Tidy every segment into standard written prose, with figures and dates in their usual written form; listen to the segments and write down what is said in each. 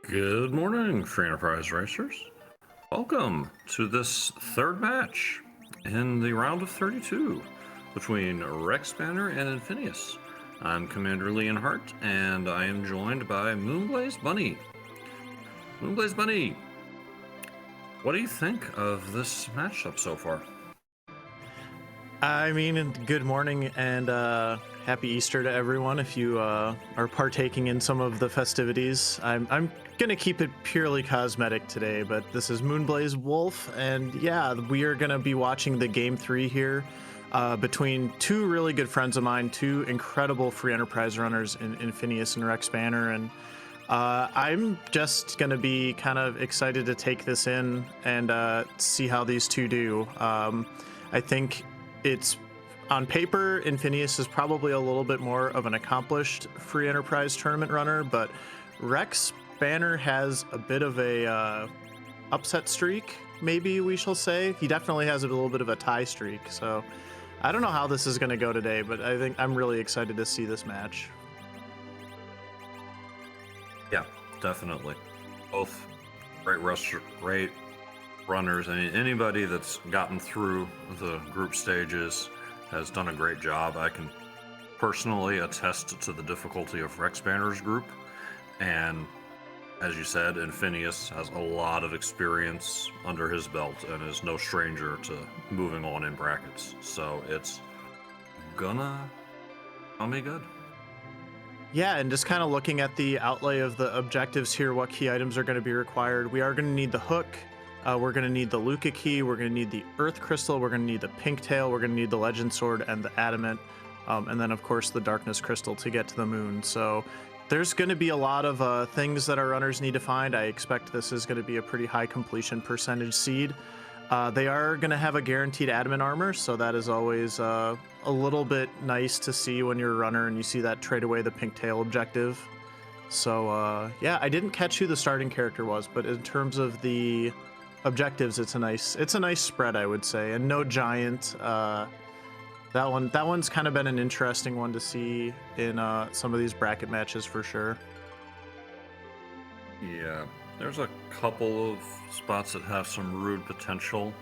Good morning, Free Enterprise Racers. Welcome to this third match in the round of 32 between Rexbanner and Infinious. I'm Commander Leonhardt, and I am joined by Moonblaze Bunny. Moonblaze Bunny, what do you think of this matchup so far? I mean, good morning and happy Easter to everyone if you are partaking in some of the festivities. I'm gonna keep it purely cosmetic today, but this is Moonblaze Wolf, and yeah, we are gonna be watching the game 3 here between two really good friends of mine, two incredible free enterprise runners in Infinious and Rexbanner, and I'm just gonna be kind of excited to take this in and see how these two do. I think it's on paper, Infinious is probably a little bit more of an accomplished free enterprise tournament runner, but Rex Banner has a bit of a upset streak, maybe we shall say. He definitely has a little bit of a tie streak, so I don't know how this is going to go today, but I think I'm really excited to see this match. Yeah, definitely. Both great runners. I mean, anybody that's gotten through the group stages has done a great job. I can personally attest to the difficulty of Rexbanner's group, and as you said, Infinious has a lot of experience under his belt and is no stranger to moving on in brackets, so it's gonna be good. Yeah, and just kind of looking at the outlay of the objectives here, what key items are going to be required. We are going to need the hook. We're going to need the Luca key, we're going to need the Earth Crystal, we're going to need the Pink Tail, we're going to need the Legend Sword and the Adamant, and then of course the Darkness Crystal to get to the moon. So there's going to be a lot of things that our runners need to find. I expect this is going to be a pretty high completion percentage seed. They are going to have a guaranteed Adamant armor, so that is always a little bit nice to see when you're a runner and you see that trade away the Pink Tail objective. So yeah, I didn't catch who the starting character was, but in terms of the objectives, it's a nice spread, I would say, and no giant. That one's kind of been an interesting one to see in some of these bracket matches for sure. Yeah, there's a couple of spots that have some rude potential.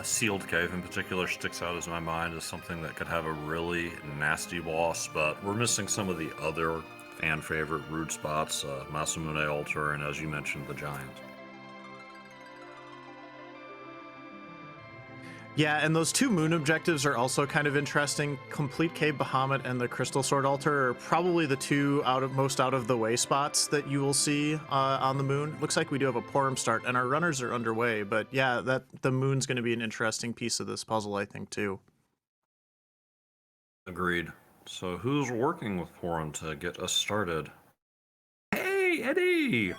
Sealed Cave in particular sticks out as my mind as something that could have a really nasty boss, but we're missing some of the other fan favorite rude spots, Masamune Altar, and as you mentioned, the Giant. Yeah, and those two moon objectives are also kind of interesting. Complete Cave Bahamut and the Crystal Sword Altar are probably the two most out of the way spots that you will see on the moon. Looks like we do have a Porum start, and our runners are underway. But yeah, the moon's going to be an interesting piece of this puzzle, I think, too. Agreed. So who's working with Porum to get us started? Hey, Eddie!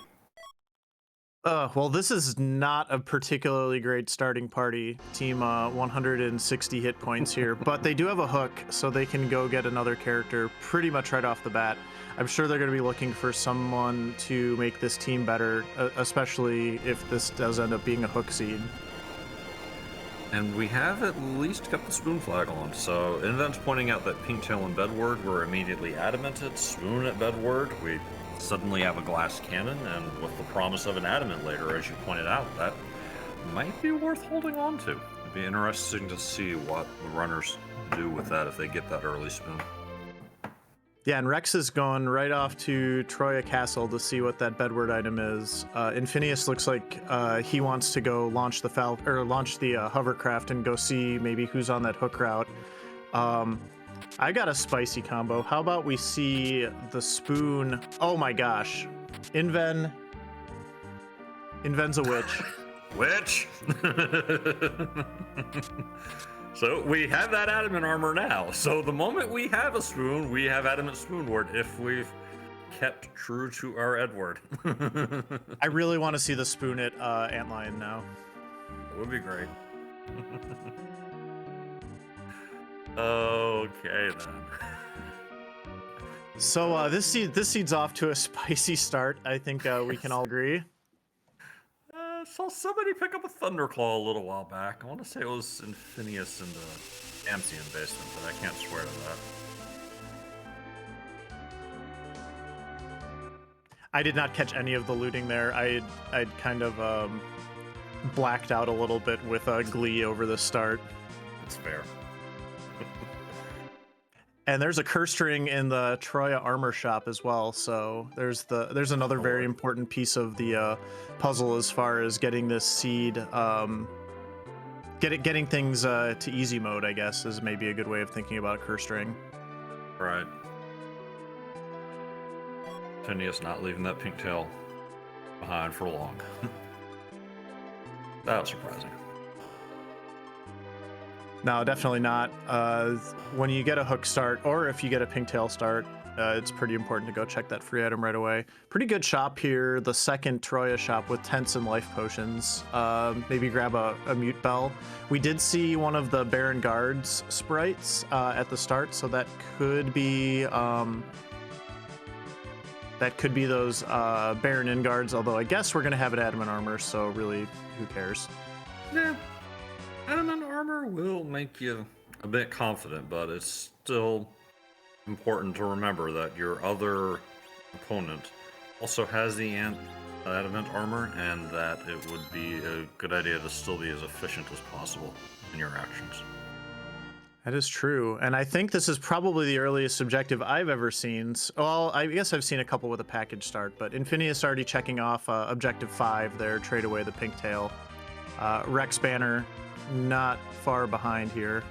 Well, this is not a particularly great starting party. Team 160 hit points here, but they do have a hook, so they can go get another character pretty much right off the bat. I'm sure they're going to be looking for someone to make this team better, especially if this does end up being a hook seed. And we have at least kept the Spoon flag on, so Invent's pointing out that Pink Tail and Bedward were immediately adamanted. Spoon at Bedward, we suddenly have a glass cannon, and with the promise of an adamant later, as you pointed out, that might be worth holding on to. It'd be interesting to see what the runners do with that if they get that early Spoon. Yeah, and Rex is going right off to Troya Castle to see what that Bedward item is. Infinious looks like he wants to go launch the hovercraft and go see maybe who's on that hook route. I got a spicy combo. How about we see the Spoon? Oh my gosh, Inven's a witch. Witch. So we have that adamant armor now. So the moment we have a Spoon, we have adamant Spoon Ward if we've kept true to our Edward. I really want to see the Spoon at Antlion now. That would be great. Okay then. So this seed's off to a spicy start. I think we can all agree. Saw somebody pick up a Thunderclaw a little while back. I want to say it was Infinious in the Amphion basement, but I can't swear to that. I did not catch any of the looting there. I'd kind of blacked out a little bit with glee over the start. That's fair. And there's a curse string in the Troya armor shop as well, so there's another very important piece of the puzzle as far as getting this seed, getting things to easy mode, I guess, is maybe a good way of thinking about a curse string. Right. Infinious not leaving that pink tail behind for long. That was surprising. No, definitely not. When you get a hook start, or if you get a pink tail start, it's pretty important to go check that free item right away. Pretty good shop here, the second Troya shop with tents and life potions. Maybe grab a mute bell. We did see one of the Baron Guards sprites at the start, so that could be those Baron Inn guards, although I guess we're going to have an adamant armor, so really, who cares? Yeah. Adamant armor will make you a bit confident, but it's still important to remember that your other opponent also has the adamant armor, and that it would be a good idea to still be as efficient as possible in your actions. That is true, and I think this is probably the earliest objective I've ever seen. Well, I guess I've seen a couple with a package start, but Infinious already checking off objective 5 there, trade away the pink tail. Rexbanner not far behind here.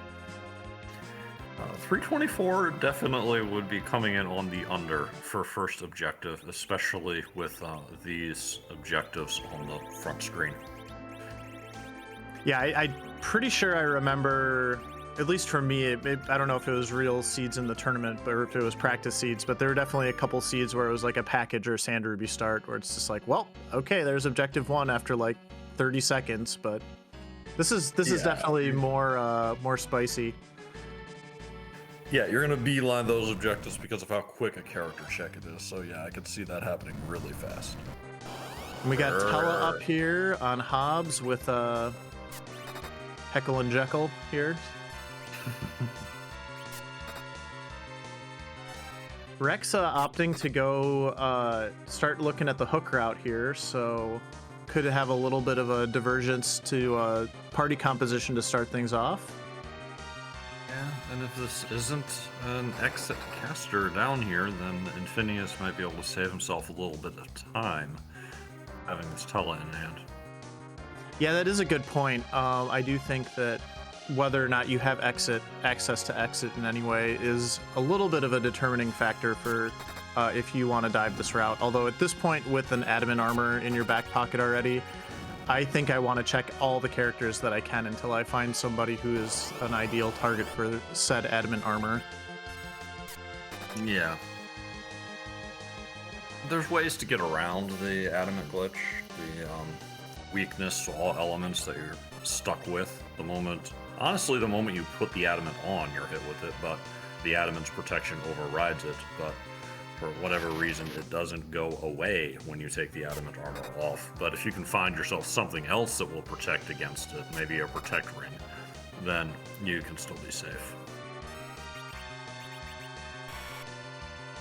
324 definitely would be coming in on the under for first objective, especially with these objectives on the front screen. Yeah, I'm pretty sure I remember, at least for me, I don't know if it was real seeds in the tournament or if it was practice seeds, but there were definitely a couple seeds where it was like a package or a Sand Ruby start where it's just like, well, okay, there's objective 1 after like 30 seconds, but this is definitely more spicy. Yeah, you're gonna beeline those objectives because of how quick a character check it is. So yeah, I could see that happening really fast. And we got Tella up here on Hobbs with Heckle and Jekyll here. Rex opting to go start looking at the hook route here, so could have a little bit of a divergence to party composition to start things off. Yeah, and if this isn't an exit caster down here, then Infinious might be able to save himself a little bit of time having this Tella in hand. Yeah, that is a good point. I do think that whether or not you have access to exit in any way is a little bit of a determining factor for if you want to dive this route. Although at this point, with an adamant armor in your back pocket already, I think I want to check all the characters that I can until I find somebody who is an ideal target for said adamant armor. Yeah. There's ways to get around the adamant glitch, the weakness to all elements that you're stuck with the moment. Honestly, the moment you put the adamant on, you're hit with it, but the adamant's protection overrides it. But for whatever reason, it doesn't go away when you take the adamant armor off. But if you can find yourself something else that will protect against it, maybe a protect ring, then you can still be safe.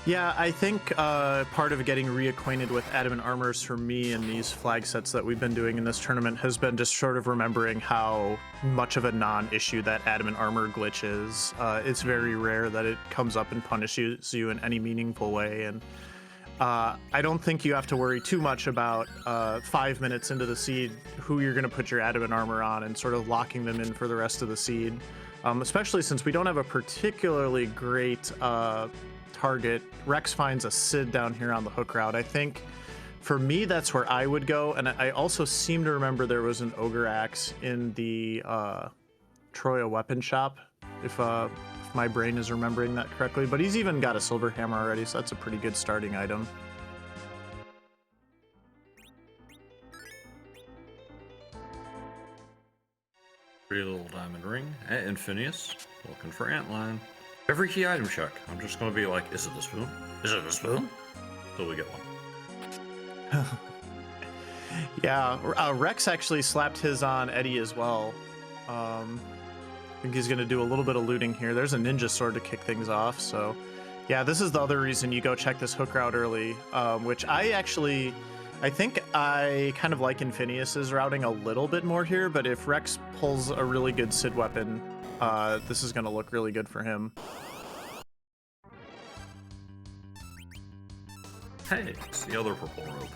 Yeah, I think part of getting reacquainted with adamant armors for me in these flag sets that we've been doing in this tournament has been just sort of remembering how much of a non-issue that adamant armor glitch is. It's very rare that it comes up and punishes you in any meaningful way, and I don't think you have to worry too much about 5 minutes into the seed who you're going to put your adamant armor on and sort of locking them in for the rest of the seed, especially since we don't have a particularly great target. Rex finds a Sid down here on the hook route. I think for me that's where I would go, and I also seem to remember there was an ogre axe in the Troya weapon shop, if my brain is remembering that correctly, but he's even got a silver hammer already, so that's a pretty good starting item. Pretty little diamond ring at Infinious, looking for antline. Every key item check, I'm just going to be like, is it the spoon? Is it the spoon? Till we get one. Yeah, Rex actually slapped his on Eddie as well. I think he's going to do a little bit of looting here. There's a ninja sword to kick things off, so Yeah, this is the other reason you go check this hook route early, which I think I kind of like Infinious' routing a little bit more here, but if Rex pulls a really good Sid weapon, this is going to look really good for him. Hey, it's the other purple robe.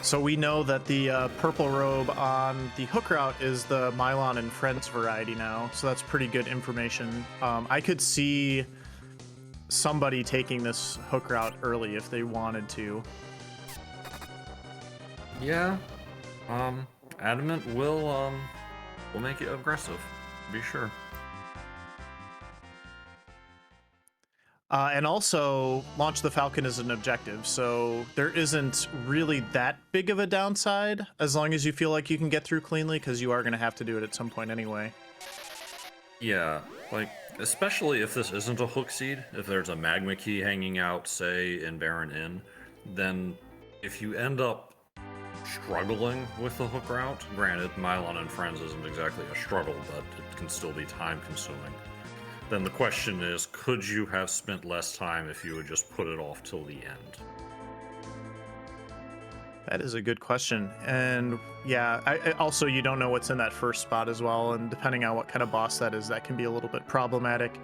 So we know that the purple robe on the hook route is the Mylon and Friends variety now, so that's pretty good information. I could see somebody taking this hook route early if they wanted to. Yeah, Adamant will make it aggressive, be sure. And also, launch the Falcon is an objective, so there isn't really that big of a downside as long as you feel like you can get through cleanly, because you are going to have to do it at some point anyway. Yeah, like, especially if this isn't a hook seed, if there's a magma key hanging out, say, in Baron Inn, then if you end up struggling with the hook route, granted, Mylon and Friends isn't exactly a struggle, but it can still be time-consuming. Then the question is, could you have spent less time if you would just put it off till the end? That is a good question. And yeah, I also, you don't know what's in that first spot as well, and depending on what kind of boss that is, that can be a little bit problematic.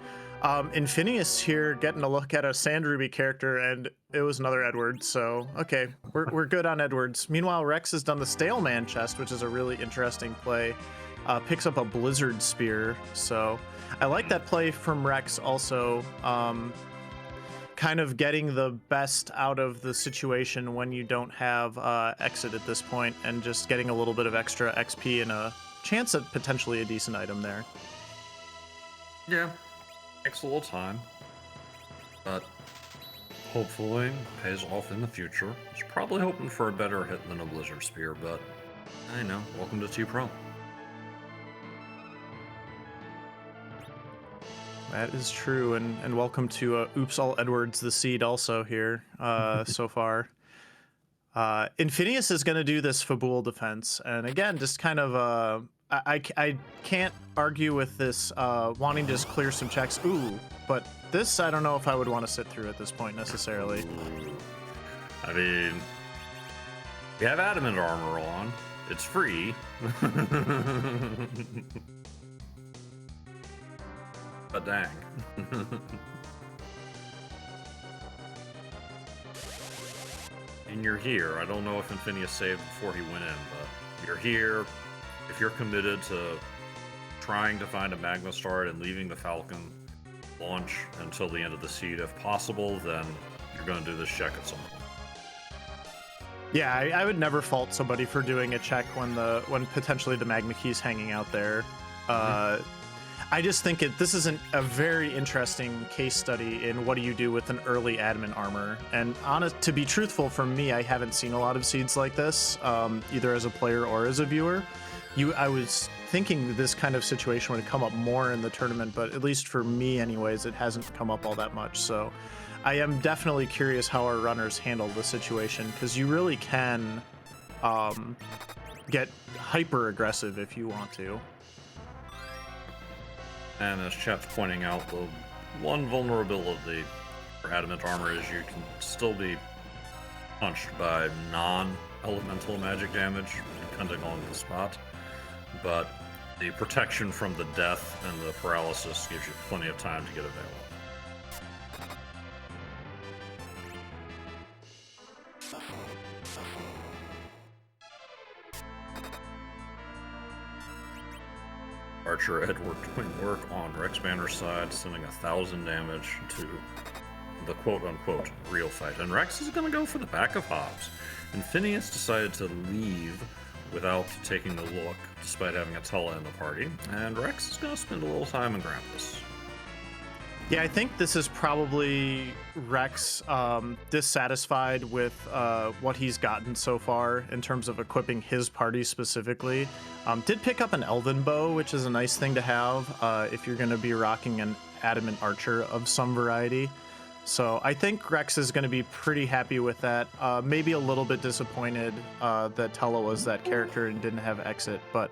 Infinious here getting a look at a Sand Ruby character, and it was another Edwards, so okay, we're good on Edwards. Meanwhile, Rex has done the Stale Man chest, which is a really interesting play. Picks up a Blizzard Spear, so I like that play from Rex also. Kind of getting the best out of the situation when you don't have exit at this point, and just getting a little bit of extra XP and a chance at potentially a decent item there. Yeah, takes a little time, but hopefully pays off in the future. He's probably hoping for a better hit than a Blizzard Spear, but I know, welcome to T-Pro. That is true, and welcome to Oops All Edwards the Seed also here so far. Infinious is going to do this Fabul defense, and again, just kind of, I can't argue with this wanting to just clear some checks. Ooh, but this, I don't know if I would want to sit through at this point necessarily. I mean, you have Adamant armor on. It's free. But dang. And you're here. I don't know if Infinious saved before he went in, but you're here. If you're committed to trying to find a Magma Start and leaving the Falcon launch until the end of the seed if possible, then you're going to do this check at some point. Yeah, I would never fault somebody for doing a check when potentially the Magma Key's hanging out there. I just think this is a very interesting case study in what do you do with an early Adamant armor. And to be truthful, for me, I haven't seen a lot of seeds like this, either as a player or as a viewer. I was thinking this kind of situation would come up more in the tournament, but at least for me anyways, it hasn't come up all that much. So I am definitely curious how our runners handle the situation, because you really can get hyper aggressive if you want to. And as chat's pointing out, the one vulnerability for Adamant armor is you can still be punched by non-elemental magic damage, depending on the spot. But the protection from the death and the paralysis gives you plenty of time to get available. Archer Edward doing work on Rexbanner's side, sending 1,000 damage to the quote-unquote real fight. And Rex is going to go for the back of Hobbs. Infinious decided to leave without taking a look, despite having Attila in the party. And Rex is going to spend a little time in Grampus. Yeah, I think this is probably Rex dissatisfied with what he's gotten so far in terms of equipping his party specifically. Did pick up an Elven Bow, which is a nice thing to have if you're going to be rocking an Adamant Archer of some variety. So I think Rex is going to be pretty happy with that. Maybe a little bit disappointed that Tella was that character and didn't have exit. But,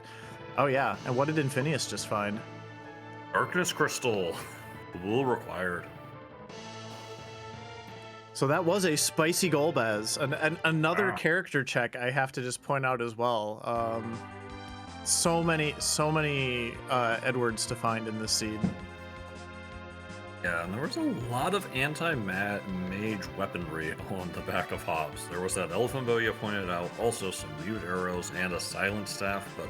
oh yeah, and what did Infinious just find? Darkness Crystal. Will required. So that was a spicy Golbez. And another Wow. character check I have to just point out as well. So many Edwards to find in this seed. Yeah, and there was a lot of anti-mage weaponry on the back of Hobbs. There was that elephant bow you pointed out, also some mute arrows and a silent staff, but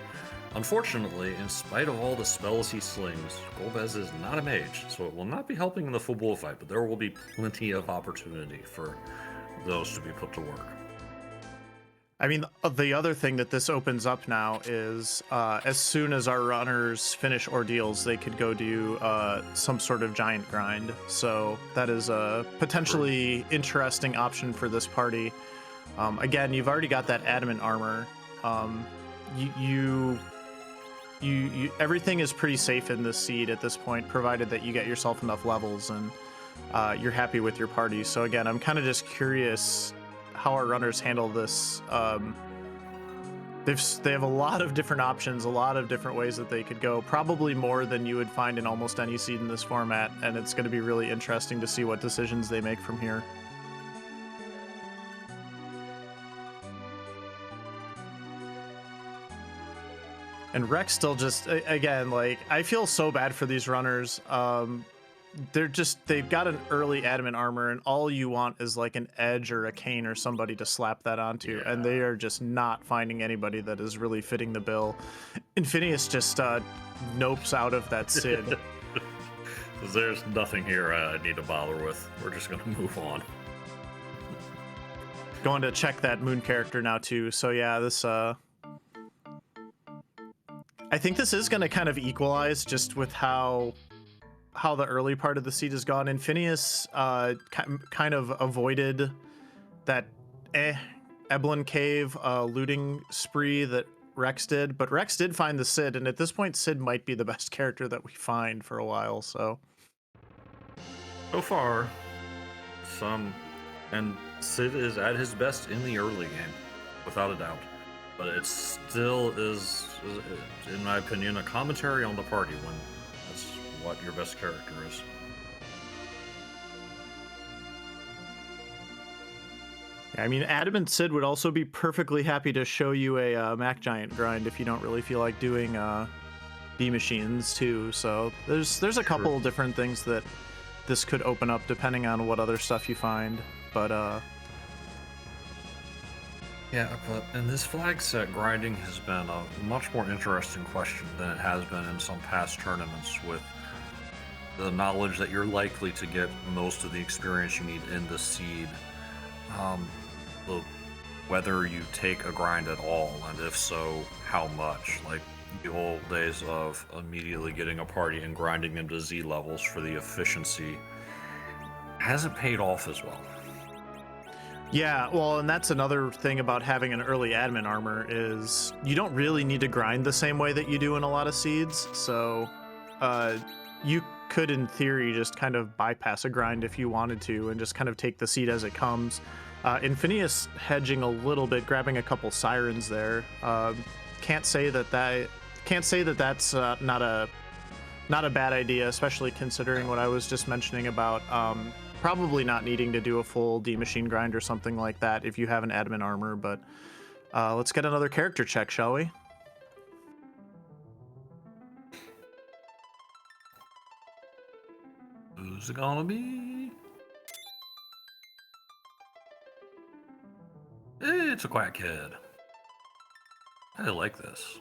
unfortunately, in spite of all the spells he slings, Golbez is not a mage, so it will not be helping in the full bullfight, but there will be plenty of opportunity for those to be put to work. I mean, the other thing that this opens up now is as soon as our runners finish Ordeals, they could go do some sort of giant grind. So that is a potentially interesting option for this party. Again, you've already got that adamant armor. You everything is pretty safe in this seed at this point, provided that you get yourself enough levels and you're happy with your party. So again, I'm kind of just curious how our runners handle this. They have a lot of different options, a lot of different ways that they could go, probably more than you would find in almost any seed in this format, and it's going to be really interesting to see what decisions they make from here. And Rex still just, again, like, I feel so bad for these runners. They've got an early adamant armor, and all you want is like an edge or a cane or somebody to slap that onto, Yeah. and they are just not finding anybody that is really fitting the bill. Infinious just nopes out of that Sid. There's nothing here I need to bother with. We're just going to move on. Going to check that moon character now too. So yeah, this I think this is going to kind of equalize just with how the early part of the seed has gone. Infinious kind of avoided that Eblin Cave looting spree that Rex did, but Rex did find the Sid, and at this point Sid might be the best character that we find for a while. So far, and Sid is at his best in the early game, without a doubt. But it still is, in my opinion, a commentary on the party when that's what your best character is. I mean, Adamant Sid would also be perfectly happy to show you a Mac Giant grind if you don't really feel like doing B machines too. So there's a couple different things that this could open up depending on what other stuff you find. But yeah, but in this flag set, grinding has been a much more interesting question than it has been in some past tournaments, with the knowledge that you're likely to get most of the experience you need in the seed. Whether you take a grind at all, and if so, how much. Like the old days of immediately getting a party and grinding into Z levels for the efficiency hasn't paid off as well. yeah, well, and that's another thing about having an early adamant armor is you don't really need to grind the same way that you do in a lot of seeds. So you could, in theory, just kind of bypass a grind if you wanted to and just kind of take the seed as it comes. Infinious hedging a little bit, grabbing a couple sirens there. Can't say that that's not a bad idea, especially considering what I was just mentioning about probably not needing to do a full D machine grind or something like that if you have an adamant armor. But let's get another character check, shall we? Who's it gonna be? It's a quack kid. I like this.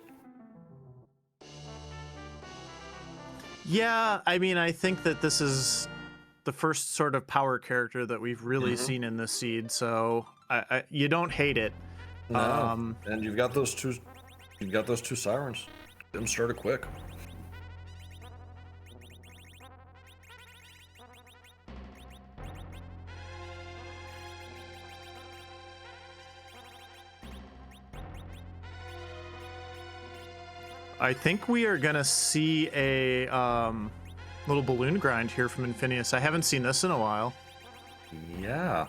Yeah, I mean, I think that this is the first sort of power character that we've really seen in this seed, so you don't hate it. No, and you've got those two sirens. Get them started quick. I think we are gonna see a little balloon grind here from Infinious. I haven't seen this in a while. Yeah.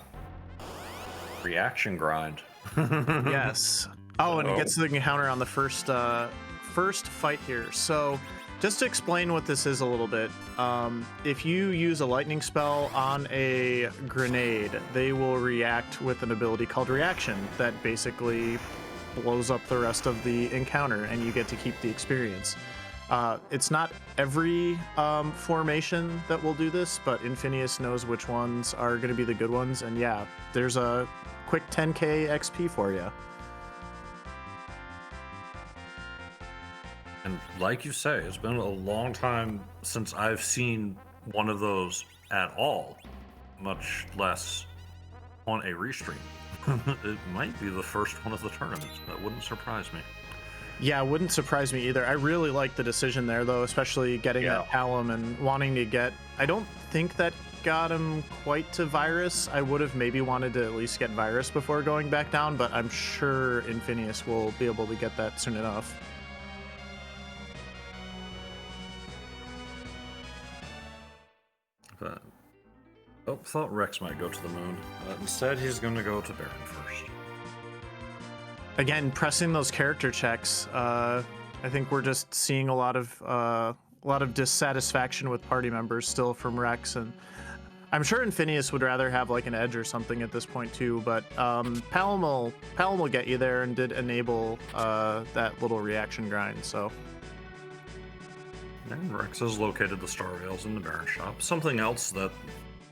Reaction grind. Yes. Oh, and it gets the encounter on the first fight here. So Just to explain what this is a little bit, if you use a lightning spell on a grenade, they will react with an ability called Reaction that basically blows up the rest of the encounter, and you get to keep the experience. It's not every formation that will do this, but Infinious knows which ones are going to be the good ones, and yeah, there's a quick 10k XP for you. And like you say, it's been a long time since I've seen one of those at all, much less on a restream. It might be the first one of the tournament. That wouldn't surprise me. Yeah, it wouldn't surprise me either. I really like the decision there, though, especially getting that Palom and wanting to get... I don't think that got him quite to Virus. I would have maybe wanted to at least get Virus before going back down, but I'm sure Infinious will be able to get that soon enough. Thought Rex might go to the moon. Instead, he's going to go to Baron first. Again, pressing those character checks. I think we're just seeing a lot of dissatisfaction with party members still from Rex, and I'm sure Infinious would rather have like an edge or something at this point too. But Palom will get you there, and did enable that little reaction grind. So. And Rex has located the Star Veils in the Baron shop. Something else that,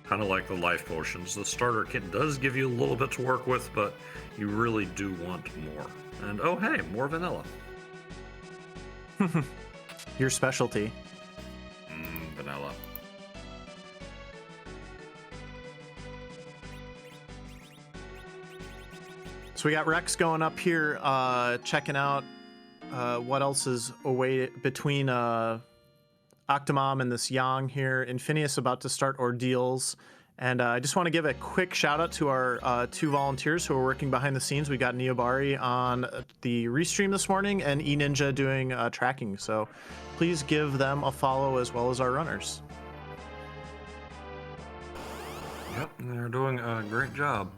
kind of like the life potions, the starter kit does give you a little bit to work with, but you really do want more. And oh hey, more vanilla. Your specialty. Vanilla. So we got Rex going up here, checking out what else is away between Octomom and this Yang here. Infinious about to start Ordeals. And I just want to give a quick shout out to our two volunteers who are working behind the scenes. We got Neobari on the restream this morning and eNinja doing tracking. So please give them a follow as well as our runners. Yep, they're doing a great job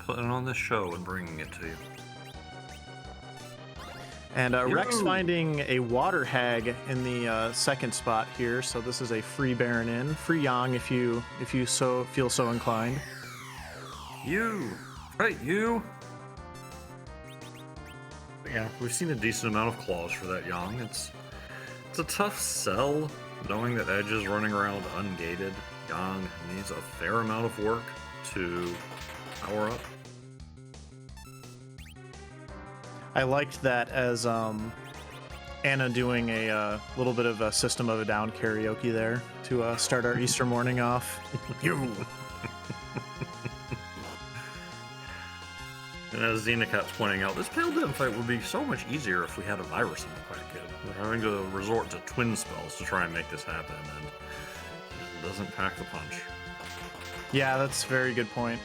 putting on this show and bringing it to you. And Rex finding a Water Hag in the second spot here, so this is a free Baron in, free Yang if you feel so inclined. You. Yeah, we've seen a decent amount of claws for that Yang. It's a tough sell, knowing that Edge is running around ungated. Yang needs a fair amount of work to power up. I liked that as Anna doing a little bit of a System of a Down karaoke there to start our Easter morning off. You. And as Xenocat's pointing out, this Pale Dim fight would be so much easier if we had a virus in the pack kit. We're having to resort to twin spells to try and make this happen, and it doesn't pack the punch. Yeah, that's a very good point.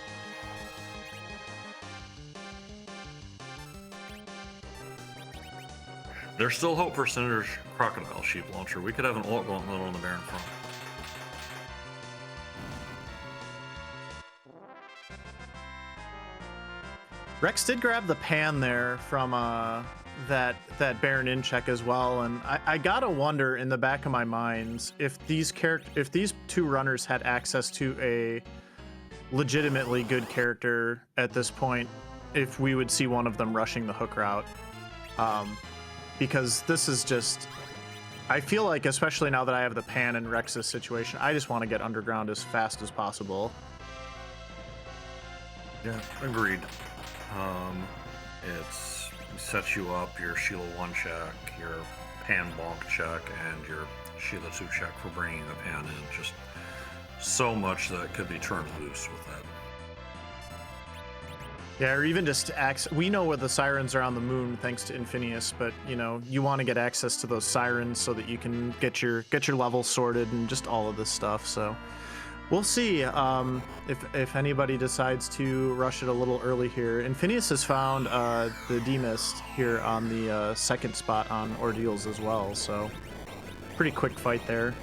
There's still hope for Senator's Crocodile Sheep Launcher. We could have an ult gauntlet on the Baron front. Rex did grab the pan there from that Baron in check as well, and I gotta wonder in the back of my mind if these two runners had access to a legitimately good character at this point, if we would see one of them rushing the hook route. Because this is just, I feel like, especially now that I have the pan in Rex's situation, I just want to get underground as fast as possible. Yeah, agreed. It sets you up your Sheila 1 check, your pan bonk check, and your Sheila 2 check for bringing the pan in. Just so much that could be turned loose with that. Yeah, or even just we know where the sirens are on the moon thanks to Infinious, but you want to get access to those sirens so that you can get your level sorted and just all of this stuff. So we'll see if anybody decides to rush it a little early here. Infinious has found the D-Mist here on the second spot on Ordeals as well, so pretty quick fight there.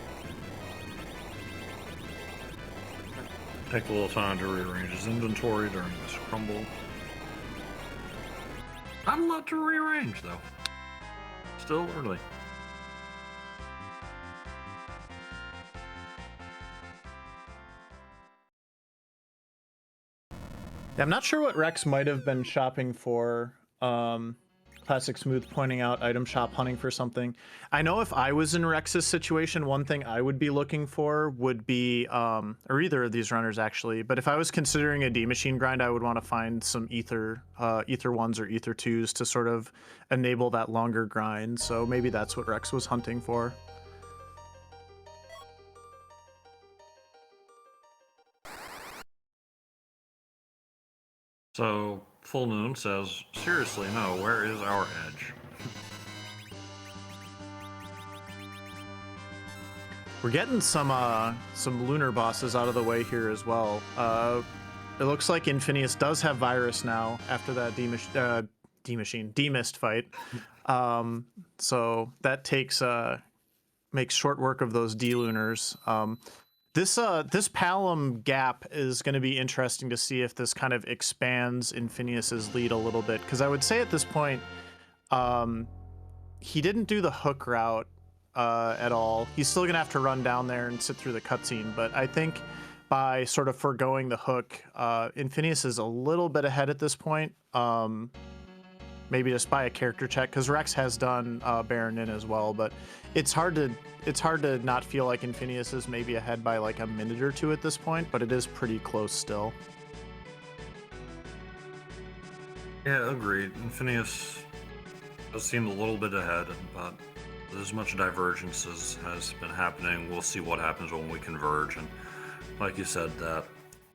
Take a little time to rearrange his inventory during this crumble. Not a lot to rearrange, though. Still early. I'm not sure what Rex might have been shopping for. Classic Smooth pointing out item shop hunting for something. I know if I was in Rex's situation, one thing I would be looking for would be, or either of these runners actually, but if I was considering a D machine grind, I would want to find some ether 1s or ether 2s to sort of enable that longer grind. So maybe that's what Rex was hunting for. So Full Moon says, seriously, no, where is our edge? We're getting some lunar bosses out of the way here as well. It looks like Infinious does have Virus now after that D-Mist fight. So that makes short work of those D-Lunars. This Palom gap is going to be interesting to see if this kind of expands Infinious's lead a little bit, because I would say at this point, he didn't do the hook route at all. He's still gonna have to run down there and sit through the cutscene, but I think by sort of foregoing the hook, Infinious is a little bit ahead at this point. Maybe just by a character check, because Rex has done Baron in as well, but it's hard to not feel like Infinious is maybe ahead by like a minute or two at this point, but it is pretty close still. Yeah, agreed. Infinious does seem a little bit ahead, but as much divergence as has been happening, we'll see what happens when we converge. And like you said, that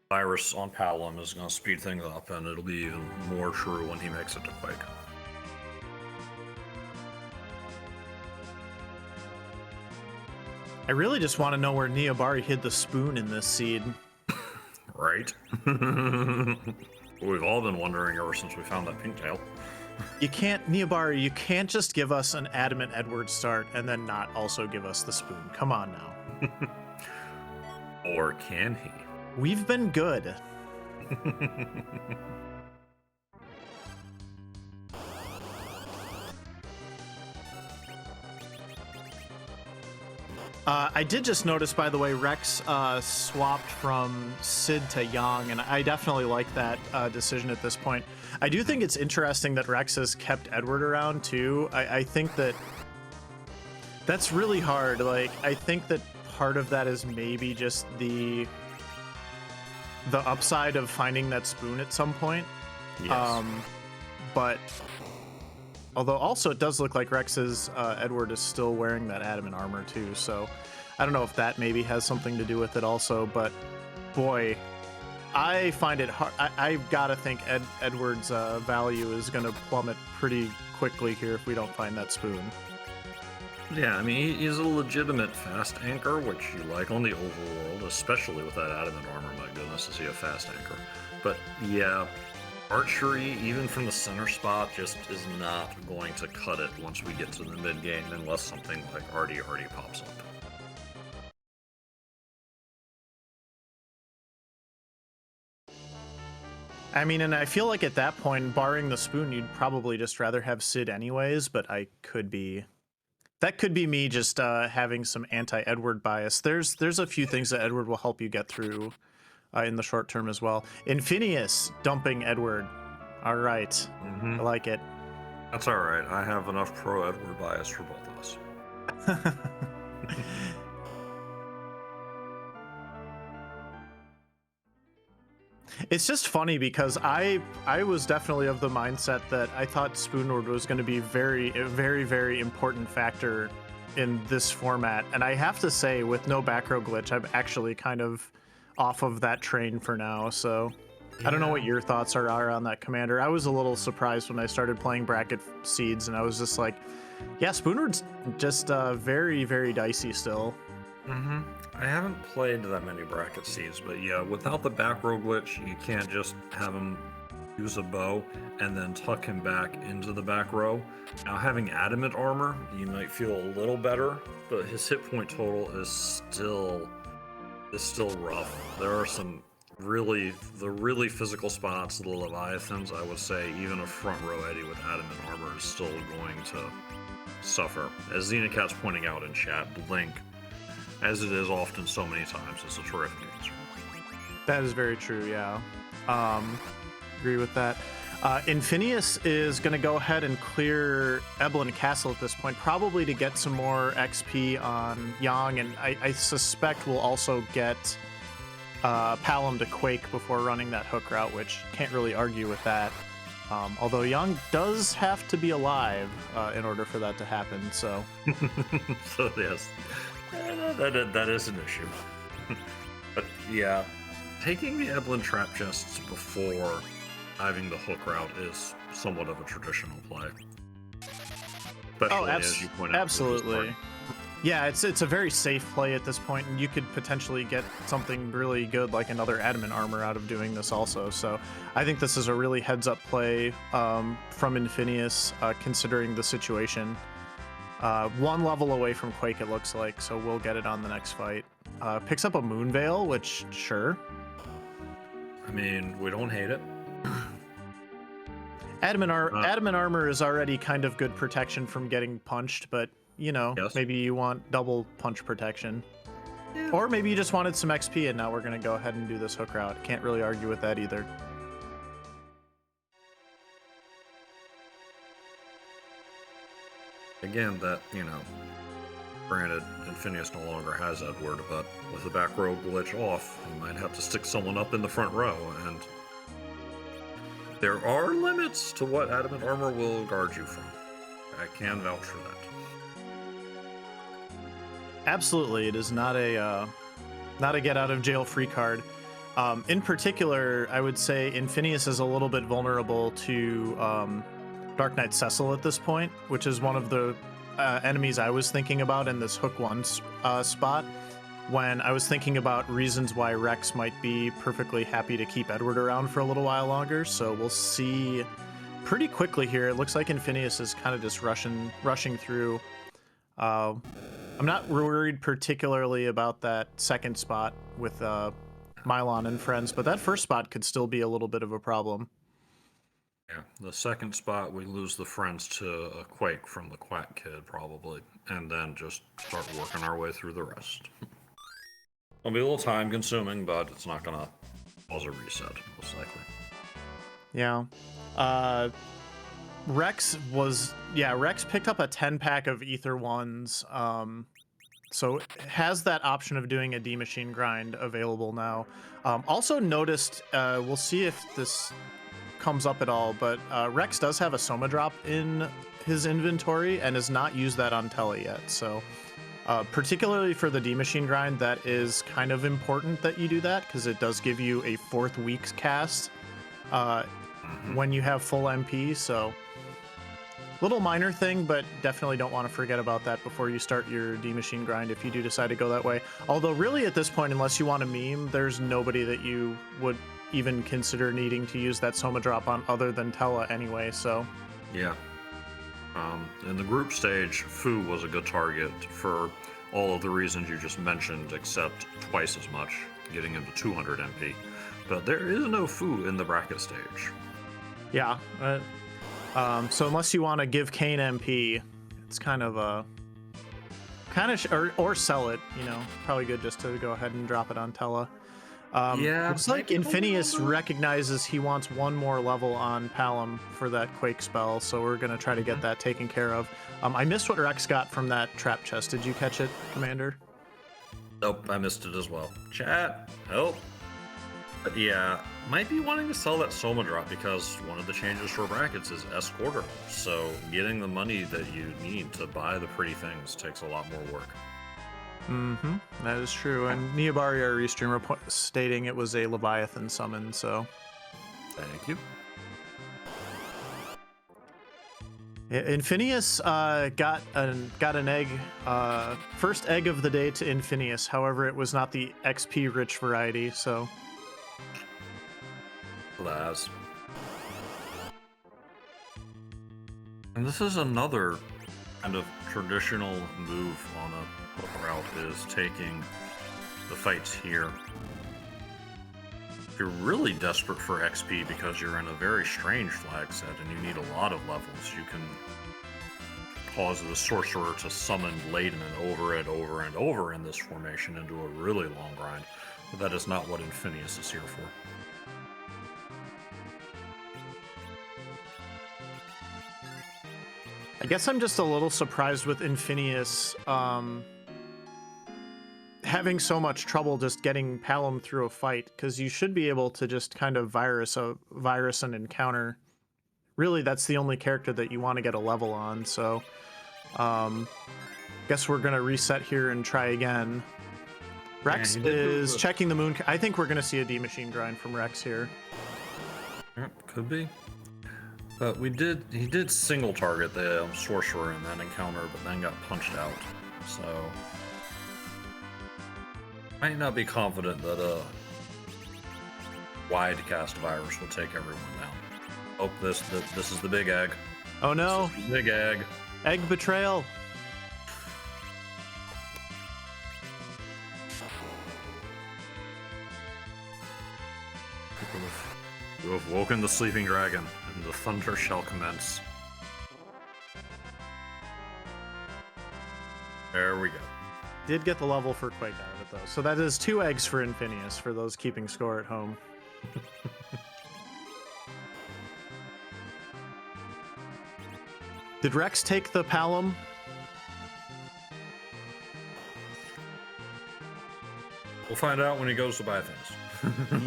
virus on Palom is going to speed things up, and it'll be even more true when he makes it to Quake. I really just want to know where Neobari hid the spoon in this seed. Right? We've all been wondering ever since we found that pink tail. You can't, Neobari, you can't just give us an Adamant Edward start and then not also give us the spoon. Come on now. Or can he? We've been good. I did just notice, by the way, Rex swapped from Sid to Yang, and I definitely like that decision at this point. I do think it's interesting that Rex has kept Edward around, too. I think that's really hard. Like, I think that part of that is maybe just the upside of finding that spoon at some point. Yes. But although also it does look like Rex's Edward is still wearing that adamant armor too, so I don't know if that maybe has something to do with it also, but boy, I find it hard. I've got to think Edward's value is going to plummet pretty quickly here if we don't find that spoon. Yeah, I mean, he's a legitimate fast anchor, which you like on the overworld, especially with that adamant armor. My goodness, is he a fast anchor? But yeah, archery, even from the center spot, just is not going to cut it once we get to the mid game, unless something like Artie pops up. I mean, and I feel like at that point, barring the spoon, you'd probably just rather have Sid anyways, but that could be me just having some anti-Edward bias. There's a few things that Edward will help you get through in the short term as well. Infinious dumping Edward. All right. Mm-hmm. I like it. That's all right. I have enough pro-Edward bias for both of us. It's just funny because I was definitely of the mindset that I thought Spoonward was going to be a very, very important factor in this format. And I have to say, with no back row glitch, I'm actually kind of off of that train for now. So yeah. I don't know what your thoughts are on that, Commander. I was a little surprised when I started playing Bracket Seeds, and I was just like, yeah, Spoonward's just very, very dicey still. Mm-hmm. I haven't played that many Bracket Seeds, but yeah, without the back row glitch, you can't just have him use a bow and then tuck him back into the back row. Now, having adamant armor, you might feel a little better, but his hit point total is still rough. There are some really physical spots, the Leviathans. I would say even a front row Eddie with adamant armor is still going to suffer. As Xenocat's pointing out in chat, Blink, as it is often so many times, is a terrific answer. That is very true, yeah. agree with that. Infinious is going to go ahead and clear Eblin Castle at this point, probably to get some more XP on Yang, and I suspect we'll also get Palom to Quake before running that hook route, which can't really argue with that. Although Yang does have to be alive in order for that to happen, so... So, yes, that is an issue. But, yeah, taking the Eblin trap chests before having the hook route is somewhat of a traditional play. Especially, as you point out. Absolutely. Yeah, it's a very safe play at this point, and you could potentially get something really good like another Adamant armor out of doing this also. So I think this is a really heads-up play from Infinious, considering the situation. One level away from Quake, it looks like, so we'll get it on the next fight. Picks up a Moon Veil, which, sure. I mean, we don't hate it. Adamant armor is already kind of good protection from getting punched, but, you know, yes. Maybe you want double punch protection. Yeah. Or maybe you just wanted some XP, and now we're going to go ahead and do this hook route. Can't really argue with that either. Again, that, you know, granted, Infinious no longer has Edward, but with the back row glitch off, you might have to stick someone up in the front row, and there are limits to what Adamant armor will guard you from. I can vouch for that. Absolutely, it is not a get out of jail free card. In particular, I would say Infinious is a little bit vulnerable to Dark Knight Cecil at this point, which is one of the enemies I was thinking about in this hook one spot, when I was thinking about reasons why Rex might be perfectly happy to keep Edward around for a little while longer. So we'll see pretty quickly here. It looks like Infinious is kind of just rushing through. I'm not worried particularly about that second spot with Mylon and friends, but that first spot could still be a little bit of a problem. Yeah, the second spot, we lose the friends to a Quake from the Quack Kid, probably, and then just start working our way through the rest. It'll be a little time-consuming, but it's not going to cause a reset, most likely. Yeah. Rex picked up a 10-pack of Ether 1s, so has that option of doing a D-Machine grind available now. Also noticed, we'll see if this comes up at all, but Rex does have a Soma drop in his inventory and has not used that on Tele yet, so particularly for the D-Machine grind, that is kind of important that you do that, because it does give you a 4th week's cast when you have full MP, so little minor thing, but definitely don't want to forget about that before you start your D-Machine grind if you do decide to go that way. Although really at this point, unless you want a meme, there's nobody that you would even consider needing to use that Soma drop on other than Tella anyway, so. Yeah. In the group stage, Fu was a good target for all of the reasons you just mentioned, except twice as much, getting him to 200 MP. But there is no Fu in the bracket stage. Yeah. So unless you want to give Kane MP, it's kind of a... or sell it, you know. Probably good just to go ahead and drop it on Tella. Yeah, looks like Infinious recognizes he wants one more level on Palom for that Quake spell, so we're going to try to get that taken care of. I missed what Rex got from that trap chest. Did you catch it, Commander? Nope, I missed it as well. Chat, help. But yeah, might be wanting to sell that Soma drop because one of the changes for brackets is escorter. So getting the money that you need to buy the pretty things takes a lot more work. Mm-hmm, that is true. And Niabari, our restreamer, stating it was a Leviathan summon, so. Thank you. Infinious got an egg, first egg of the day to Infinious. However, it was not the XP-rich variety, so. Laz. And this is another kind of traditional move on a hook route, is taking the fights here. If you're really desperate for XP because you're in a very strange flag set and you need a lot of levels, you can cause the sorcerer to summon Laden over and over in this formation into a really long grind. But that is not what Infinious is here for. guess I'm just a little surprised with Infinious having so much trouble just getting Palom through a fight, because you should be able to just kind of virus an encounter. Really, that's the only character that you want to get a level on, so guess we're gonna reset here and try again. Rex is checking the moon. I think we're gonna see a D machine grind from Rex here. Yep, could be. But he did single target the sorcerer in that encounter, but then got punched out. So might not be confident that a wide cast virus will take everyone down. Hope this is the big egg. Oh no! Big egg. Egg betrayal. You have woken the sleeping dragon, and the thunder shall commence. There we go. Did get the level for Quake out of it, though. So that is 2 eggs for Infinious, for those keeping score at home. Did Rex take the Palom? We'll find out when he goes to buy things.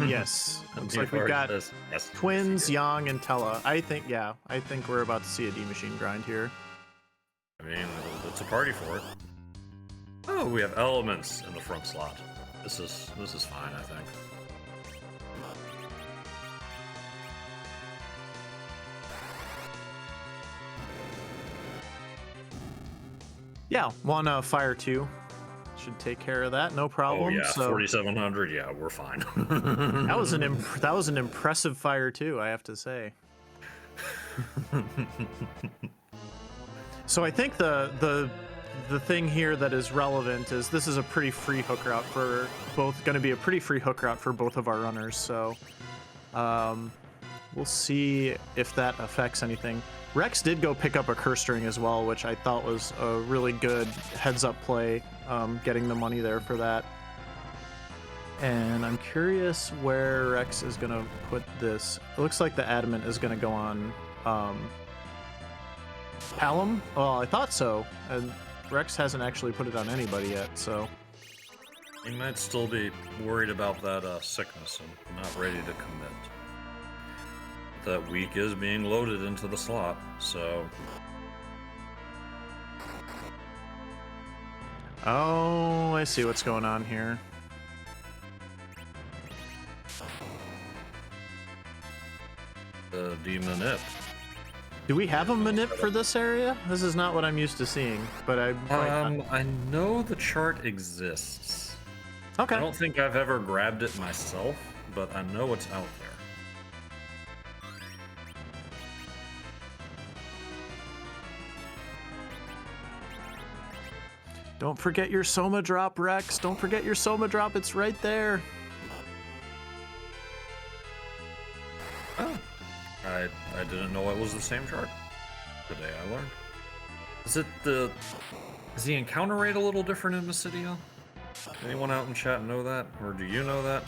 Yes. Looks like we've got Twins, Yang, and Tella. I think we're about to see a D machine grind here. I mean, it's a party for it. Oh, we have elements in the front slot. This is fine, I think. Yeah, one Fire 2 should take care of that, no problem. Oh yeah, so 4,700. Yeah, we're fine. that was an impressive Fire 2, I have to say. So I think the thing here that is relevant is this is a pretty free hook route for both. Going to be a pretty free hook route for both of our runners. So we'll see if that affects anything. Rex did go pick up a curse string as well, which I thought was a really good heads-up play, getting the money there for that. And I'm curious where Rex is going to put this. It looks like the Adamant is going to go on Palom? Well, I thought so. And Rex hasn't actually put it on anybody yet, so... He might still be worried about that sickness and not ready to commit. That week is being loaded into the slot, so... Oh, I see what's going on here. The demonip. Do we have a manip for this area? This is not what I'm used to seeing, but I know the chart exists. Okay. I don't think I've ever grabbed it myself, but I know it's out there. Don't forget your Soma drop, Rex. Don't forget your Soma drop. It's right there. Oh. I didn't know it was the same chart. Today I learned. Is the encounter rate a little different in Mysidia? Anyone out in chat know that? Or do you know that?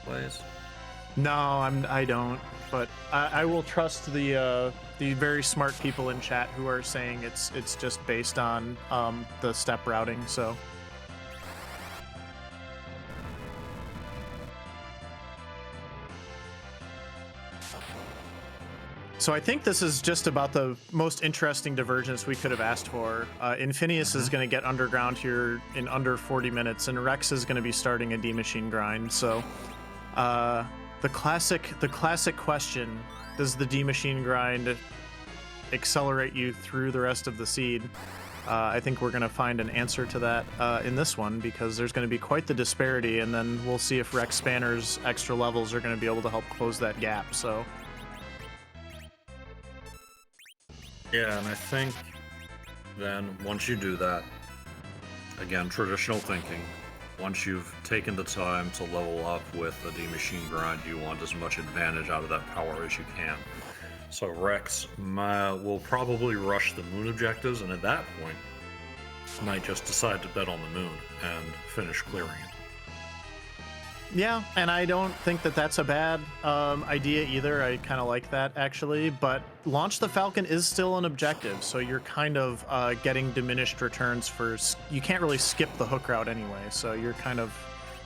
Blaze? No, I don't. But I will trust the very smart people in chat who are saying it's just based on the step routing, so. So I think this is just about the most interesting divergence we could have asked for. Infinious is going to get underground here in under 40 minutes, and Rex is going to be starting a D machine grind. So the classic question: does the D machine grind accelerate you through the rest of the seed? I think we're going to find an answer to that in this one, because there's going to be quite the disparity, and then we'll see if Rexbanner's extra levels are going to be able to help close that gap. So. Yeah, and I think then once you do that, again, traditional thinking, once you've taken the time to level up with a D machine grind, you want as much advantage out of that power as you can. So Rex will probably rush the moon objectives, and at that point, might just decide to bet on the moon and finish clearing it. Yeah, and I don't think that that's a bad idea either. I kind of like that actually. But launch the Falcon is still an objective, so you're kind of getting diminished returns for. You can't really skip the hook route anyway, so you're kind of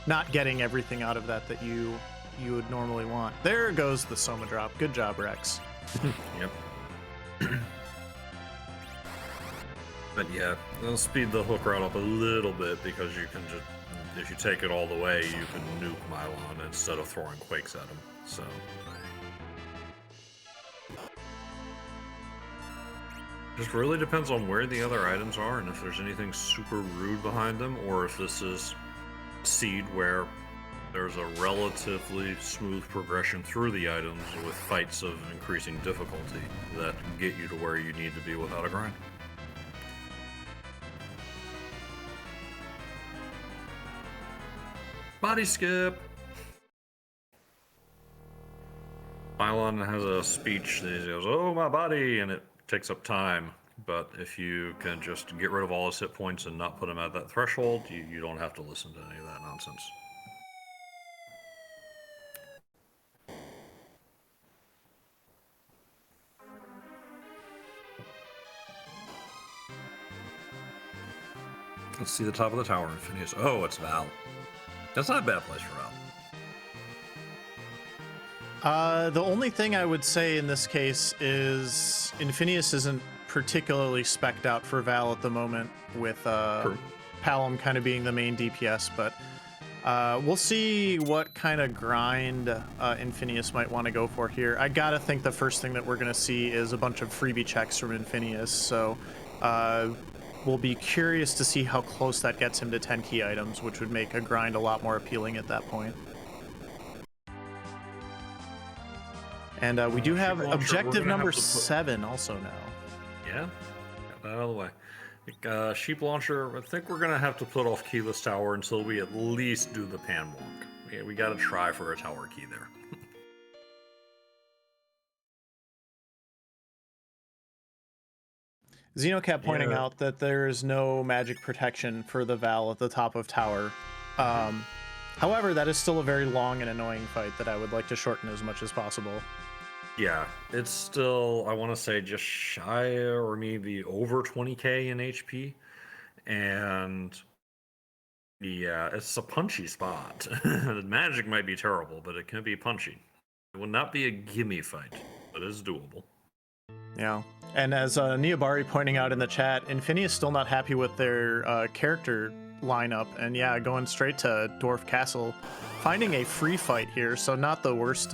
not getting everything out of that you would normally want. There goes the Soma drop. Good job, Rex. Yep. But yeah, it'll speed the hook route up a little bit because you can just. If you take it all the way, you can nuke Mylon instead of throwing Quakes at him, so... Just really depends on where the other items are and if there's anything super rude behind them, or if this is Seed where there's a relatively smooth progression through the items with fights of increasing difficulty that get you to where you need to be without a grind. Body skip. Mylon has a speech that he goes, "Oh, my body," and it takes up time. But if you can just get rid of all his hit points and not put him at that threshold, you don't have to listen to any of that nonsense. Let's see the top of the tower, Infinious. Oh, it's Val. That's not a bad place for Val. The only thing I would say in this case is Infinious isn't particularly spec'd out for Val at the moment, with Palom kind of being the main DPS, but we'll see what kind of grind Infinious might want to go for here. I gotta think the first thing that we're gonna see is a bunch of freebie checks from Infinious, so we'll be curious to see how close that gets him to 10 key items, which would make a grind a lot more appealing at that point. And we do have objective number 7 also now. Yeah, got that out of the way. Sheep Launcher, I think we're going to have to put off Keyless Tower until we at least do the Pan Walk. We got to try for a tower key there. Xenocat pointing out that there is no magic protection for the Val at the top of tower. However, that is still a very long and annoying fight that I would like to shorten as much as possible. Yeah, it's still, I want to say, just shy or maybe over 20k in HP. And yeah, it's a punchy spot. Magic might be terrible, but it can be punchy. It will not be a gimme fight, but it's doable. Yeah, and as Niabari pointing out in the chat, Infinious still not happy with their character lineup, and yeah, going straight to Dwarf Castle, finding a free fight here, so not the worst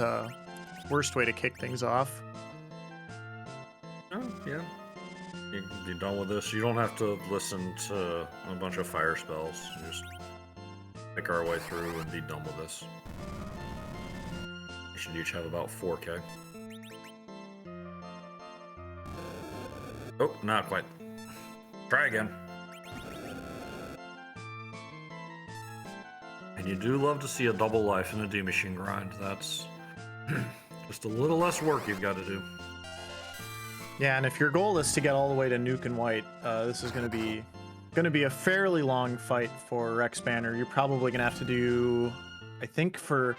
way to kick things off. Oh, yeah. You're done with this. You don't have to listen to a bunch of fire spells. Just pick our way through and be done with this. We should each have about 4k. Oh, not quite. Try again. And you do love to see a double life in a D-Machine grind. That's just a little less work you've got to do. Yeah, and if your goal is to get all the way to Nuke and White, this is going to be a fairly long fight for Rexbanner. You're probably going to have to do, I think for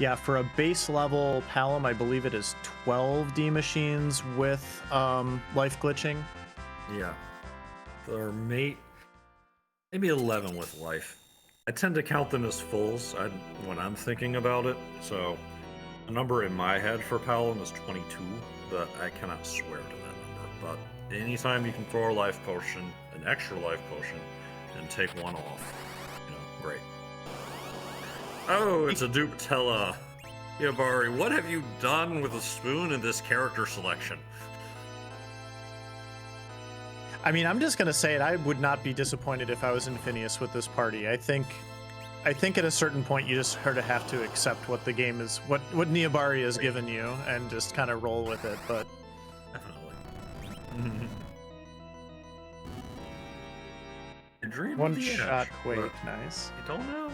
a base level Palom, I believe it is 12 D-Machines with life glitching. Yeah. Or maybe 11 with life. I tend to count them as fulls when I'm thinking about it, so the number in my head for Palom is 22, but I cannot swear to that number. But anytime you can throw a life potion, an extra life potion, and take one off, great. Oh, it's a Duptella. Yabari, what have you done with a spoon in this character selection? I mean, I'm just gonna say it. I would not be disappointed if I was Infinious with this party. I think at a certain point you just sort of have to accept what the game is, what Niabari has given you, and just kind of roll with it. But definitely. One shot Quake, nice. You don't know.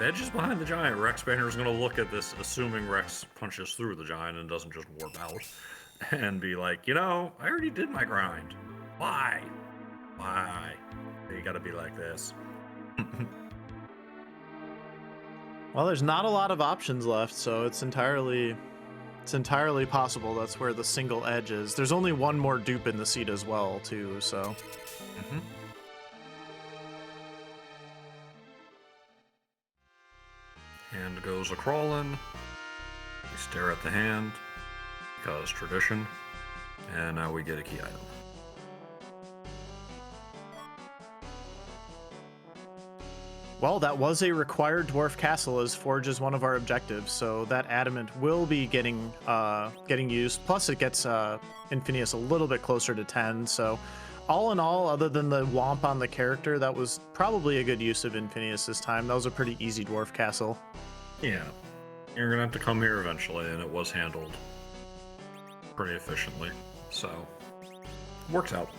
Edge is behind the giant. Rexbanner is going to look at this, assuming Rex punches through the giant and doesn't just warp out, and be like, I already did my grind. Why? You got to be like this. Well, there's not a lot of options left, so it's entirely possible that's where the single edge is. There's only one more dupe in the seat as well, too, so. Mm-hmm. Hand goes a-crawlin'. We stare at the hand, because tradition, and now we get a key item. Well, that was a required dwarf castle, as Forge is one of our objectives, so that adamant will be getting used. Plus, it gets Infinious a little bit closer to 10. So, all in all, other than the womp on the character, that was probably a good use of Infinious this time. That was a pretty easy dwarf castle. Yeah, you're gonna have to come here eventually, and it was handled pretty efficiently, so worked out.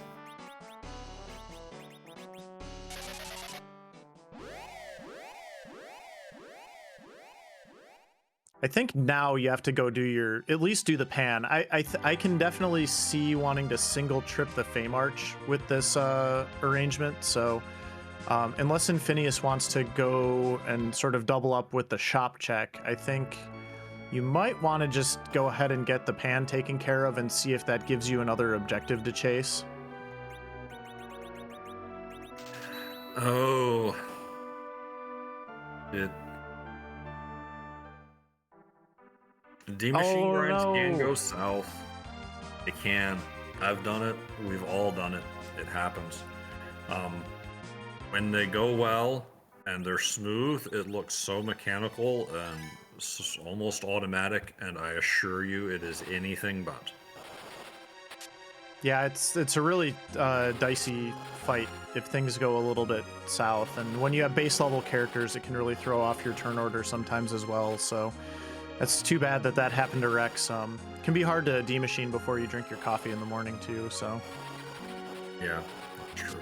I think now you have to go do at least do the pan. I can definitely see wanting to single trip the Fame Arch with this arrangement. So unless Infinious wants to go and sort of double up with the shop check, I think you might want to just go ahead and get the pan taken care of and see if that gives you another objective to chase. Oh, D-Machine grinds can go south. It can. I've done it. We've all done it. It happens. When they go well and they're smooth, it looks so mechanical and almost automatic, and I assure you it is anything but. Yeah, it's a really dicey fight if things go a little bit south, and when you have base level characters, it can really throw off your turn order sometimes as well. So that's too bad that happened to Rex. Can be hard to D-Machine before you drink your coffee in the morning too. So yeah, that's true.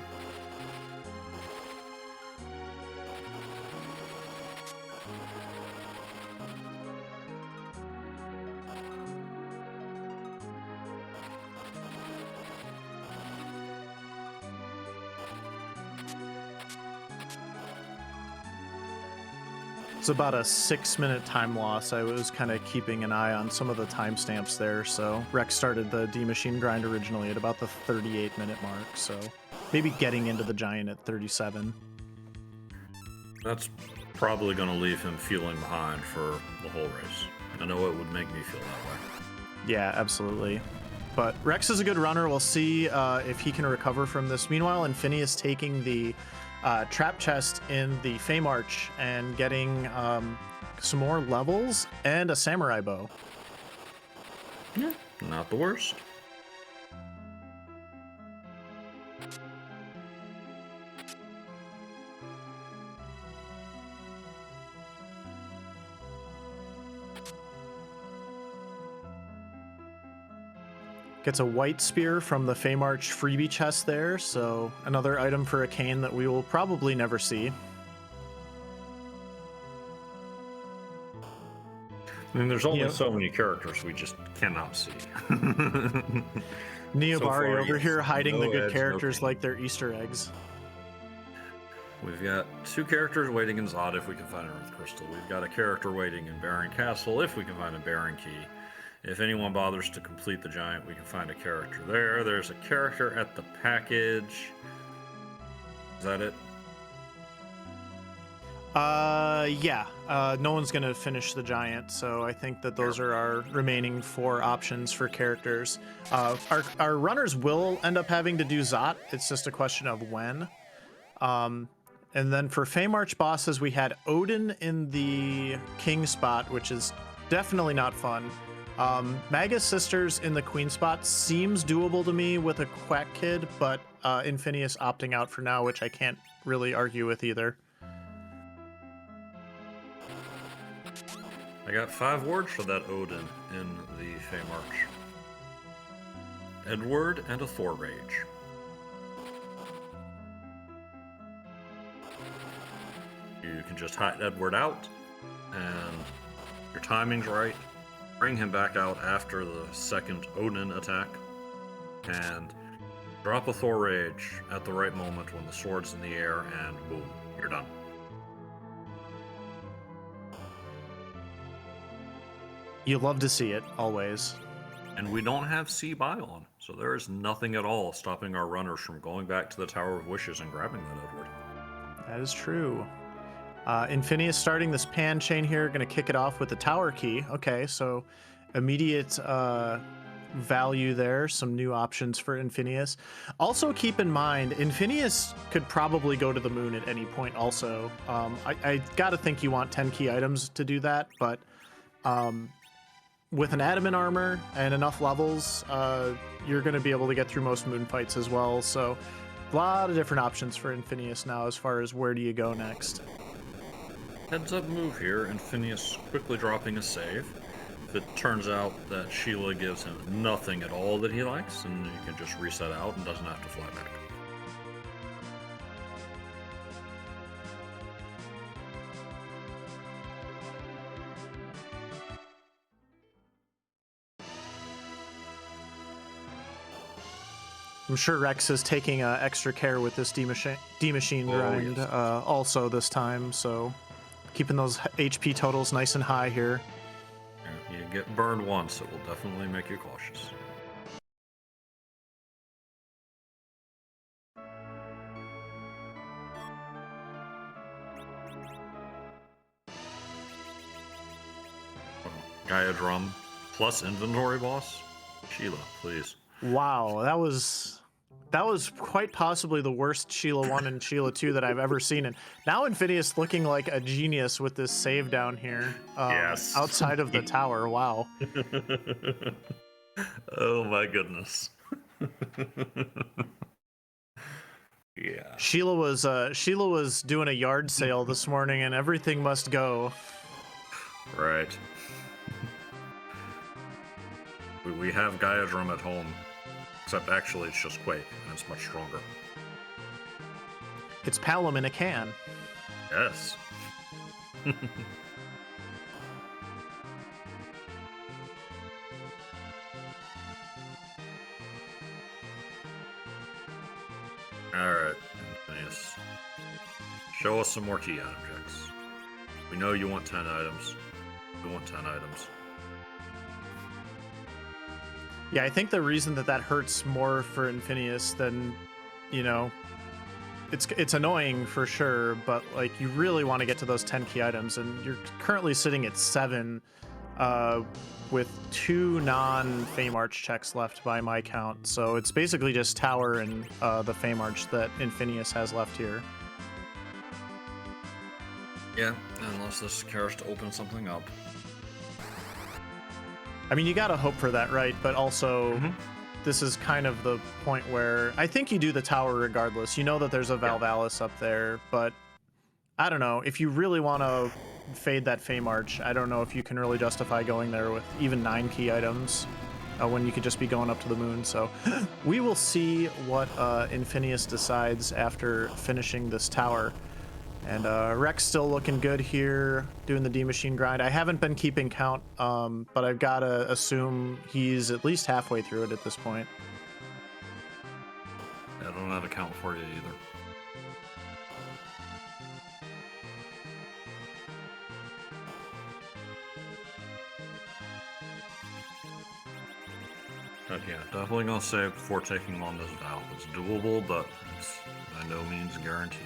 it's about a 6-minute time loss. I was kind of keeping an eye on some of the timestamps there. So Rex started the D-Machine grind originally at about the 38-minute mark. So maybe getting into the giant at 37. That's probably going to leave him feeling behind for the whole race. I know it would make me feel that way. Yeah, absolutely. But Rex is a good runner. We'll see if he can recover from this. Meanwhile, Infinious taking the trap chest in the Fame Arch and getting some more levels and a samurai bow. Yeah, not the worst. Gets a white spear from the Fame Arch freebie chest there, so another item for a cane that we will probably never see. I mean, there's only so many characters we just cannot see. Neobari over here hiding the good edge, characters like they're Easter eggs. We've got 2 characters waiting in Zod if we can find an Earth Crystal. We've got a character waiting in Baron Castle if we can find a Baron Key. If anyone bothers to complete the giant, we can find a character there. There's a character at the package. Is that it? Yeah. No one's gonna finish the giant, so I think that those are our remaining 4 options for characters. Our runners will end up having to do Zot. It's just a question of when. And then for Fame Arch bosses, we had Odin in the king spot, which is definitely not fun. Magus Sisters in the queen spot seems doable to me with a Quack Kid, but Infinious opting out for now, which I can't really argue with either. I got 5 words for that Odin in the Fame Arch. Edward and a Thor Rage. You can just hide Edward out, and your timing's right. Bring him back out after the second Odin attack, and drop a Thor Rage at the right moment when the sword's in the air, and boom, you're done. You love to see it, always. And we don't have Sea Bion, so there is nothing at all stopping our runners from going back to the Tower of Wishes and grabbing that Edward. That is true. Infinious starting this pan chain here, going to kick it off with the tower key. Okay, so immediate value there, some new options for Infinious. Also keep in mind, Infinious could probably go to the moon at any point also. I gotta think you want 10 key items to do that, but with an adamant armor and enough levels, you're going to be able to get through most moon fights as well. So a lot of different options for Infinious now as far as where do you go next. Heads up move here, Infinious quickly dropping a save. If it turns out that Sheila gives him nothing at all that he likes, then you can just reset out and doesn't have to fly back. I'm sure Rex is taking extra care with this D-Machine grind yes. Also this time, so keeping those HP totals nice and high here. Yeah, you get burned once, it will definitely make you cautious. Gaia Drum plus inventory boss? Sheila, please. Wow, that was quite possibly the worst Sheila 1 and Sheila 2 that I've ever seen. And now Infinious looking like a genius with this save down here. Yes. Outside of the tower, wow. Oh my goodness. Yeah. Sheila was doing a yard sale this morning and everything must go. Right. We have Gaia Drum at home, except actually it's just Quake, and it's much stronger. It's Palom in a can. Yes. Alright, Infinious. Show us some more key item checks. We know you want 10 items. We want 10 items. Yeah, I think the reason that hurts more for Infinious than, you know, it's annoying for sure, but like you really want to get to those 10 key items, and you're currently sitting at 7 with 2 non-Fame Arch checks left by my count. So it's basically just Tower and the Fame Arch that Infinious has left here. Yeah, unless this cares to open something up. I mean, you gotta hope for that, right? But also, this is kind of the point where I think you do the tower regardless. You know that there's a Valvalis up there, but I don't know. If you really want to fade that Fame Arch, I don't know if you can really justify going there with even 9 key items when you could just be going up to the moon. So we will see what Infinious decides after finishing this tower. And Rex still looking good here, doing the D-Machine grind. I haven't been keeping count, but I've got to assume he's at least halfway through it at this point. I don't have a count for you either. But yeah, definitely gonna say before taking on this vow, it's doable, but it's by no means guaranteed.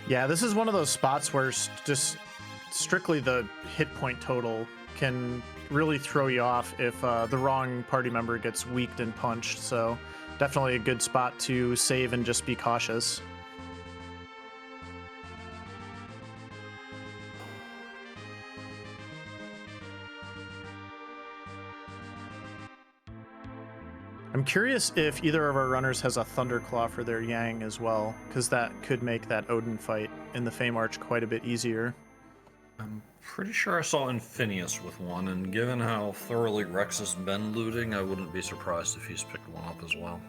Yeah, this is one of those spots where just strictly the hit point total can really throw you off if the wrong party member gets weaked and punched. So definitely a good spot to save and just be cautious. I'm curious if either of our runners has a Thunderclaw for their Yang as well, because that could make that Odin fight in the Fame Arch quite a bit easier. I'm pretty sure I saw Infinious with one, and given how thoroughly Rex has been looting, I wouldn't be surprised if he's picked one up as well.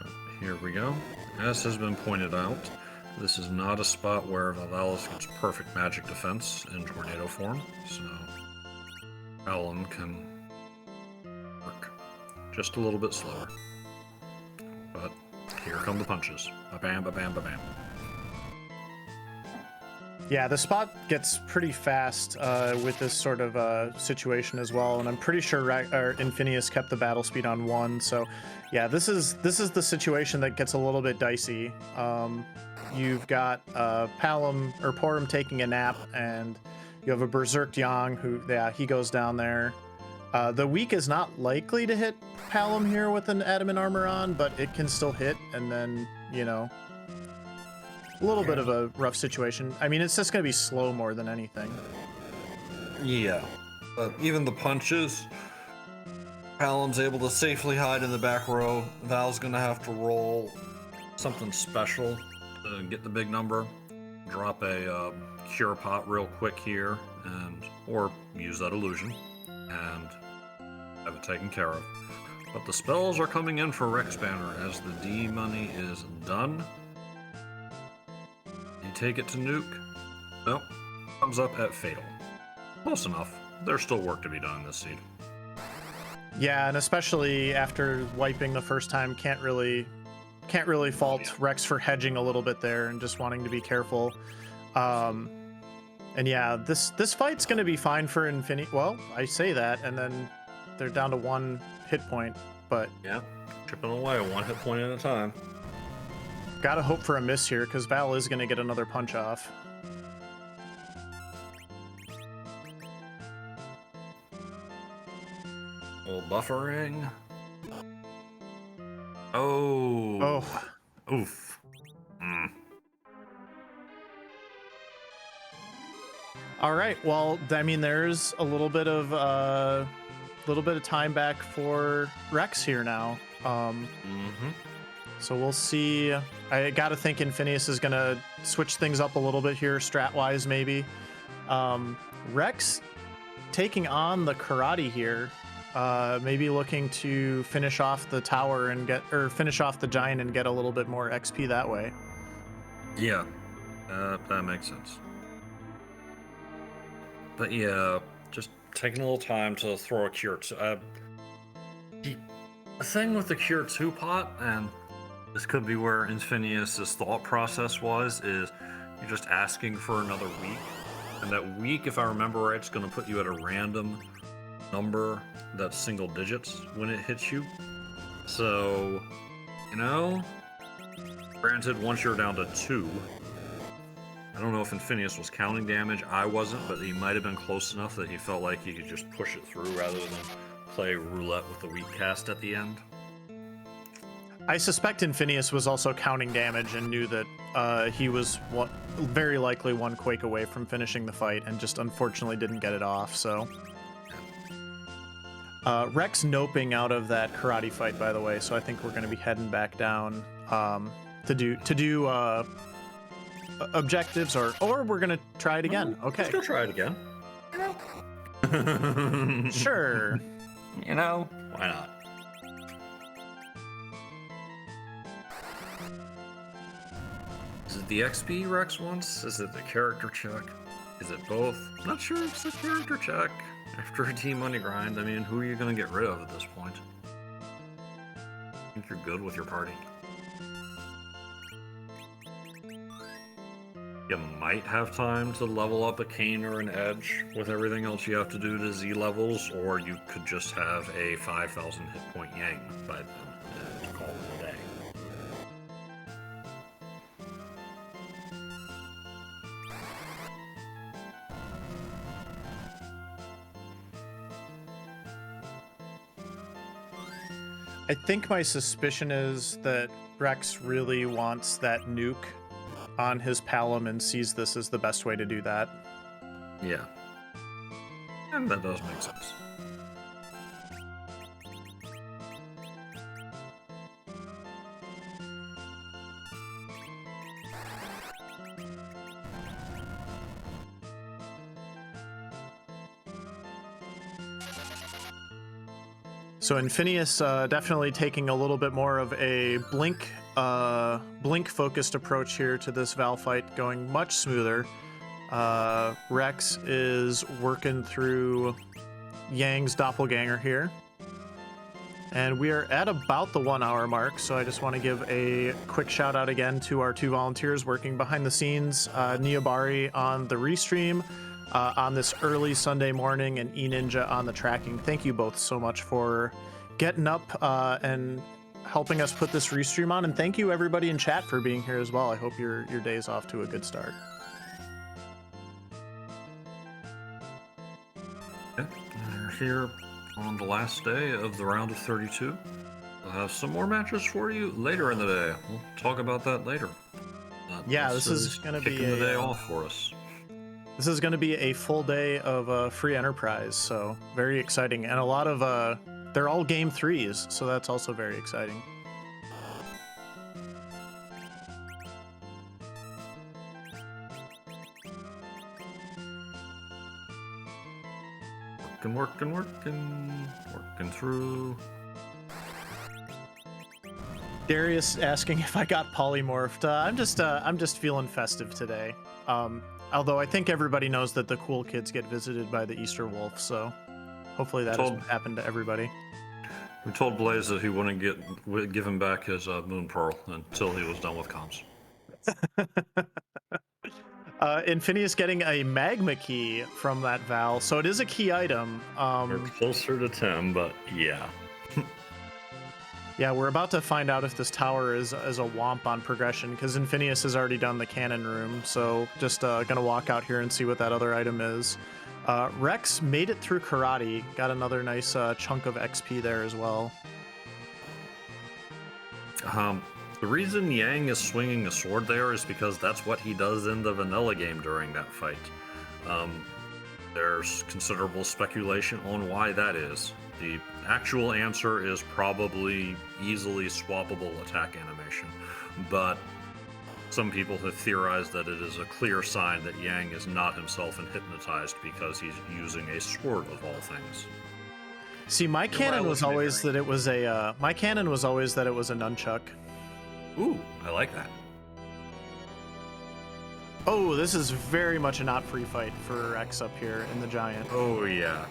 But here we go. As has been pointed out, this is not a spot where Valvalis gets perfect magic defense in tornado form, so Palom can just a little bit slower. But here come the punches. Ba-bam, ba-bam, ba-bam. Yeah, the spot gets pretty fast with this sort of situation as well, and I'm pretty sure Infinious kept the battle speed on 1. So, yeah, this is the situation that gets a little bit dicey. You've got Palom or Porum taking a nap, and you have a Berserk Yang who, yeah, he goes down there. The weak is not likely to hit Palom here with an adamant armor on, but it can still hit, and then, you know, a little bit of a rough situation. I mean, it's just going to be slow more than anything. Yeah. But even the punches, Palom's able to safely hide in the back row. Val's going to have to roll something special to get the big number. Drop a cure pot real quick here, or use that illusion and have it taken care of. But the spells are coming in for Rexbanner as the D money is done. You take it to nuke. Nope. Comes up at fatal. Close enough. There's still work to be done in this seed. Yeah, and especially after wiping the first time, can't really fault Rex for hedging a little bit there and just wanting to be careful. And yeah, this fight's gonna be fine for Infinious. Well, I say that, and then they're down to 1 hit point, but yeah, chipping away 1 hit point at a time. Gotta hope for a miss here, because Val is gonna get another punch off. A little buffering. Oh. Oof. All right. Well, I mean, there's a little bit of time back for Rex here now. So we'll see. I gotta think Infinious is gonna switch things up a little bit here, strat-wise maybe. Rex taking on the Karate here, maybe looking to finish off the tower and finish off the giant and get a little bit more XP that way. Yeah, that makes sense. But yeah, just taking a little time to throw a cure. The thing with the cure 2 pot, and this could be where Infinious' thought process was, is you're just asking for another week. And that week, if I remember right, it's going to put you at a random number that's single digits when it hits you. So, you know, granted, once you're down to 2, I don't know if Infinious was counting damage. I wasn't, but he might have been close enough that he felt like he could just push it through rather than play roulette with the weak cast at the end. I suspect Infinious was also counting damage and knew that he was very likely 1 quake away from finishing the fight and just unfortunately didn't get it off, so. Rex noping out of that karate fight, by the way, so I think we're going to be heading back down to do objectives, or we're going to try it again. Okay. Let's go try it again. Sure. You know, why not? Is it the XP Rex wants? Is it the character check? Is it both? I'm not sure if it's the character check. After a team money grind, I mean, who are you going to get rid of at this point? I think you're good with your party. You might have time to level up a Cane or an Edge with everything else you have to do to Z levels, or you could just have a 5,000 hit point Yang by then and call it a day. I think my suspicion is that Rex really wants that nuke on his Palom and sees this as the best way to do that. Yeah. And that does make sense. So Infinious definitely taking a little bit more of a blink focused approach here to this Val fight, going much smoother. Rex is working through Yang's doppelganger here. And we are at about the 1 hour mark, so I just want to give a quick shout out again to our 2 volunteers working behind the scenes, Niabari on the restream on this early Sunday morning, and eNinja on the tracking. Thank you both so much for getting up and helping us put this restream on, and thank you everybody in chat for being here as well. I hope your day's off to a good start. Okay, we're here on the last day of the round of 32. I'll have some more matches for you later in the day. We'll talk about that later. Yeah, this is going to be the day off for us. This is going to be a full day of free enterprise, so very exciting, and a lot of they're all game 3s, so that's also very exciting. Working through. Darius asking if I got polymorphed. I'm just feeling festive today. Although I think everybody knows that the cool kids get visited by the Easter Wolf, so hopefully that doesn't happen to everybody. We told Blaze that he wouldn't give him back his Moon Pearl until he was done with comms. Infinious getting a magma key from that Val, so it is a key item. We're closer to 10, but yeah. Yeah, we're about to find out if this tower is a womp on progression, because Infinious has already done the cannon room, so just gonna walk out here and see what that other item is. Rex made it through karate, got another nice chunk of XP there as well. The reason Yang is swinging a sword there is because that's what he does in the vanilla game during that fight. There's considerable speculation on why that is. The actual answer is probably easily swappable attack animation, but some people have theorized that it is a clear sign that Yang is not himself hypnotized because he's using a sword of all things. See, my canon was always that it was a nunchuck. Ooh, I like that. Oh, this is very much a not free fight for X up here in the giant. Oh yeah.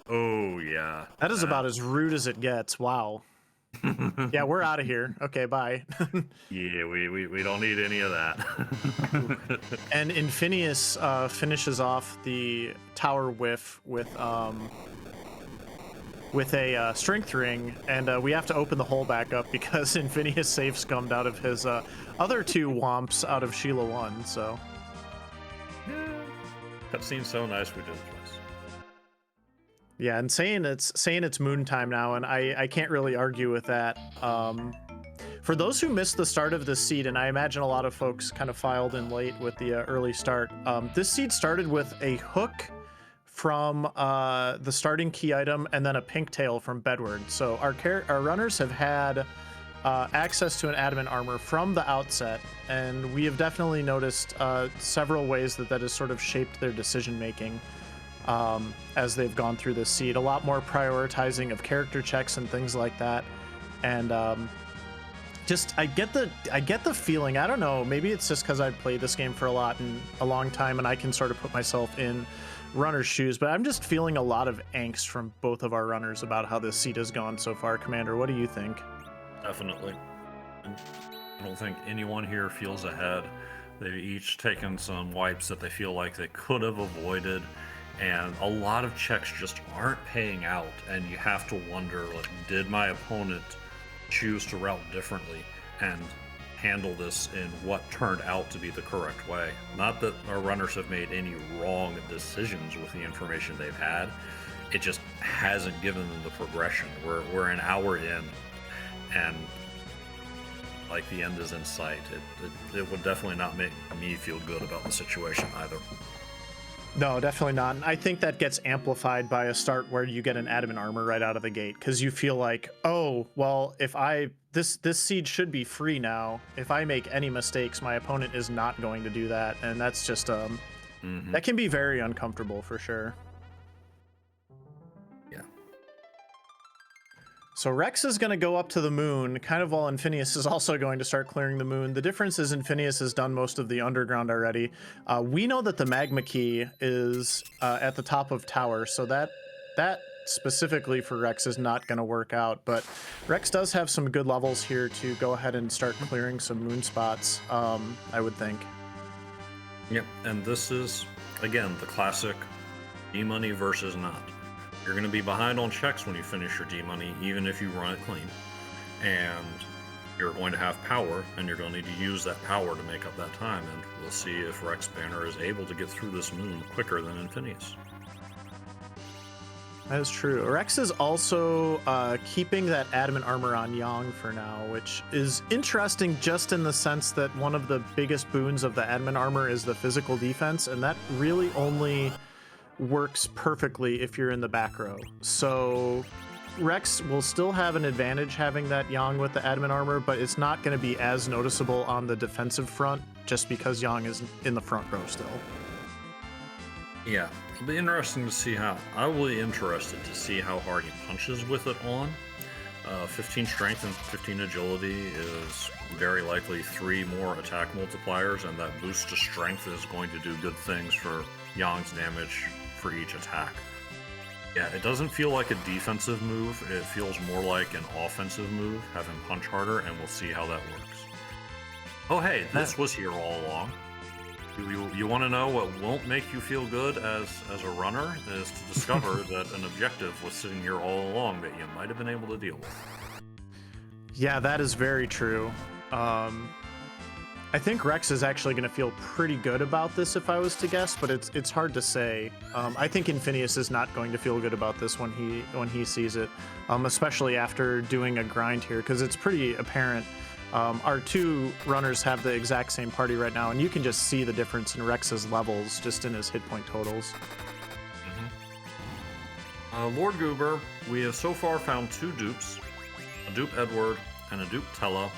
Oh yeah. That is about as rude as it gets. Wow. Yeah, we're out of here. Okay, bye. Yeah, we don't need any of that. And Infinious finishes off the tower whiff with a strength ring, and we have to open the hole back up because Infinious safe scummed out of his other 2 womps out of Sheila 1, so. That seems so nice we did it twice. Yeah, and saying it's moon time now, and I can't really argue with that. For those who missed the start of this seed, and I imagine a lot of folks kind of filed in late with the early start, this seed started with a hook from the starting key item and then a pink tail from Bedward. So our runners have had access to an adamant armor from the outset, and we have definitely noticed several ways that has sort of shaped their decision making as they've gone through this seed. A lot more prioritizing of character checks and things like that, and just I get the feeling, I don't know, maybe it's just because I've played this game for a long time and I can sort of put myself in runner's shoes, but I'm just feeling a lot of angst from both of our runners about how this seed has gone so far. Commander, what do you think? Definitely. I don't think anyone here feels ahead. They've each taken some wipes that they feel like they could have avoided, and a lot of checks just aren't paying out, and you have to wonder, like, did my opponent choose to route differently and handle this in what turned out to be the correct way? Not that our runners have made any wrong decisions with the information they've had, it just hasn't given them the progression. We're an hour in, and like the end is in sight. It would definitely not make me feel good about the situation either. No, definitely not. And I think that gets amplified by a start where you get an adamant armor right out of the gate, because you feel like, oh, well, if this seed should be free now. If I make any mistakes, my opponent is not going to do that, and that's just that can be very uncomfortable for sure. Yeah. So Rex is going to go up to the moon, kind of while Infinious is also going to start clearing the moon. The difference is Infinious has done most of the underground already. We know that the magma key is at the top of tower, so that specifically for Rex is not going to work out. But Rex does have some good levels here to go ahead and start clearing some moon spots, I would think. Yep, and this is, again, the classic D-money versus not. You're going to be behind on checks when you finish your D-money, even if you run it clean. And you're going to have power, and you're going to need to use that power to make up that time. And we'll see if Rexbanner is able to get through this moon quicker than Infinious. That is true. Rex is also keeping that adamant armor on Yang for now, which is interesting just in the sense that one of the biggest boons of the adamant armor is the physical defense, and that really only works perfectly if you're in the back row. So Rex will still have an advantage having that Yang with the adamant armor, but it's not going to be as noticeable on the defensive front just because Yang is in the front row still. Yeah, it'll be interesting to see how. I will be interested to see how hard he punches with it on. 15 strength and 15 agility is very likely 3 more attack multipliers, and that boost to strength is going to do good things for Yang's damage for each attack. Yeah, it doesn't feel like a defensive move. It feels more like an offensive move, have him punch harder, and we'll see how that works. Oh hey, this was here all along. You want to know what won't make you feel good as a runner is to discover that an objective was sitting here all along that you might have been able to deal with. Yeah, that is very true. I think Rex is actually going to feel pretty good about this if I was to guess, but it's hard to say. I think Infinious is not going to feel good about this when he sees it, especially after doing a grind here, because it's pretty apparent. Our two runners have the exact same party right now, and you can just see the difference in Rex's levels just in his hit point totals. Lord Goober, we have so far found 2 dupes, a dupe Edward and a dupe Tella.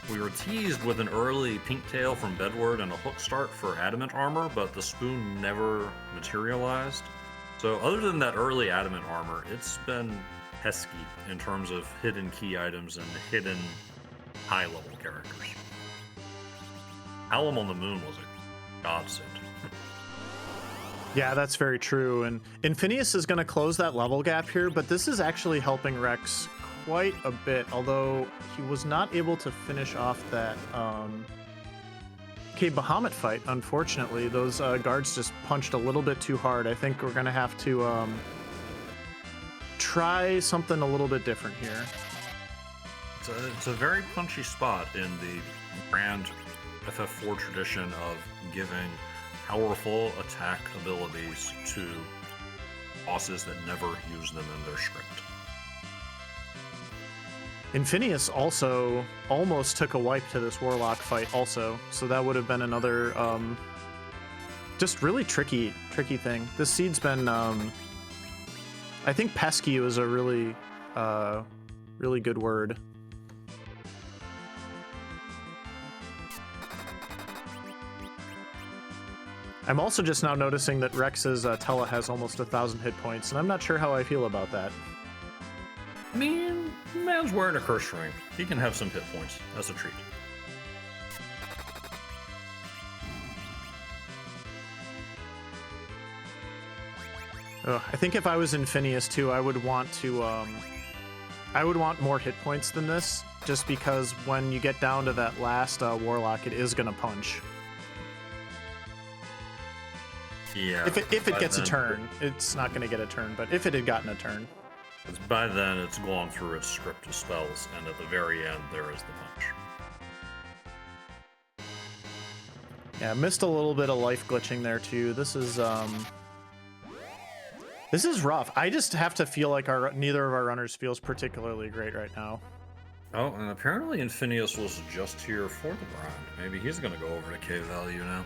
We were teased with an early pink tail from Bedward and a hook start for adamant armor, but the spoon never materialized. So other than that early adamant armor, it's been pesky in terms of hidden key items and hidden high-level characters. Alum on the Moon was a godsend. Yeah, that's very true, and Infinious is going to close that level gap here, but this is actually helping Rex quite a bit, although he was not able to finish off that Bahamut fight, unfortunately. Those guards just punched a little bit too hard. I think we're going to have to try something a little bit different here. It's a very punchy spot in the grand FF4 tradition of giving powerful attack abilities to bosses that never use them in their script. Infinious also almost took a wipe to this Warlock fight also, so that would have been another just really tricky thing. This seed's been I think pesky was a really really good word. I'm also just now noticing that Rex's Tella has almost 1,000 hit points, and I'm not sure how I feel about that. I mean, man's wearing a curse ring. He can have some hit points. That's a treat. I think if I was Infinious too, I would want more hit points than this, just because when you get down to that last Warlock, it is gonna punch. Yeah. If it gets a turn, it's not gonna get a turn, but if it had gotten a turn. By then, it's gone through its script of spells, and at the very end, there is the punch. Yeah, missed a little bit of life glitching there too. This is rough. I just have to feel like neither of our runners feels particularly great right now. Oh, and apparently Infinious was just here for the grind. Maybe he's going to go over to K value now.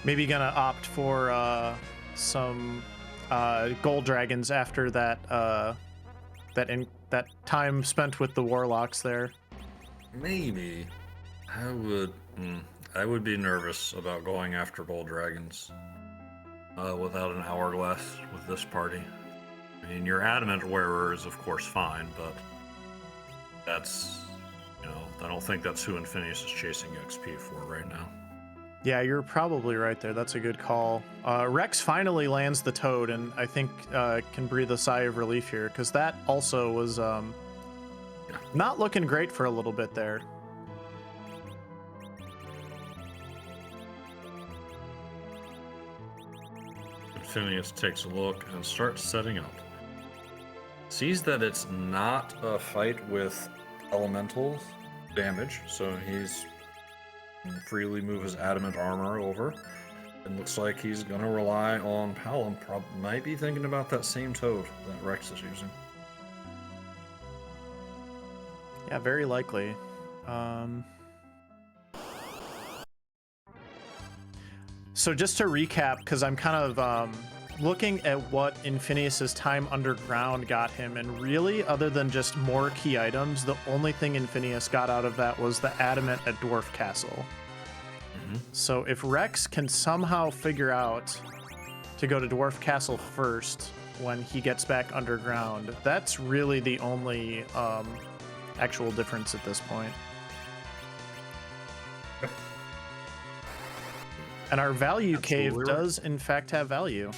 Maybe gonna opt for some gold dragons after that that time spent with the warlocks there. Maybe. I would. I would be nervous about going after Gold Dragons without an hourglass with this party. I mean, your Adamant Wearer is of course fine, but that's, you know, I don't think that's who Infinious is chasing XP for right now. Yeah, you're probably right there. That's a good call. Rex finally lands the Toad, and I think can breathe a sigh of relief here, because that also was not looking great for a little bit there. Infinious takes a look and starts setting up. Sees that it's not a fight with elementals damage, so he's freely move his adamant armor over. It looks like he's gonna rely on Palom. Might be thinking about that same Toad that Rex is using. Yeah, very likely. So just to recap, because I'm kind of looking at what Infinius's time underground got him, and really, other than just more key items, the only thing Infinius got out of that was the Adamant at Dwarf Castle. So if Rex can somehow figure out to go to Dwarf Castle first when he gets back underground, that's really the only actual difference at this point. And our value cave does, in fact, have value.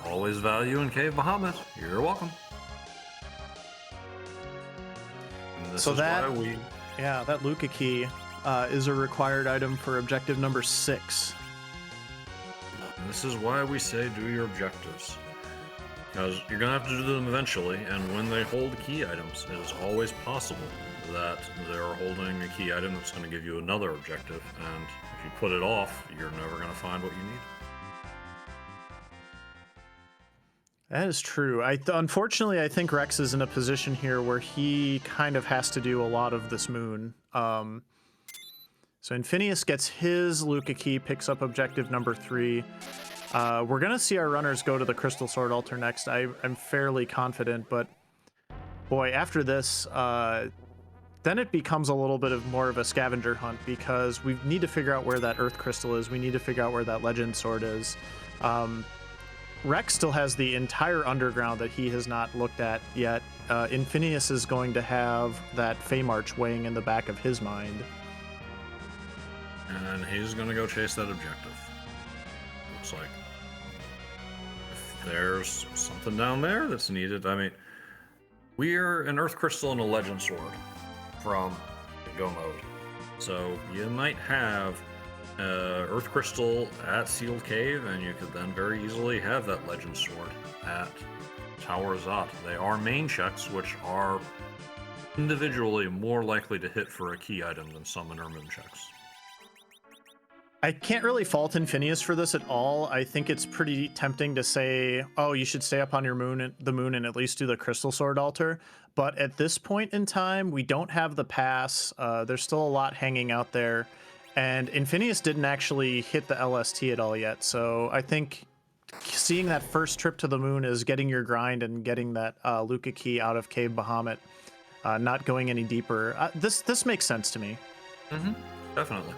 Always value in Cave Bahamut. You're welcome. And this so is that, why we... yeah, that Luca key is a required item for objective number 6. And this is why we say do your objectives. Because you're going to have to do them eventually, and when they hold key items, it is always possible that they're holding a key item that's going to give you another objective, and if you put it off, you're never going to find what you need. That is true. Unfortunately, I think Rex is in a position here where he kind of has to do a lot of this moon. So Infinious gets his Luca key, picks up objective number 3. We're going to see our runners go to the Crystal Sword altar next. I'm fairly confident, but boy, after this, then it becomes a little bit of more of a scavenger hunt, because we need to figure out where that Earth Crystal is. We need to figure out where that Legend Sword is. Rex still has the entire underground that he has not looked at yet. Infinious is going to have that Fey March weighing in the back of his mind. And he's going to go chase that objective. Looks like. If there's something down there that's needed, I mean, we're an Earth Crystal and a Legend Sword from the Go mode. So you might have Earth Crystal at Sealed Cave, and you could then very easily have that Legend Sword at Tower Zot. They are main checks, which are individually more likely to hit for a key item than some intermittent checks. I can't really fault Infinious for this at all. I think it's pretty tempting to say, oh, you should stay up on your the moon and at least do the Crystal Sword altar. But at this point in time, we don't have the pass. There's still a lot hanging out there. And Infinious didn't actually hit the LST at all yet. So I think seeing that first trip to the moon is getting your grind and getting that Luca key out of Cave Bahamut, not going any deeper. This makes sense to me. Mm-hmm. Definitely.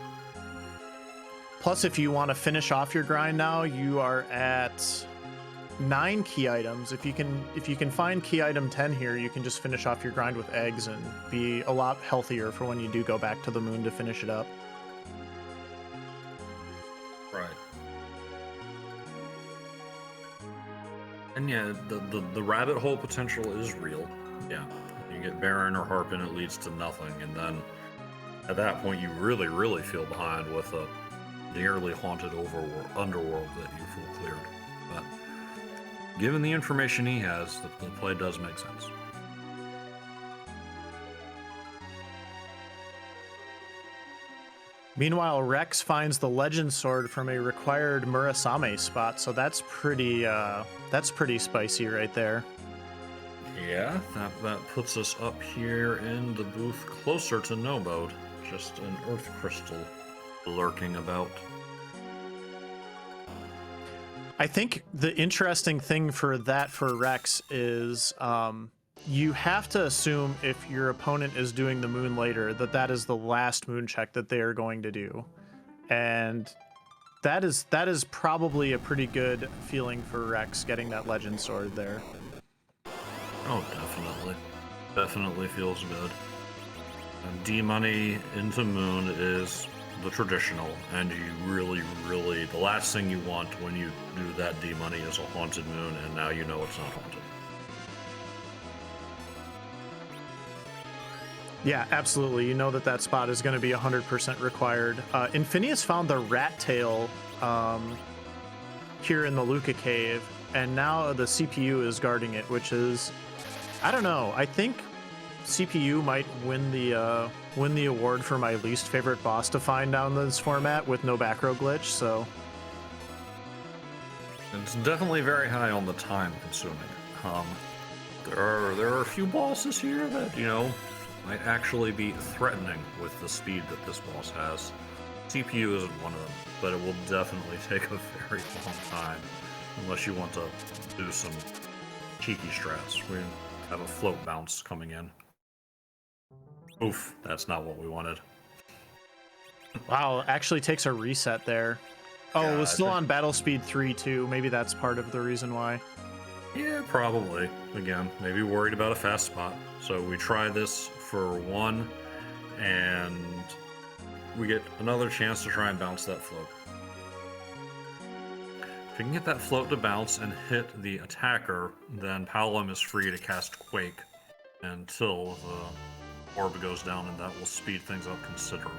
Plus, if you want to finish off your grind now, you are at 9 key items. If you can find key item 10 here, you can just finish off your grind with eggs and be a lot healthier for when you do go back to the moon to finish it up. Right. And yeah, the rabbit hole potential is real. Yeah. You get Baron or Harpin, it leads to nothing, and then at that point you really feel behind with a nearly haunted underworld that you full cleared. But given the information he has, the play does make sense. Meanwhile, Rex finds the Legend Sword from a required Murasame spot, so that's pretty spicy right there. Yeah, that puts us up here in the booth closer to no mode. Just an Earth Crystal lurking about. I think the interesting thing for Rex is you have to assume if your opponent is doing the moon later that that is the last moon check that they are going to do, and that is probably a pretty good feeling for Rex getting that legend sword there. Oh, definitely feels good. D money into moon is the traditional, and you really, the last thing you want when you do that D money is a haunted moon, and now you know it's not haunted. Yeah, absolutely. You know that that spot is going to be 100% required. Infinious found the rat tail here in the Luca cave, and now the CPU is guarding it, which is, I don't know. I think CPU might win the award for my least favorite boss to find down this format with no back row glitch. So it's definitely very high on the time consuming. There are a few bosses here that, you know, might actually be threatening with the speed that this boss has. CPU isn't one of them, but it will definitely take a very long time unless you want to do some cheeky strats. We have a float bounce coming in. Oof, that's not what we wanted. Wow, actually takes a reset there. Oh, Yeah, it was still on battle speed 3 too. Maybe that's part of the reason why. Yeah, probably. Again, maybe worried about a fast spot. So we try this for 1, and we get another chance to try and bounce that float. If you can get that float to bounce and hit the attacker, then Paolum is free to cast Quake until the orb goes down, and that will speed things up considerably.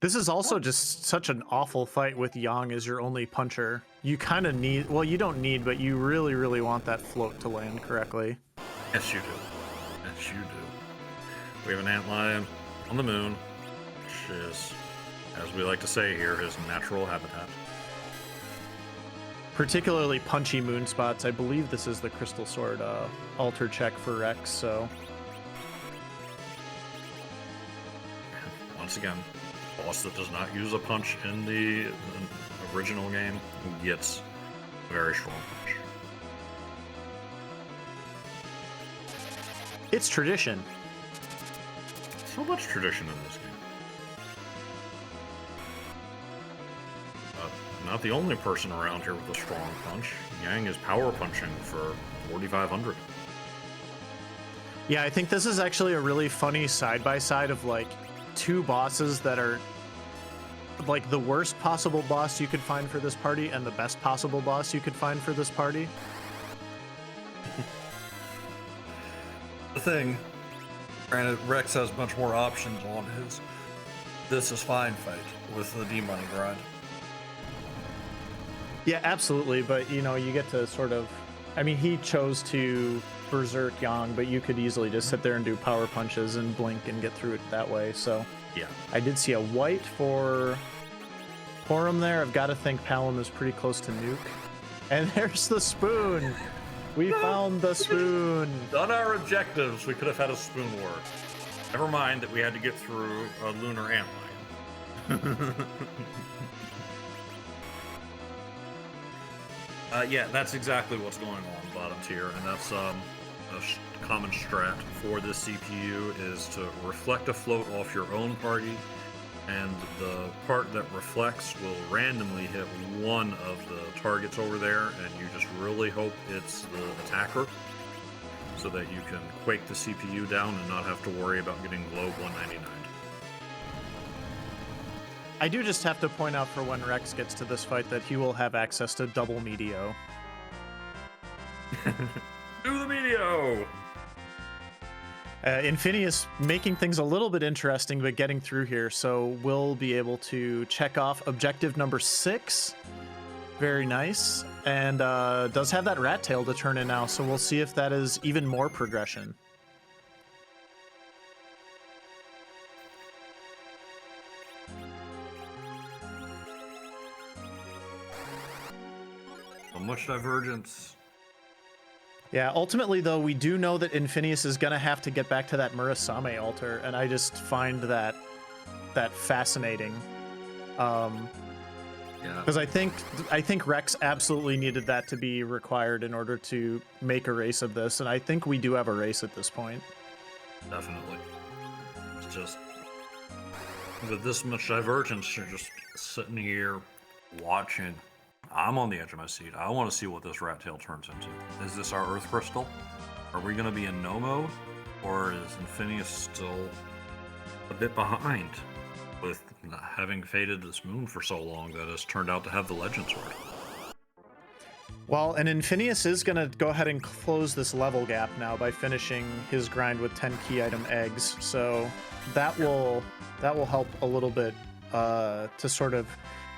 This is also just such an awful fight with Yang as your only puncher. You kind of need, well, you don't need, but you really, really want that float to land correctly. Yes, you do. Yes, you do. We have an antlion on the moon, which is, as we like to say here, his natural habitat. Particularly punchy moon spots. I believe this is the Crystal Sword altar check for Rex, so. Once again, boss that does not use a punch in the original game gets a very strong punch. It's tradition. So much tradition in this game. Not the only person around here with a strong punch. Yang is power punching for 4,500. Yeah, I think this is actually a really funny side-by-side of like two bosses that are like the worst possible boss you could find for this party and the best possible boss you could find for this party. The thing, granted, Rex has much more options on his This Is Fine fight with the D-Money grind. Yeah, absolutely, but you know, you get to sort of, I mean, he chose to berserk Yang, but you could easily just sit there and do power punches and blink and get through it that way, so. Yeah. I did see a white for him there. I've got to think Paolum is pretty close to nuke. And there's the spoon! We found the spoon! On our objectives, we could have had a spoon war. Never mind that we had to get through a lunar antlion. Yeah, that's exactly what's going on bottom tier, and that's a common strat for this CPU is to reflect a float off your own party, and the part that reflects will randomly hit one of the targets over there, and you just really hope it's the attacker, so that you can quake the CPU down and not have to worry about getting globe 199. I do just have to point out for when Rex gets to this fight that he will have access to double Meteo. Do the Meteo! Infinious making things a little bit interesting, but getting through here, so we'll be able to check off objective number 6. Very nice. And does have that rat tail to turn in now, so we'll see if that is even more progression. So much divergence. Yeah, ultimately, though, we do know that Infinious is going to have to get back to that Murasame altar, and I just find that fascinating. Yeah, Because I think Rex absolutely needed that to be required in order to make a race of this, and I think we do have a race at this point. definitely. It's just with this much divergence, you're just sitting here watching. I'm on the edge of my seat. I want to see what this rat tail turns into. Is this our Earth Crystal? Are we going to be in no mode? Or is Infinious still a bit behind with having faded this moon for so long that has turned out to have the Legend Sword? Well, and Infinious is going to go ahead and close this level gap now by finishing his grind with 10 key item eggs. So that will help a little bit to sort of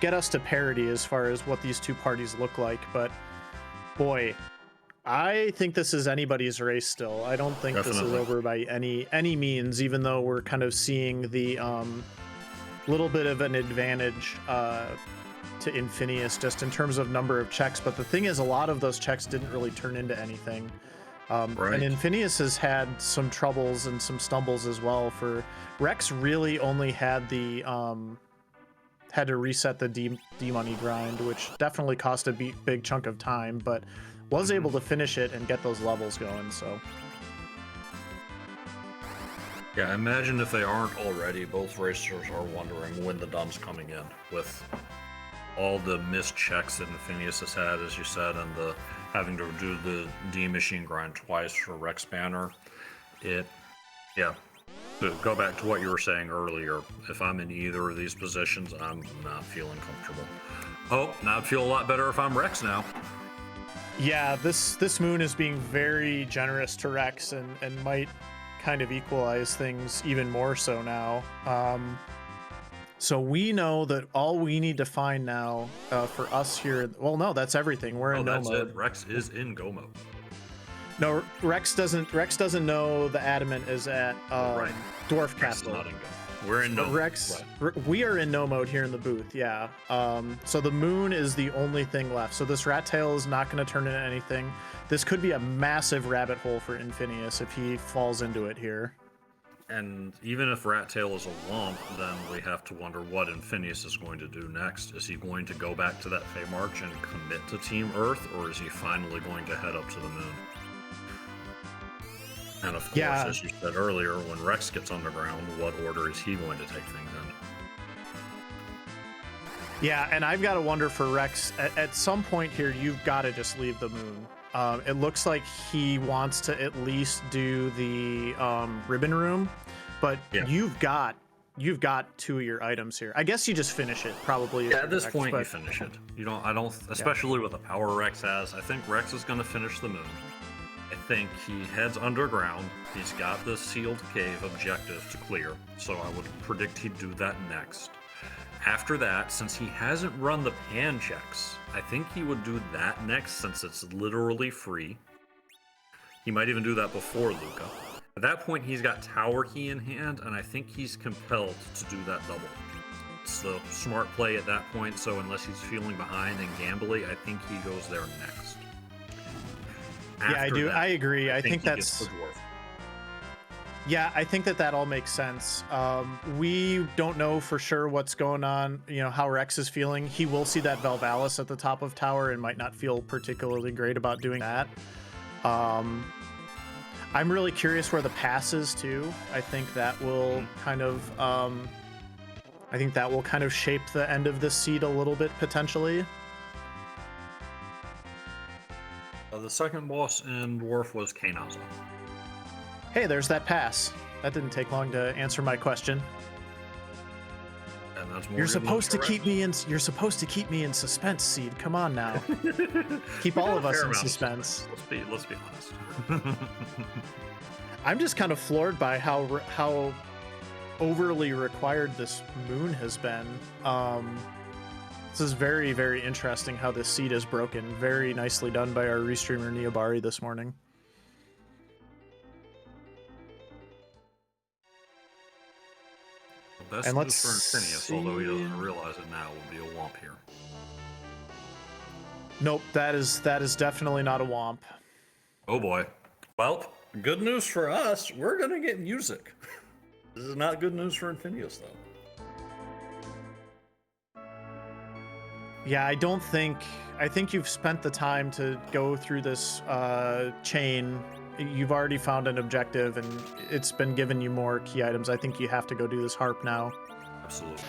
get us to parity as far as what these two parties look like. But boy, I think this is anybody's race still. I don't think this is over by any means, even though we're kind of seeing the little bit of an advantage to Infinious just in terms of number of checks. But the thing is, a lot of those checks didn't really turn into anything. Right. And Infinious has had some troubles and some stumbles as well. For Rex, really only had the had to reset the D-money grind, which definitely cost a big chunk of time, but was able to finish it and get those levels going. So yeah, imagine if they aren't already. Both racers are wondering when the Dunn's coming in with all the missed checks that Infinious has had, as you said, and the having to do the D-machine grind twice for Rexbanner. To go back to what you were saying earlier, if I'm in either of these positions, I'm not feeling comfortable. Oh, now I'd feel a lot better if I'm Rex now. yeah, this moon is being very generous to Rex and might kind of equalize things even more so now. So we know that all we need to find now for us here, well, no, that's everything. We're in no mode. It. Rex is in go mode. No, Rex doesn't know the Adamant is at Right. Dwarf Rex is Capital. not in go. We're in no mode. Rex, we are in no mode here in the booth, yeah. So the moon is the only thing left. So this rat tail is not going to turn into anything. This could be a massive rabbit hole for Infinious if he falls into it here. And even if Rat Tail is a womp, then we have to wonder what Infinious is going to do next. Is he going to go back to that Fey March and commit to Team Earth, or is he finally going to head up to the moon? And of course, as you said earlier, when Rex gets underground, what order is he going to take things in? Yeah, and I've got to wonder for Rex, at some point here, you've got to just leave the moon. It looks like he wants to at least do the ribbon room, but you've got two of your items here. I guess you just finish it probably. Yeah, at this point you finish it. I don't, especially with the power Rex has. I think Rex is going to finish the moon. I think he heads underground. He's got the sealed cave objective to clear, so I would predict he'd do that next. After that, since he hasn't run the pan checks, I think he would do that next since it's literally free. He might even do that before Luca. At that point, he's got tower key in hand, and I think he's compelled to do that double. It's the smart play at that point, so unless he's feeling behind and gambly, I think he goes there next. Yeah, I do. I agree. I think that's the dwarf. Yeah, I think that all makes sense. We don't know for sure what's going on, how Rex is feeling. He will see that Valvalis at the top of tower and might not feel particularly great about doing that. I'm really curious where the pass is too. I think that will kind of shape the end of this seed a little bit potentially. The second boss in Dwarf was Kainaza. Hey, there's that pass. That didn't take long to answer my question. And that's more You're supposed to keep me in suspense, Seed. Come on now. Keep all of us in suspense. Let's be honest. I'm just kind of floored by how overly required this moon has been. This is very, very interesting how this seed is broken. Very nicely done by our restreamer Neobari this morning. Best and news for Infinious, although he doesn't realize it now, will be a womp here. Nope, that is definitely not a womp. Oh boy. Well, good news for us, we're gonna get music. This is not good news for Infinious, though. Yeah, I think you've spent the time to go through this chain. You've already found an objective, and it's been giving you more key items. I think you have to go do this harp now. Absolutely.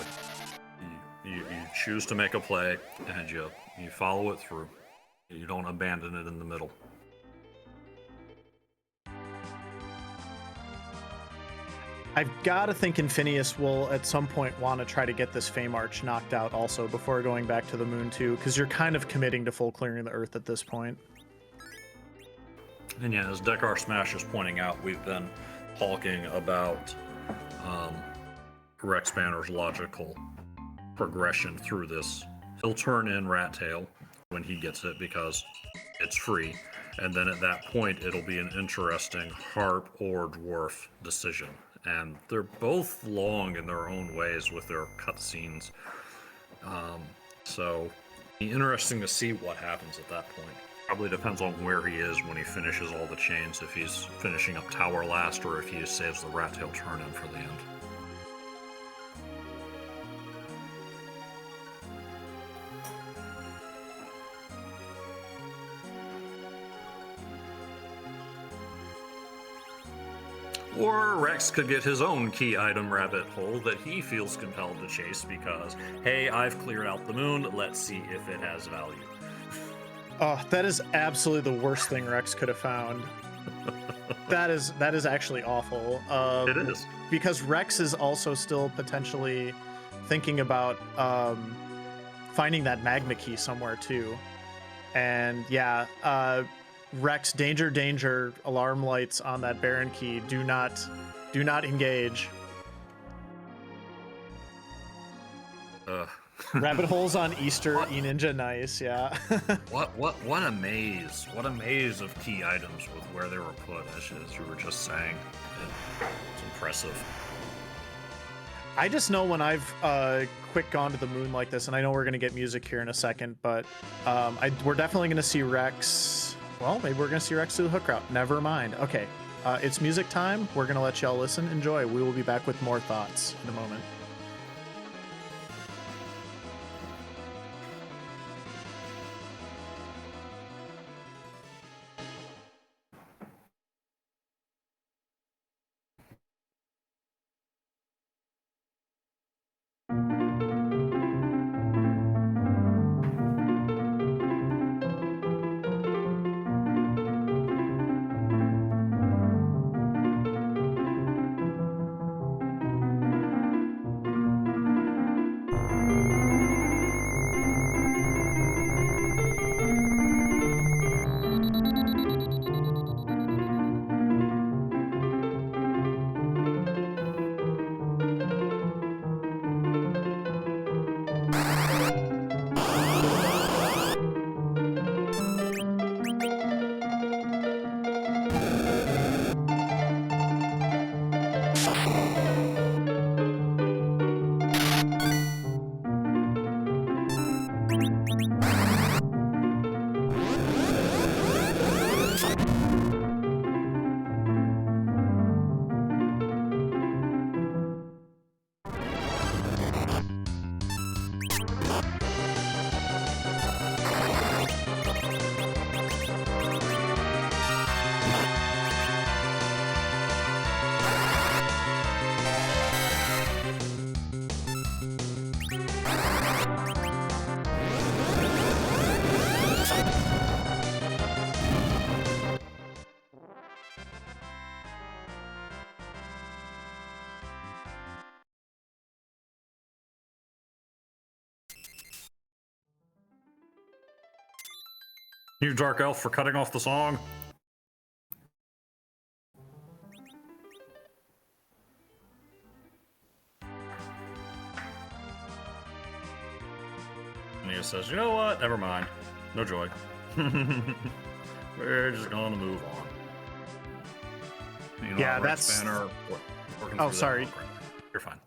You choose to make a play, and you follow it through. You don't abandon it in the middle. I've got to think Infinious will at some point want to try to get this Fame Arch knocked out also before going back to the moon too, because you're kind of committing to full clearing the Earth at this point. And yeah, as Dekar Smash is pointing out, we've been talking about Rexbanner's logical progression through this. He'll turn in Rat Tail when he gets it because it's free, and then at that point it'll be an interesting Harp or Dwarf decision. And they're both long in their own ways with their cutscenes. So, be interesting to see what happens at that point. Probably depends on where he is when he finishes all the chains, if he's finishing up Tower last, or if he saves the Rat Tail turn in for the end. Or Rex could get his own key item rabbit hole that he feels compelled to chase because, hey, I've cleared out the moon, let's see if it has value. Oh, that is absolutely the worst thing Rex could have found. That is actually awful. It is. Because Rex is also still potentially thinking about finding that magma key somewhere too. And yeah, Rex, danger, danger, alarm lights on that Baron key. Do not engage. Rabbit holes on Easter, E-Ninja, nice, yeah. What a maze. What a maze of key items with where they were put, as you were just saying. It's impressive. I just know when I've quick gone to the moon like this, and I know we're going to get music here in a second, but we're definitely going to see Rex. Well, maybe we're going to see Rex do the hook route. Never mind. Okay, it's music time. We're going to let y'all listen. Enjoy. We will be back with more thoughts in a moment. You Dark Elf for cutting off the song. And he says, you know what? Never mind. No joy. We're just gonna move on. You know, Yeah, that's... Rexbanner, oh, sorry. You're fine.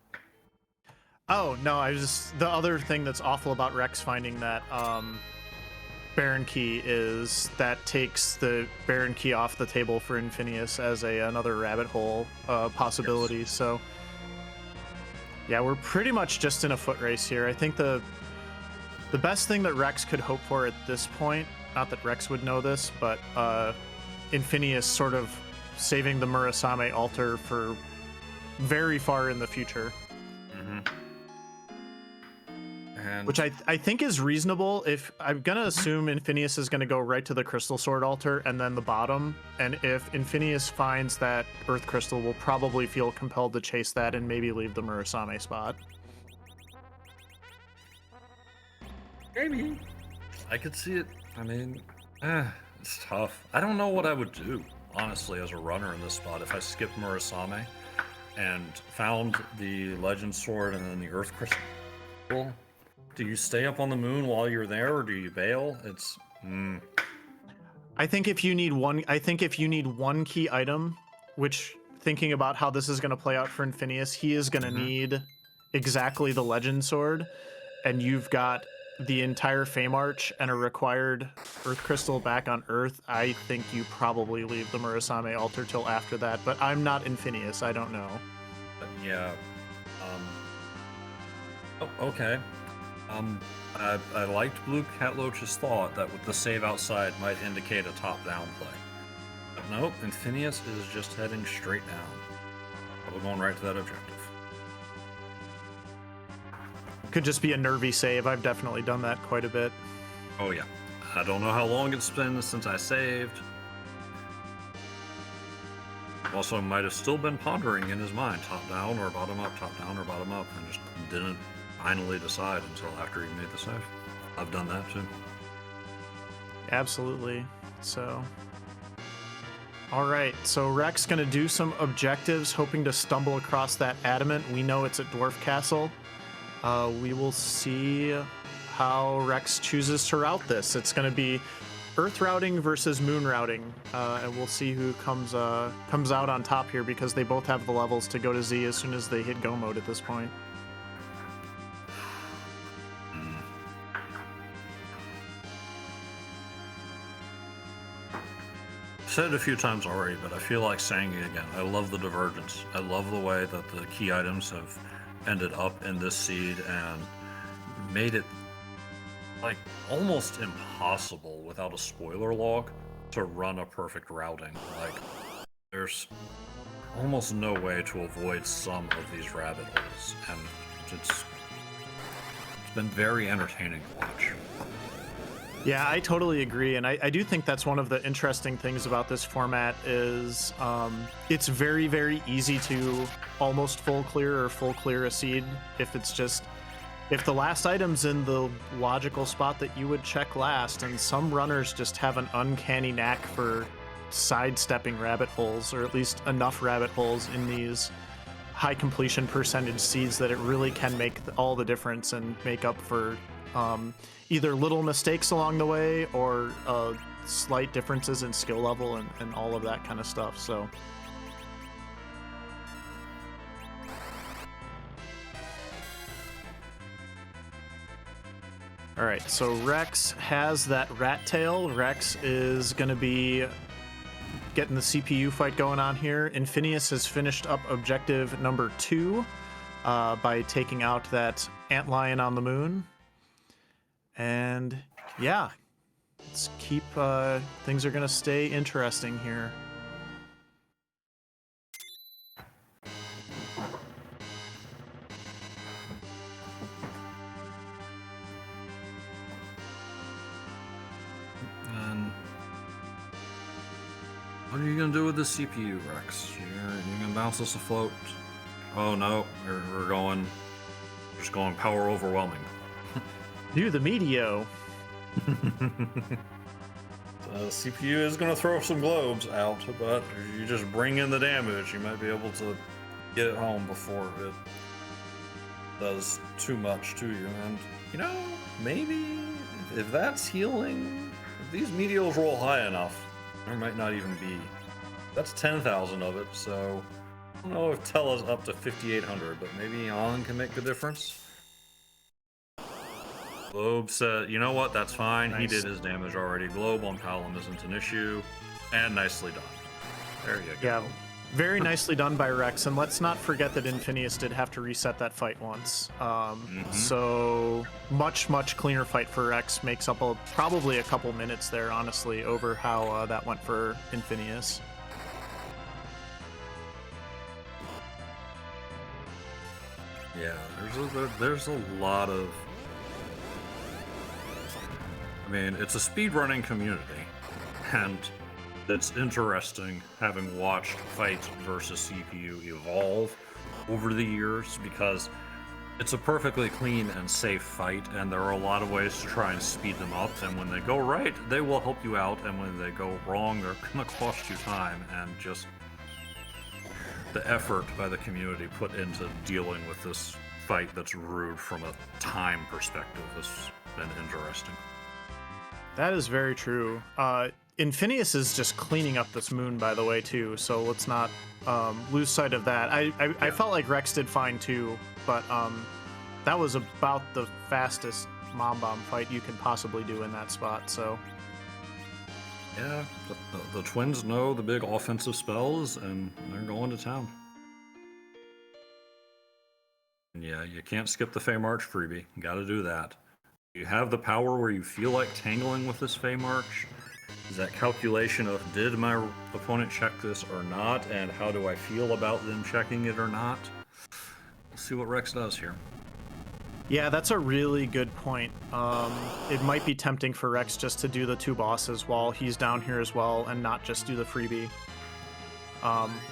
Oh, no, I was just... The other thing that's awful about Rex finding that Baron key is that takes the Baron key off the table for Infinious as another rabbit hole possibility. Yes. So yeah, we're pretty much just in a foot race here. I think The best thing that Rex could hope for at this point, not that Rex would know this, but Infinious sort of saving the Murasame altar for very far in the future. And which I think is reasonable. If I'm gonna assume Infinious is gonna go right to the Crystal Sword altar and then the bottom, and if Infinious finds that Earth Crystal, will probably feel compelled to chase that and maybe leave the Murasame spot. maybe I could see it. I mean, it's tough. I don't know what I would do, honestly, as a runner in this spot if I skipped Murasame and found the Legend Sword and then the Earth Crystal. Do you stay up on the moon while you're there, or do you bail? It's. I think if you need one key item, which, thinking about how this is going to play out for Infinious, he is going to need exactly the Legend Sword, and you've got the entire Fame Arch and a required Earth Crystal back on Earth. I think you probably leave the Murasame altar till after that, but I'm not Infinious. I don't know. Yeah. Oh, okay. I liked Blue Cat Loach's thought that with the save outside might indicate a top-down play. But nope, Infinious is just heading straight down. We're going right to that objective. Could just be a nervy save. I've definitely done that quite a bit. Oh yeah. I don't know how long it's been since I saved. Also might have still been pondering in his mind, top down or bottom up, and just didn't finally decide until after he made the save. I've done that too. Absolutely. So, all right. So Rex gonna do some objectives, hoping to stumble across that adamant. We know it's at Dwarf Castle. We will see how Rex chooses to route this. It's gonna be Earth routing versus Moon routing, and we'll see who comes out on top here, because they both have the levels to go to Z as soon as they hit go mode at this point. Said it a few times already, but I feel like saying it again. I love the Divergence. I love the way that the key items have ended up in this seed and made it like almost impossible without a spoiler log to run a perfect routing. Like, there's almost no way to avoid some of these rabbit holes, and it's been very entertaining to watch. Yeah, I totally agree, and I do think that's one of the interesting things about this format is it's very, very easy to almost full clear or full clear a seed if the last item's in the logical spot that you would check last, and some runners just have an uncanny knack for sidestepping rabbit holes, or at least enough rabbit holes in these high completion percentage seeds that it really can make all the difference and make up for either little mistakes along the way or slight differences in skill level and all of that kind of stuff. So all right, so Rex has that rat tail. Rex is going to be getting the CPU fight going on here. Infinious has finished up objective number 2 by taking out that antlion on the moon. And yeah, let's keep, things are gonna stay interesting here. And what are you gonna do with the CPU, Rex? You're gonna bounce us afloat? Oh no, we're just going power overwhelming. Do the Meteo. CPU is going to throw some globes out, but if you just bring in the damage, you might be able to get it home before it does too much to you. And, you know, maybe if that's healing, if these meteors roll high enough, there might not even be. That's 10,000 of it, so I don't know if Tella's up to 5,800, but maybe On can make the difference. Globe said, you know what, that's fine. Nice. He did his damage already. Globe on Palom isn't an issue. And nicely done. There you go. Yeah, Very nicely done by Rex, and let's not forget that Infinious did have to reset that fight once. So much cleaner fight for Rex, makes up probably a couple minutes there, honestly, over how that went for Infinious. Yeah, there's a lot of... I mean, it's a speedrunning community, and it's interesting having watched Fight versus CPU evolve over the years, because it's a perfectly clean and safe fight, and there are a lot of ways to try and speed them up, and when they go right, they will help you out, and when they go wrong, they're gonna cost you time, and just the effort by the community put into dealing with this fight that's rude from a time perspective has been interesting. That is very true. Infinious is just cleaning up this moon, by the way, too, so let's not lose sight of that. I felt like Rex did fine, too, but that was about the fastest Mom Bomb fight you can possibly do in that spot, so... Yeah, the twins know the big offensive spells, and they're going to town. And yeah, you can't skip the Fey March freebie. You gotta do that. You have the power where you feel like tangling with this Fey March. Is that calculation of, did my opponent check this or not, and how do I feel about them checking it or not? We'll see what Rex does here. Yeah, that's a really good point. It might be tempting for Rex just to do the two bosses while he's down here as well, and not just do the freebie.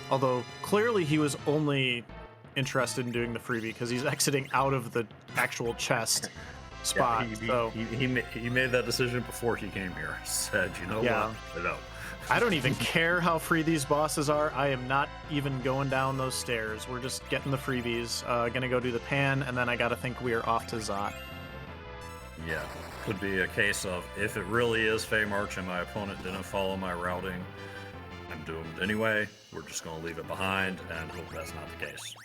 Although, clearly he was only interested in doing the freebie because he's exiting out of the actual chest spot. Yeah, he made that decision before he came here. Said, you know what? No. I don't even care how free these bosses are. I am not even going down those stairs. We're just getting the freebies. Gonna go do the pan, and then I gotta think we are off to Zot. Yeah, could be a case of, if it really is Fey March and my opponent didn't follow my routing, I'm doomed anyway. We're just gonna leave it behind and hope that's not the case.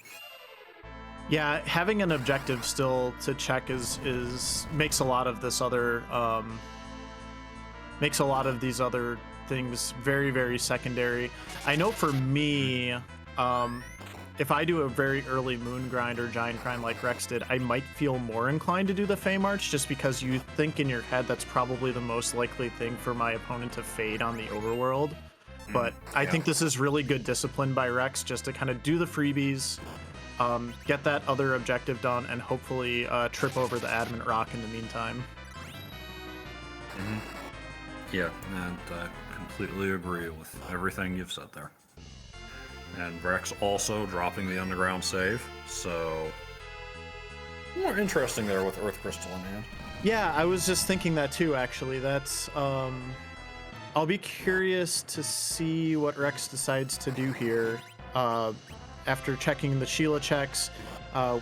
Yeah, having an objective still to check makes a lot of this other these other things very, very secondary. I know for me, if I do a very early moon grind or giant grind like Rex did, I might feel more inclined to do the Fey March, just because you think in your head that's probably the most likely thing for my opponent to fade on the overworld. But I think this is really good discipline by Rex, just to kind of do the freebies, get that other objective done, and hopefully trip over the Adamant Rock in the meantime. Yeah, and I completely agree with everything you've said there. And Rex also dropping the underground save, so more interesting there with Earth Crystal in hand. Yeah, I was just thinking that too, actually. That's I'll be curious to see what Rex decides to do here. After checking the Sheila checks,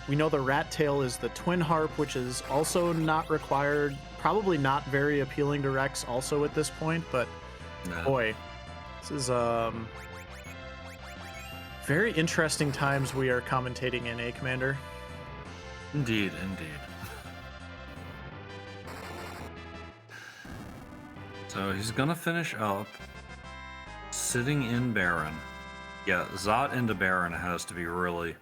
we know the Rat Tail is the Twin Harp, which is also not required. Probably not very appealing to Rex also at this point, but boy, this is very interesting times we are commentating in, Commander? Indeed, indeed. So he's gonna finish up sitting in Baron. Yeah, Zot into Baron has to be really...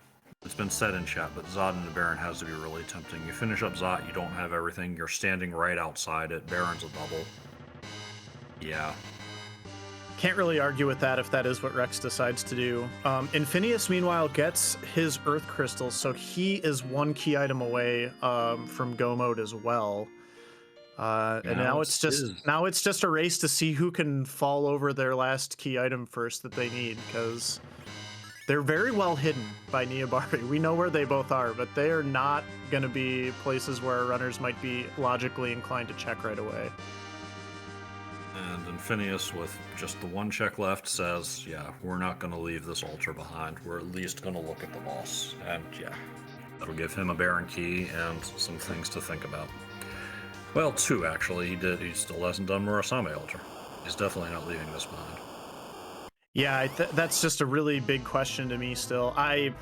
It's been said in chat, but Zot into Baron has to be really tempting. You finish up Zot, you don't have everything, you're standing right outside it, Baron's a double. Yeah. Can't really argue with that if that is what Rex decides to do. Infinious, meanwhile, gets his Earth Crystals, so he is one key item away from Go mode as well. And now it's just a race to see who can fall over their last key item first that they need, because they're very well hidden by Niabari. We know where they both are, but they are not going to be places where our runners might be logically inclined to check right away. And Infinious, with just the one check left, says, yeah, we're not going to leave this altar behind. We're at least going to look at the boss. And yeah, that'll give him a Baron key and some things to think about. Well, two, actually. He still hasn't done Murasame altar. He's definitely not leaving this behind. Yeah, that's just a really big question to me still. I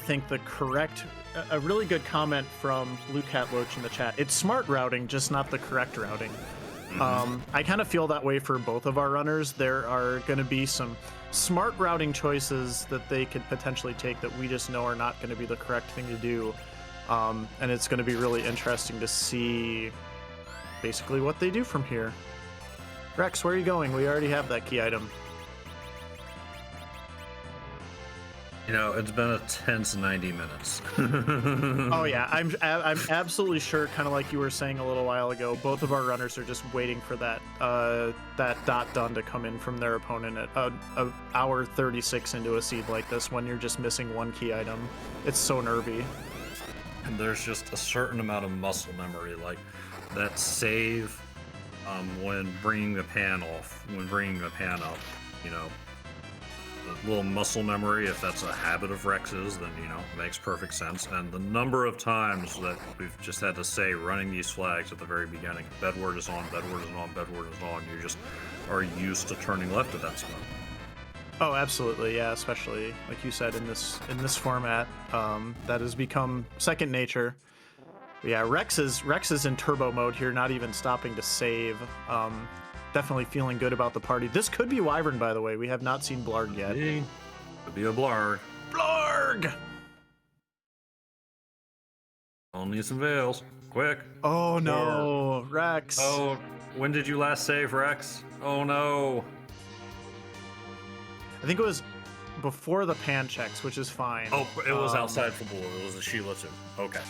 think a really good comment from Blue Cat Loach in the chat. It's smart routing, just not the correct routing. I kind of feel that way for both of our runners. There are going to be some smart routing choices that they could potentially take that we just know are not going to be the correct thing to do. And it's going to be really interesting to see basically what they do from here. Rex, where are you going? We already have that key item. You know, it's been a tense 90 minutes. Oh yeah, I'm absolutely sure, kind of like you were saying a little while ago, both of our runners are just waiting for that that dot done to come in from their opponent at a hour 36 into a seed like this when you're just missing one key item. It's so nervy. And there's just a certain amount of muscle memory, like that save when bringing the pan off, when bringing the pan up, you know, a little muscle memory, if that's a habit of Rex's, then, you know, makes perfect sense. And the number of times that we've just had to say, running these flags at the very beginning, bedward is on, bedward is on, bedward is on, you just are used to turning left at that spot. Oh, absolutely, yeah. Especially like you said, in this format, that has become second nature. But yeah, Rex is in turbo mode here, not even stopping to save. Definitely feeling good about the party. This could be Wyvern, by the way. We have not seen Blarg yet. Could be a Blarg. Blarg! I'll need some veils. Quick. Oh no, Rex. Oh, when did you last save, Rex? Oh no. I think it was before the pan checks, which is fine. Oh, it was outside for blue. It was a Sheila too. Okay.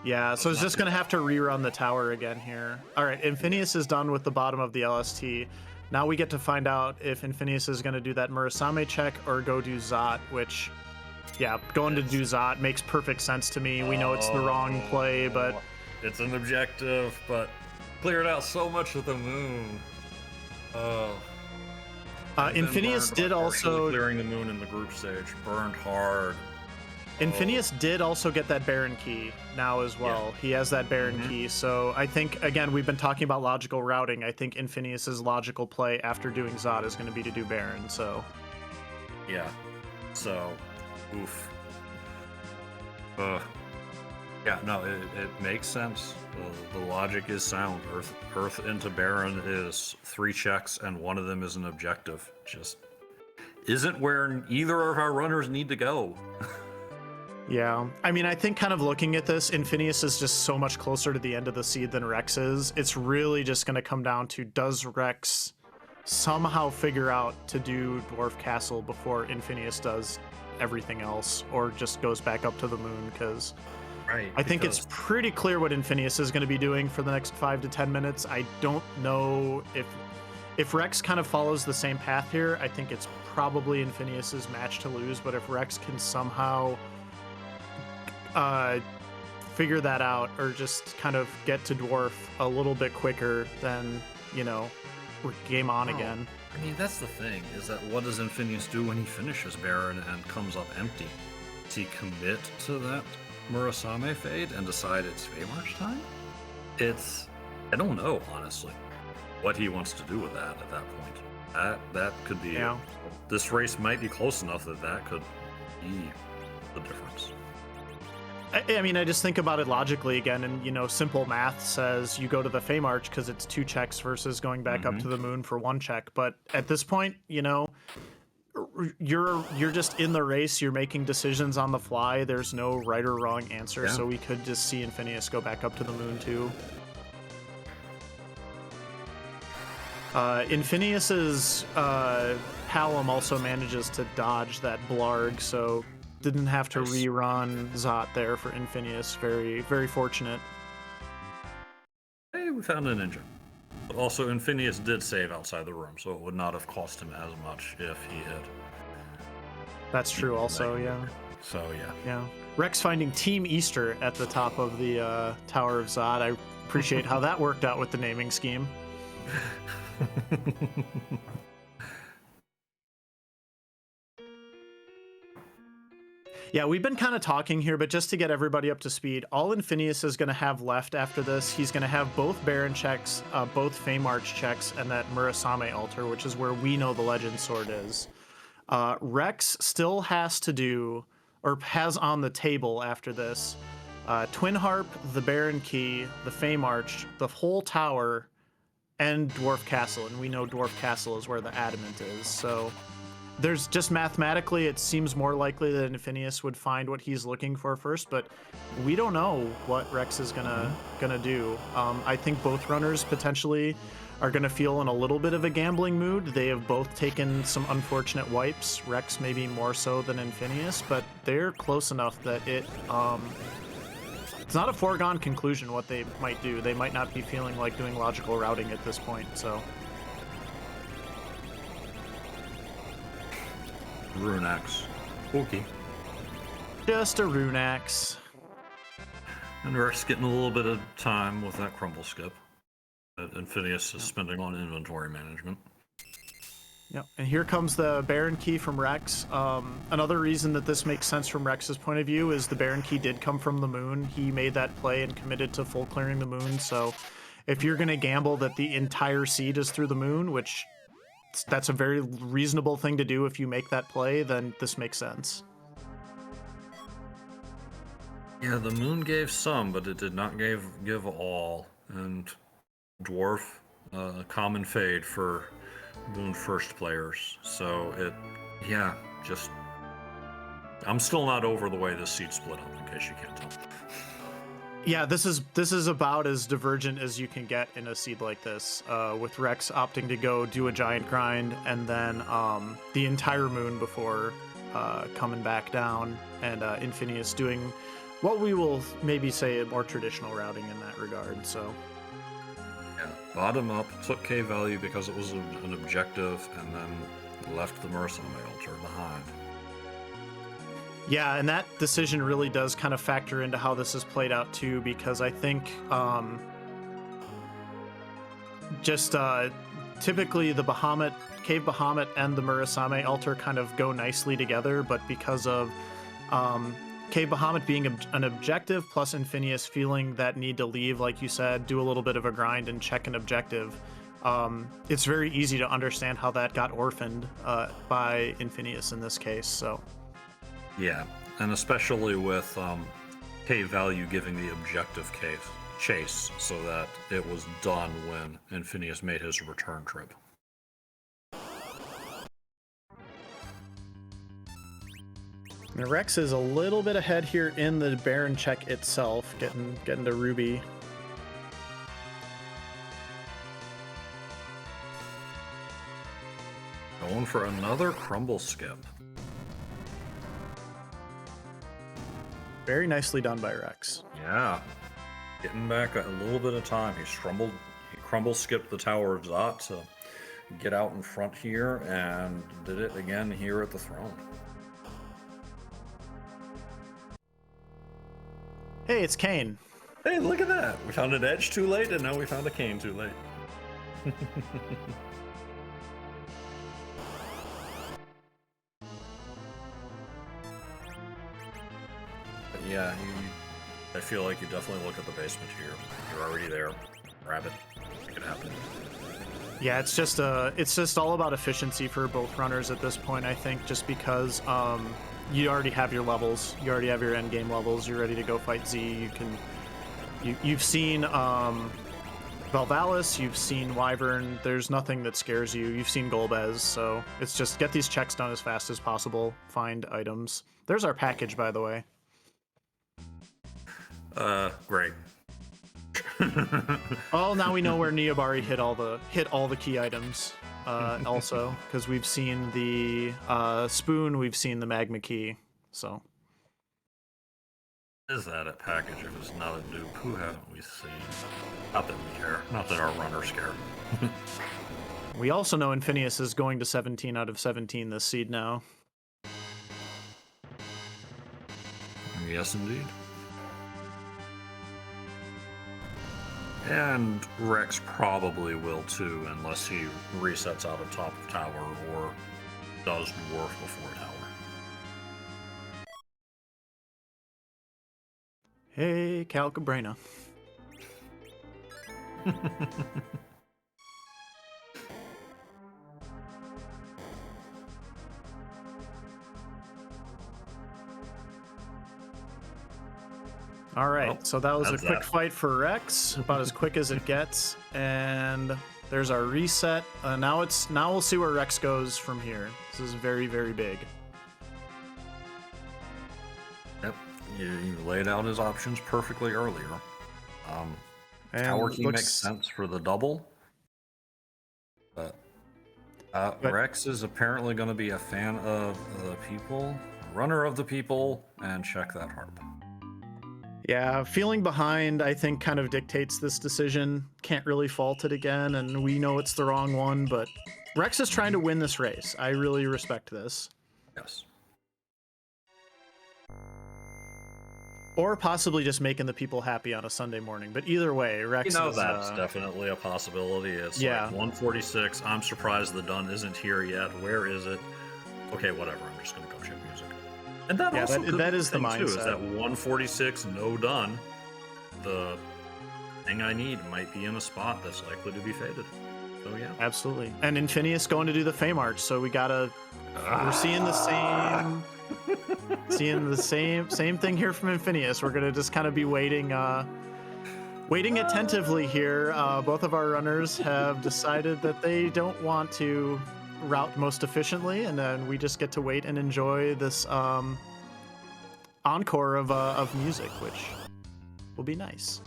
Yeah, so it's just going to have to rerun the tower again here. All right, Infinious is done with the bottom of the LST. Now we get to find out if Infinious is going to do that Murasame check or go do Zot, which, yeah, going to do Zot makes perfect sense to me. We know it's the wrong play, but... It's an objective, but cleared out so much of the moon. Oh. Infinious did also... Clearing the moon in the group stage. Burned hard. Infinious did also get that Baron key now as well. Yeah. He has that Baron key. So I think, again, we've been talking about logical routing. I think Infinious's logical play after doing Zod is going to be to do Baron, so... Yeah. So, oof. Yeah, no, it makes sense. The logic is sound. Earth into Baron is 3 checks, and one of them is an objective. Just isn't where either of our runners need to go. Yeah, I mean, I think kind of looking at this, Infinious is just so much closer to the end of the seed than Rex is. It's really just going to come down to, does Rex somehow figure out to do Dwarf Castle before Infinious does everything else, or just goes back up to the moon? Because I think it's pretty clear what Infinious is going to be doing for the next 5 to 10 minutes. I don't know if Rex kind of follows the same path here. I think it's probably Infinious's match to lose, but if Rex can somehow figure that out, or just kind of get to Dwarf a little bit quicker, then, you know, we're game on again. I mean, that's the thing, is that what does Infinious do when he finishes Baron and comes up empty? Does he commit to that Murasame fade and decide it's Feymarch time? I don't know, honestly, what he wants to do with that at that point. That could be, this race might be close enough that could be the difference. I mean, I just think about it logically again, and, you know, simple math says you go to the Feymarch because it's 2 checks versus going back up to the moon for 1 check. But at this point, you know, you're just in the race. You're making decisions on the fly. There's no right or wrong answer. So we could just see Infinious go back up to the moon too. Infinious's Hallam also manages to dodge that Blarg, so didn't have to rerun Zot there for Infinious. Very, very fortunate. Hey, we found a ninja. But also, Infinious did save outside the room, so it would not have cost him as much if he had. That's true also, yeah. So, yeah. Yeah. Rex finding Team Easter at the top of the Tower of Zod. I appreciate how that worked out with the naming scheme. Yeah, we've been kind of talking here, but just to get everybody up to speed, all Infinious is going to have left after this, he's going to have both Baron checks, both Feymarch checks, and that Murasame altar, which is where we know the Legend Sword is. Rex still has to do, or has on the table after this, Twin Harp, the Baron Key, the Feymarch, the whole tower, and Dwarf Castle, and we know Dwarf Castle is where the Adamant is. So there's just mathematically, it seems more likely that Infinious would find what he's looking for first, but we don't know what Rex is gonna do. I think both runners potentially are gonna feel in a little bit of a gambling mood. They have both taken some unfortunate wipes. Rex maybe more so than Infinious, but they're close enough that it's not a foregone conclusion what they might do. They might not be feeling like doing logical routing at this point, so. Rune Axe. Okay. Just a Rune Axe. And Rex getting a little bit of time with that crumble skip that Infinious is spending on inventory management. Yep, and here comes the Baron Key from Rex. Another reason that this makes sense from Rex's point of view is the Baron Key did come from the moon. He made that play and committed to full clearing the moon, so if you're going to gamble that the entire seed is through the moon, which that's a very reasonable thing to do if you make that play, then this makes sense. Yeah, the moon gave some, but it did not give all. And Dwarf, common fade for moon first players. So I'm still not over the way this seed split up, in case you can't tell. Yeah, this is about as divergent as you can get in a seed like this, with Rex opting to go do a giant grind and then the entire moon before coming back down, and Infinious doing what we will maybe say a more traditional routing in that regard. So yeah, bottom up, took K value because it was an objective, and then left the Murisame altar behind. yeah, and that decision really does kind of factor into how this has played out too, because I think typically the Cave Bahamut and the Murisame altar kind of go nicely together, but because of Cave Bahamut being an objective plus Infinious feeling that need to leave, like you said, do a little bit of a grind and check an objective, it's very easy to understand how that got orphaned by Infinious in this case. So yeah, and especially with K value giving the objective chase so that it was done when Infinious made his return trip. Now, Rex is a little bit ahead here in the Baron check itself, getting to Ruby. Going for another crumble skip. Very nicely done by Rex. Yeah, getting back a little bit of time. He crumble skipped the Tower of Zot to get out in front here, and did it again here at the throne. Hey, it's Kane. Hey, look at that. We found an edge too late, and now we found a cane too late. But yeah, I feel like you definitely look at the basement here. You're already there. Grab it. Make it happen. Yeah, it's just all about efficiency for both runners at this point, I think, just because you already have your levels, you already have your end game levels, you're ready to go fight Z. You've seen Valvalis, you've seen Wyvern, there's nothing that scares you. You've seen Golbez, so it's just get these checks done as fast as possible, find items. There's our package, by the way. Great. Well, now we know where Neobari hit all the key items. Also, because we've seen the spoon, we've seen the magma key. So, Is that a package if it's not a dupe? Who haven't we seen? Not that we care. Not that our runners care. we also know Infinious is going to 17 out of 17 this seed now. Yes, indeed. And Rex probably will too, unless he resets out of top of tower or does dwarf before tower. Hey, Cal Cabrera. All right, Well, so that was a quick that. fight for Rex, about as quick as it gets, and There's our reset. Now we'll see where Rex goes from here. This is very, very big. Yep, you laid out his options perfectly earlier. Tower key makes sense for the double. But Rex is apparently going to be a fan of the people, runner of the people, and check that harp. Yeah, feeling behind, I think, kind of dictates this decision. Can't really fault it again, and we know it's the wrong one, but Rex is trying to win this race. I really respect this. Yes. Or possibly just making the people happy on a Sunday morning. But either way, Rex is... that's definitely a possibility. It's like 146. I'm surprised the done isn't here yet. Where is it? Okay, whatever. I'm just going to go check music. And that also that is the mindset. Too, is that 146, no done. The thing I need might be in a spot that's likely to be faded. So, yeah. Absolutely. And Infinious going to do the Fey March, so we gotta... We're seeing the same... Seeing the same thing here from Infinious. We're gonna just kind of be waiting attentively here. Both of our runners have decided that they don't want to route most efficiently, and then we just get to wait and enjoy this encore of music, which will be nice.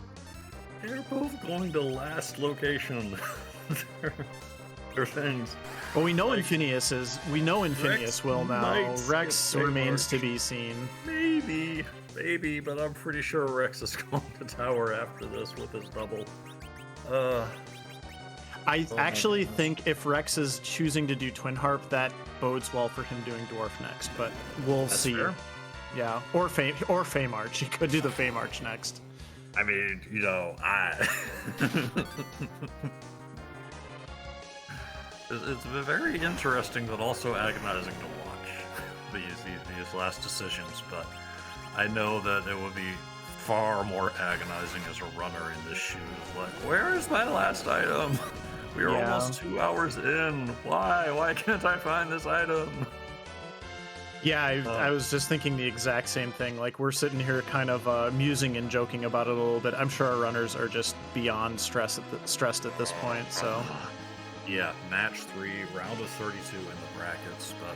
They're both going to last location. Their things. Well, we know Infinious will now. Rex remains to be seen. Maybe, but I'm pretty sure Rex is going to tower after this with his double. I actually think if Rex is choosing to do Twin Harp, that bodes well for him doing Dwarf next, but we'll see. Fair. Yeah, or Fey March. He could do the Fey March next. I mean, It's very interesting, but also agonizing to watch these last decisions. But I know that it would be far more agonizing as a runner in this shoes. Like, where is my last item? We are almost 2 hours in. Why can't I find this item? Yeah, I was just thinking the exact same thing. Like, we're sitting here kind of musing and joking about it a little bit. I'm sure our runners are just beyond stressed at this point. So. Yeah, match 3, round of 32 in the brackets, but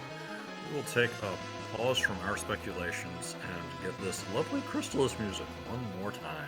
we will take a pause from our speculations and get this lovely Crystallis music one more time.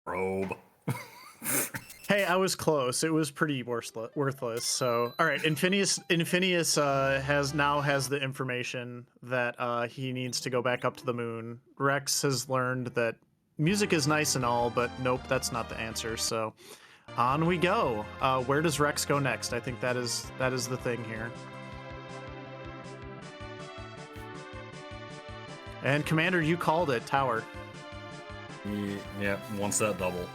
Probe. Hey, I was close. It was pretty worthless. So, all right, Infinious has the information that he needs to go back up to the moon. Rex has learned that music is nice and all, but nope, that's not the answer. So, on we go. Where does Rex go next? I think that is the thing here. And Commander, you called it. Tower. Yeah, once that double,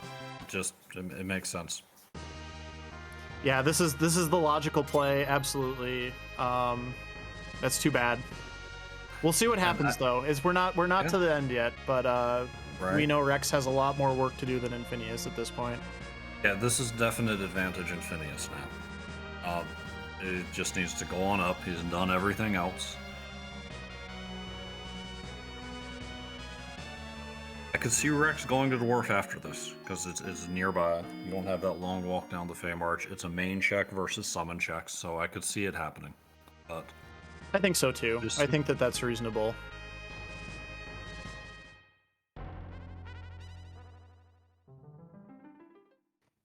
just it makes sense. Yeah, this is the logical play. Absolutely. That's too bad. We'll see what happens though. We're not to the end yet, but we know Rex has a lot more work to do than Infinious at this point. Yeah, this is definite advantage Infinious now. It just needs to go on up. He's done everything else. I could see Rex going to Dwarf after this, because it's nearby. You don't have that long walk down the Fey March. It's a main check versus summon checks, so I could see it happening. But I think so too. I think that that's reasonable.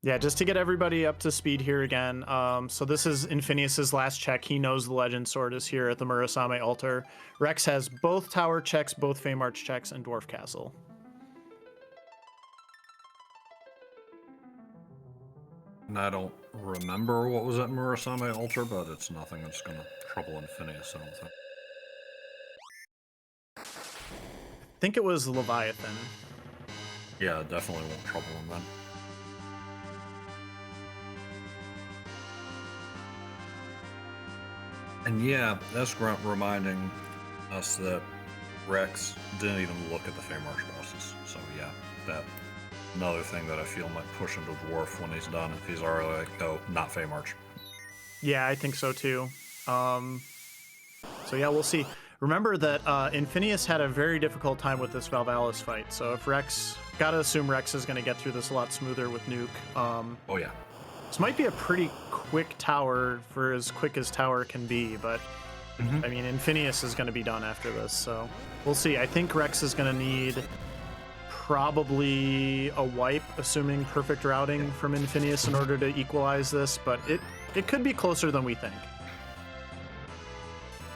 Yeah, just to get everybody up to speed here again. So this is Infinious's last check. He knows the Legend Sword is here at the Murasame altar. Rex has both tower checks, both Fey March checks, and Dwarf Castle. And I don't remember what was at Murasame altar, but it's nothing that's going to trouble Infinious, I don't think. I think it was Leviathan. Yeah, it definitely won't trouble him then. And yeah, that's reminding us that Rex didn't even look at the Fey March bosses. So yeah, that another thing that I feel might push him to Dwarf when he's done, if he's already like, oh, not Fey March. Yeah, I think so too. So yeah, we'll see. Remember that Infinious had a very difficult time with this Valvalis fight. So if Rex, gotta assume Rex is going to get through this a lot smoother with Nuke. Oh yeah. This might be a pretty quick tower for as quick as tower can be, but I mean, Infinious is going to be done after this, so we'll see. I think Rex is going to need probably a wipe, assuming perfect routing from Infinious in order to equalize this, but it could be closer than we think.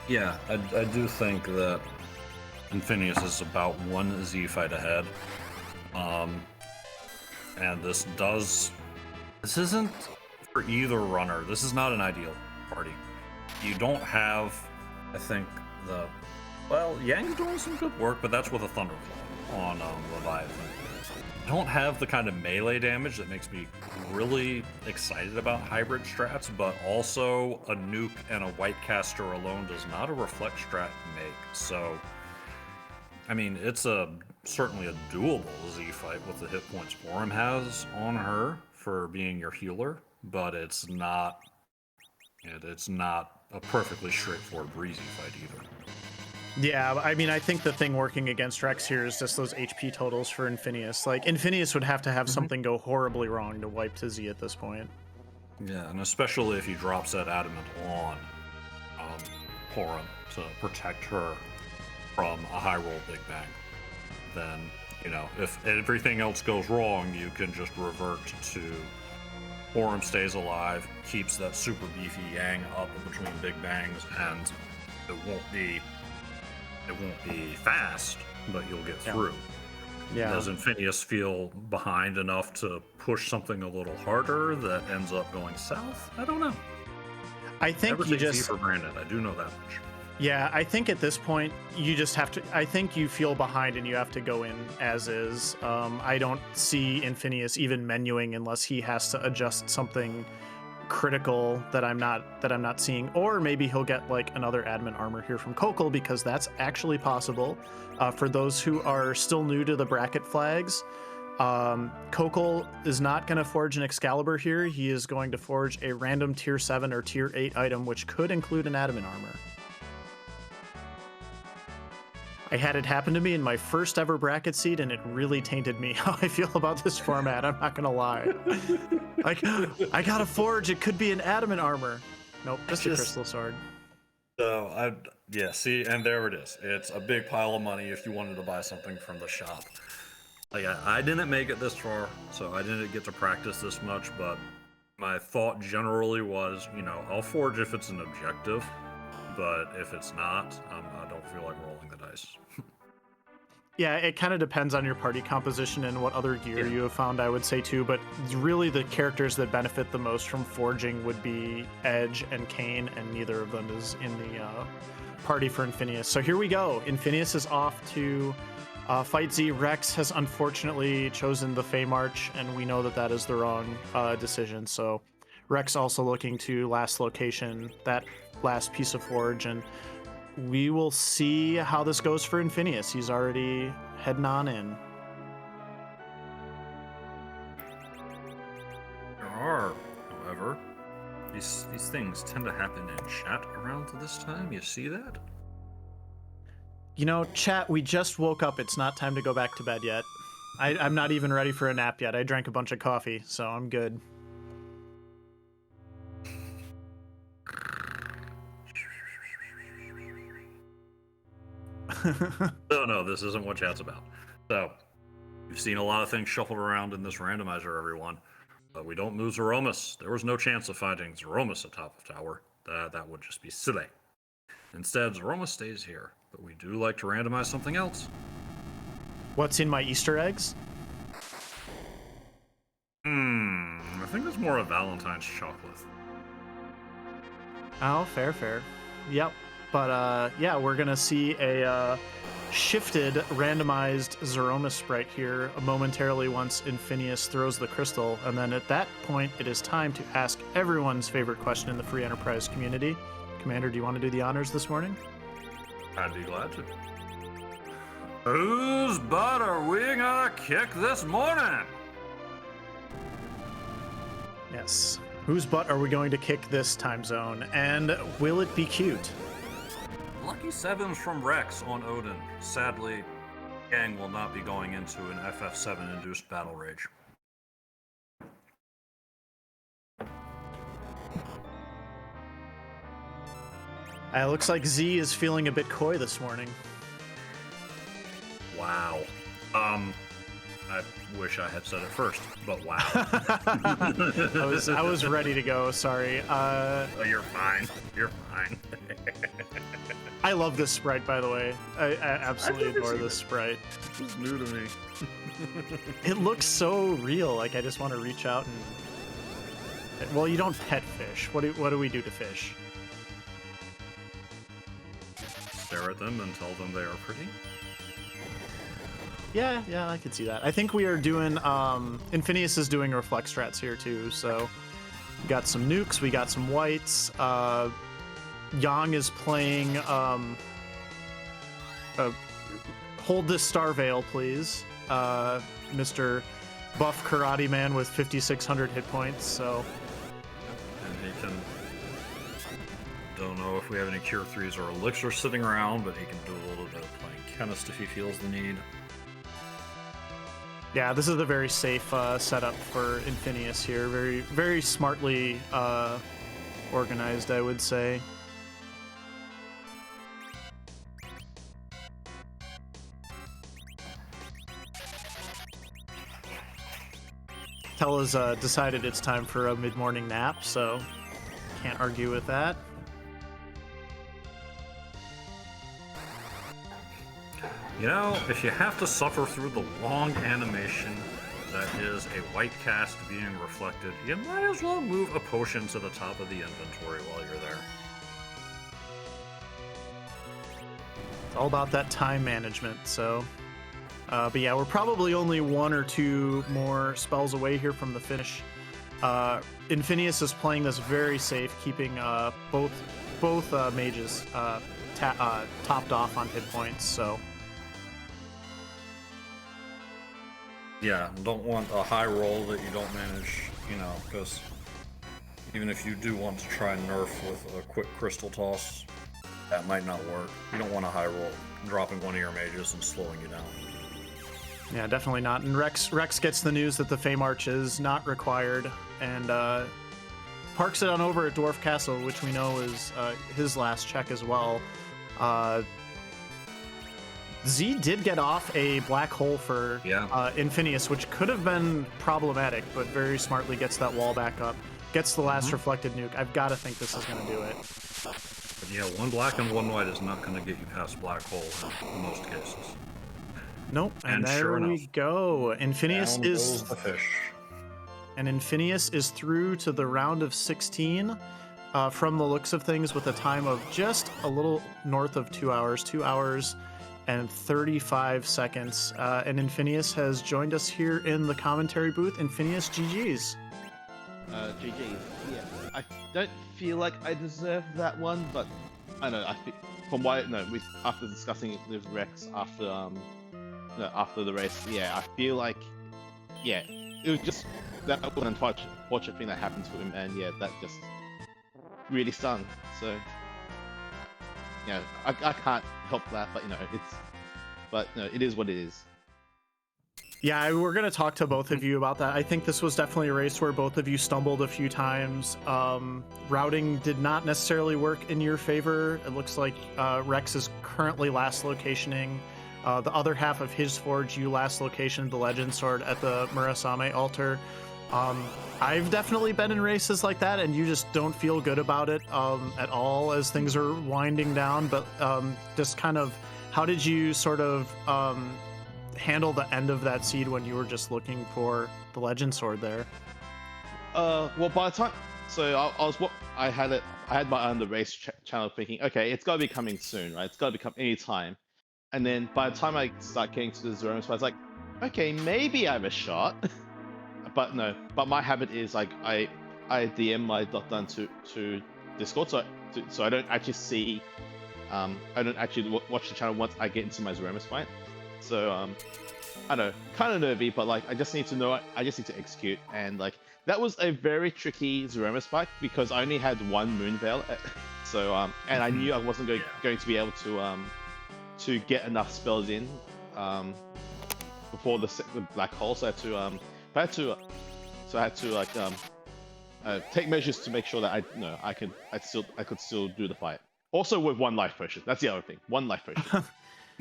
Yeah, I do think that Infinious is about one Z fight ahead. And this isn't for either runner. This is not an ideal party. You don't have, I think, Yang's doing some good work, but that's with a Thunderclaw on Leviathan. You don't have the kind of melee damage that makes me really excited about hybrid strats, but also a Nuke and a Whitecaster alone does not a Reflect strat make. So, I mean, it's certainly a doable Z fight with the hit points Forum has on her for being your healer, but it's not a perfectly straightforward breezy fight either. Yeah, I mean, I think the thing working against Rex here is just those HP totals for Infinious. Like, Infinious would have to have something go horribly wrong to wipe Tizzy at this point. Yeah, and especially if he drops that Adamant on Forum to protect her from a high roll Big Bang, then, you know, if everything else goes wrong, you can just revert to Forum stays alive, keeps that super beefy Yang up between Big Bangs, and it won't be fast, but you'll get through. Yeah. Does Infinious feel behind enough to push something a little harder that ends up going south? I don't know. I think Never you take just Z for granted. I do know that much. Yeah, I think at this point you just have to. I think you feel behind and you have to go in as is. I don't see Infinious even menuing unless he has to adjust something critical that I'm not seeing, or maybe he'll get like another adamant armor here from Kokol, because that's actually possible. For those who are still new to the bracket flags, Kokol is not going to forge an Excalibur here. He is going to forge a random tier 7 or tier 8 item, which could include an adamant armor. I had it happen to me in my first ever bracket seed, and it really tainted me how I feel about this format. I'm not gonna lie. Like, I got a forge. It could be an adamant armor. Nope, just a crystal sword. So see, and there it is. It's a big pile of money if you wanted to buy something from the shop. Like, I didn't make it this far, so I didn't get to practice this much. But my thought generally was, you know, I'll forge if it's an objective. But if it's not, I don't feel like rolling the dice. Yeah, it kind of depends on your party composition and what other gear you have found, I would say too. But really the characters that benefit the most from forging would be Edge and Kane, and neither of them is in the party for Infinious. So here we go. Infinious is off to fight Z. Rex has unfortunately chosen the Fey March, and we know that that is the wrong decision. So Rex also looking to last location, that last piece of forge, and we will see how this goes for Infinious. He's already heading on in. are, however, these things tend to happen in chat around this time. You see that? You know, chat, we just woke up. It's not time to go back to bed yet. I'm not even ready for a nap yet. I drank a bunch of coffee, so I'm good. No, this isn't what chat's about. So, you've seen a lot of things shuffled around in this randomizer, everyone. But we don't move Zeromus. There was no chance of finding Zeromus atop of tower. That would just be silly. Instead, Zeromus stays here. But we do like to randomize something else. What's in my Easter eggs? I think it's more a Valentine's chocolate. Oh, fair. Yep. But yeah, we're gonna see a shifted, randomized Zeromus sprite here momentarily once Infinious throws the crystal, and then at that point, it is time to ask everyone's favorite question in the free enterprise community. Commander, do you want to do the honors this morning? I'd be glad to. Whose butt are we gonna kick this morning? Yes. Whose butt are we going to kick this time zone? And will it be cute? Lucky Sevens from Rex on Odin. Sadly, Gang will not be going into an FF7 induced battle rage. Looks like Z is feeling a bit coy this morning. Wow. I wish I had said it first, but wow. I was ready to go. Sorry. Oh, you're fine. You're fine. I love this sprite, by the way. I absolutely adore this sprite. This is new to me. It looks so real. Like I just want to reach out and. Well, you don't pet fish. What do we do to fish? Stare at them and tell them they are pretty. Yeah, I could see that. I think we are doing, Infinious is doing reflex strats here too, so we got some nukes, we got some whites, Yang is playing, hold this Star Veil, please, Mr. Buff Karate Man with 5,600 hit points, so. And he can, don't know if we have any Cure 3s or Elixirs sitting around, but he can do a little bit of playing Chemist if he feels the need. Yeah, this is a very safe setup for Infinious here. Very, very smartly organized, I would say. Tella's decided it's time for a mid-morning nap, so can't argue with that. You know, if you have to suffer through the long animation that is a white cast being reflected, you might as well move a potion to the top of the inventory while you're there. It's all about that time management, so. But yeah, we're probably only one or two more spells away here from the finish. Infinious is playing this very safe, keeping both mages topped off on hit points, so. Yeah, don't want a high roll that you don't manage, you know, because even if you do want to try and nerf with a quick crystal toss, that might not work. You don't want a high roll dropping one of your mages and slowing you down. Yeah, definitely not. And Rex gets the news that the Fame Arch is not required, and parks it on over at Dwarf Castle, which we know is his last check as well. Z did get off a black hole for Infinious, which could have been problematic, but very smartly gets that wall back up. Gets the last reflected nuke. I've got to think this is going to do it. But yeah, one black and one white is not going to get you past black hole in most cases. Nope, and there sure we enough, go. Infinious down is goes the fish. And Infinious is through to the round of 16 from the looks of things with a time of just a little north of 2 hours. 2 hours and 35 seconds. And Infinious has joined us here in the commentary booth. Infinious, GG's. GG's. Yeah, I don't feel like I deserve that one, but I know. I think from what after discussing it with Rex after the race, yeah, I feel like it was just that was an unfortunate thing that happened to him, and yeah, that just really stung. So yeah, I can't help that, but it is what it is. Yeah, we're going to talk to both of you about that. I think this was definitely a race where both of you stumbled a few times. Routing did not necessarily work in your favor. It looks like Rex is currently last locationing. The other half of his forge, you last locationed the Legend Sword at the Murasame altar. I've definitely been in races like that, and you just don't feel good about it at all as things are winding down. But just kind of, how did you sort of handle the end of that seed when you were just looking for the Legend Sword there? Well, by the time, so I had my eye on the race channel thinking, okay, it's got to be coming soon, right? It's got to be coming any time. And then by the time I start getting to the zone, so I was like, okay, maybe I have a shot. But no, but my habit is like I DM my .dun to Discord, so I don't actually see, I don't actually watch the channel once I get into my Zeromus fight. So I know, kind of nervy, but like I just need to know, I just need to execute, and like that was a very tricky Zeromus fight because I only had one Moon Veil, so and I knew I wasn't going to be able to get enough spells in before the black hole, so I had to like take measures to make sure that I could still do the fight. Also with one life potion. That's the other thing. One life potion.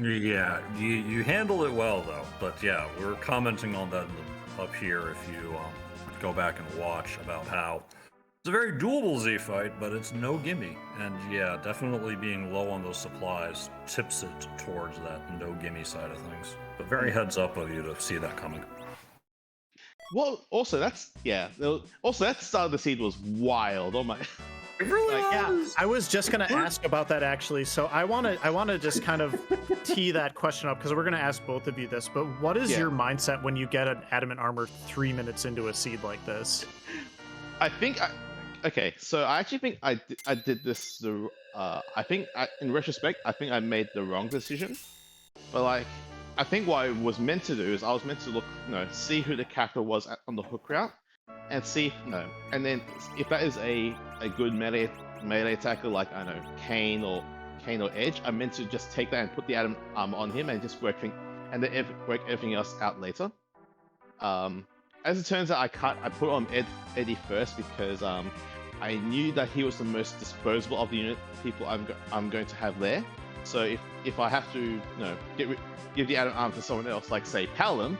Yeah, you handle it well though. But yeah, we're commenting on that up here. If you go back and watch about how it's a very doable Z fight, but it's no gimme. And yeah, definitely being low on those supplies tips it towards that no gimme side of things. But very heads up of you to see that coming. Well, also that start of the seed was wild. Oh my! It really was. Yeah, I was just gonna ask about that actually. So I want to just kind of tee that question up because we're gonna ask both of you this. But what is your mindset when you get an adamant armor 3 minutes into a seed like this? Okay, so I actually think I did this. I think in retrospect, I think I made the wrong decision. But like, I think what I was meant to do is I was meant to see who the character was on the hook route, and see and then if that is a good melee attacker like I know Kane or Edge, I'm meant to just take that and put the Adam on him and just work everything else out later. As it turns out, I put on Eddie first because I knew that he was the most disposable of the people I'm going to have there. So if I have to give the Adam arm to someone else, like say Palam,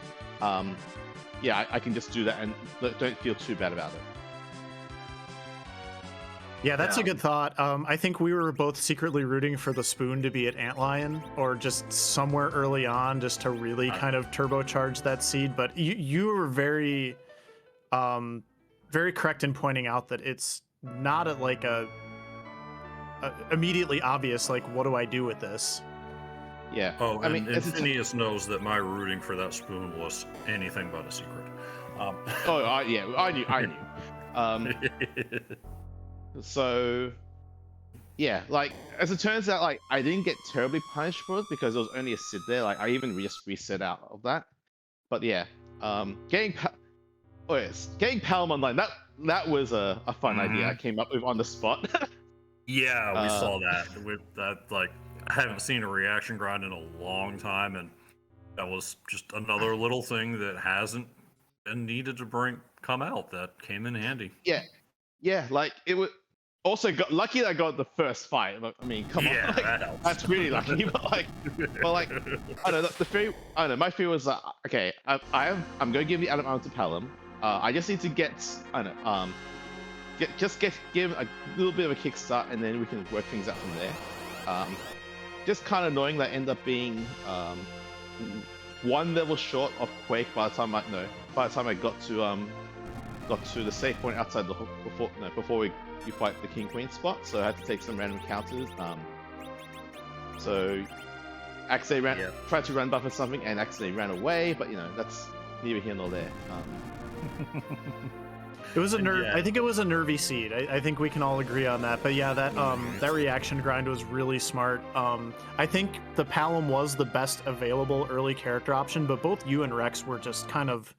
yeah, I can just do that and don't feel too bad about it. Yeah, that's a good thought. I think we were both secretly rooting for the spoon to be at Antlion or just somewhere early on just to really kind of turbocharge that seed. But you were very, very correct in pointing out that it's not a immediately obvious, like, what do I do with this? Yeah. Oh, I mean, Infinious knows that my rooting for that spoon was anything but a secret. I knew. So, yeah, like, as it turns out, like, I didn't get terribly punished for it because it was only a sit there. Like, I even just reset out of that. But yeah, getting Palom online, that was a fun idea I came up with on the spot. Yeah, we saw that. With that, like, I haven't seen a reaction grind in a long time, and that was just another little thing that hasn't been needed to come out that came in handy. Yeah, like it was. Also, lucky that I got the first fight. I mean, come on, like, that helps. That's really lucky. But like, I don't know. I don't know. My fear was that okay, I'm going to give the Adam arm to Palom. I just need to give a little bit of a kickstart, and then we can work things out from there. Just kind of knowing that I end up being one level short of Quake by the time I got to the safe point outside the hook before you fight the King Queen spot. So I had to take some random counters. So accidentally tried to run buff or something and accidentally ran away, but that's neither here nor there. It was I think it was a nervy seed. I think we can all agree on that. But yeah, that reaction grind was really smart. I think the Palom was the best available early character option, but both you and Rex were just kind of,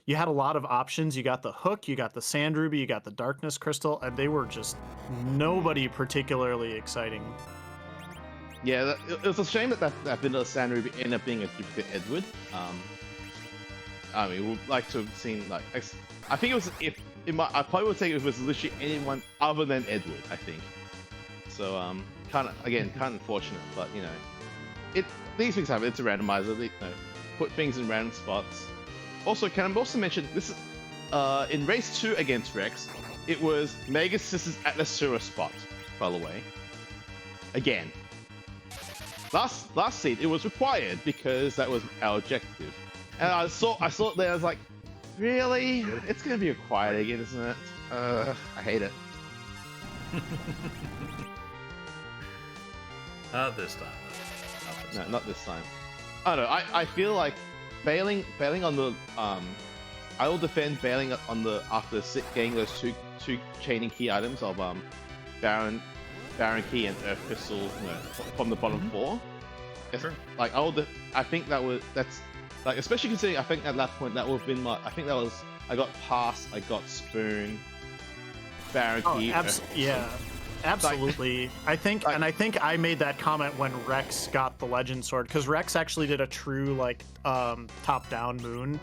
you had a lot of options. You got the hook, you got the sand ruby, you got the darkness crystal, and they were just nobody particularly exciting. Yeah, it was a shame that vanilla sand ruby ended up being a duplicate Edward. I mean, would like to have seen like I think it was I probably would say it was literally anyone other than Edward. I think. So kind of unfortunate, but you know, these things happen. It's a randomizer. They, you know, put things in random spots. Also, can I also mention this is in race 2 against Rex, it was Mega Sisters at the sewer spot, by the way. Again. Last seed, it was required because that was our objective. And I saw it there, I was like, really? It's gonna be required again, isn't it? I hate it. Not this time. No, not this time. I don't know, I feel like bailing on the I will defend bailing on the after getting those two chaining key items of Baron Key and Earth Crystal, you know, from the bottom 4. Sure. Like I think that's like, especially considering I think at that point that would have been I think that was I got Pass, I got Spoon, Baron Key. Yeah. Absolutely. I think I made that comment when Rex got the Legend Sword, because Rex actually did a true like top-down moon,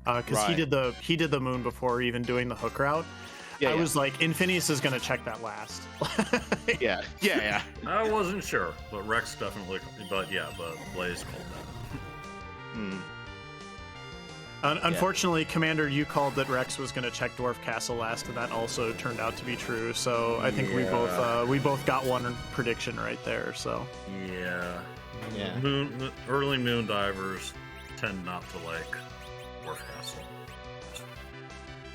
because he did the moon before even doing the hook route. I was like, Infinious is gonna check that last. yeah. I wasn't sure, but Rex definitely. But Blaze called that. Unfortunately, Commander, you called that Rex was gonna check Dwarf Castle last, and that also turned out to be true. So I think we both got one prediction right there. So yeah. Early moon divers tend not to like Dwarf Castle.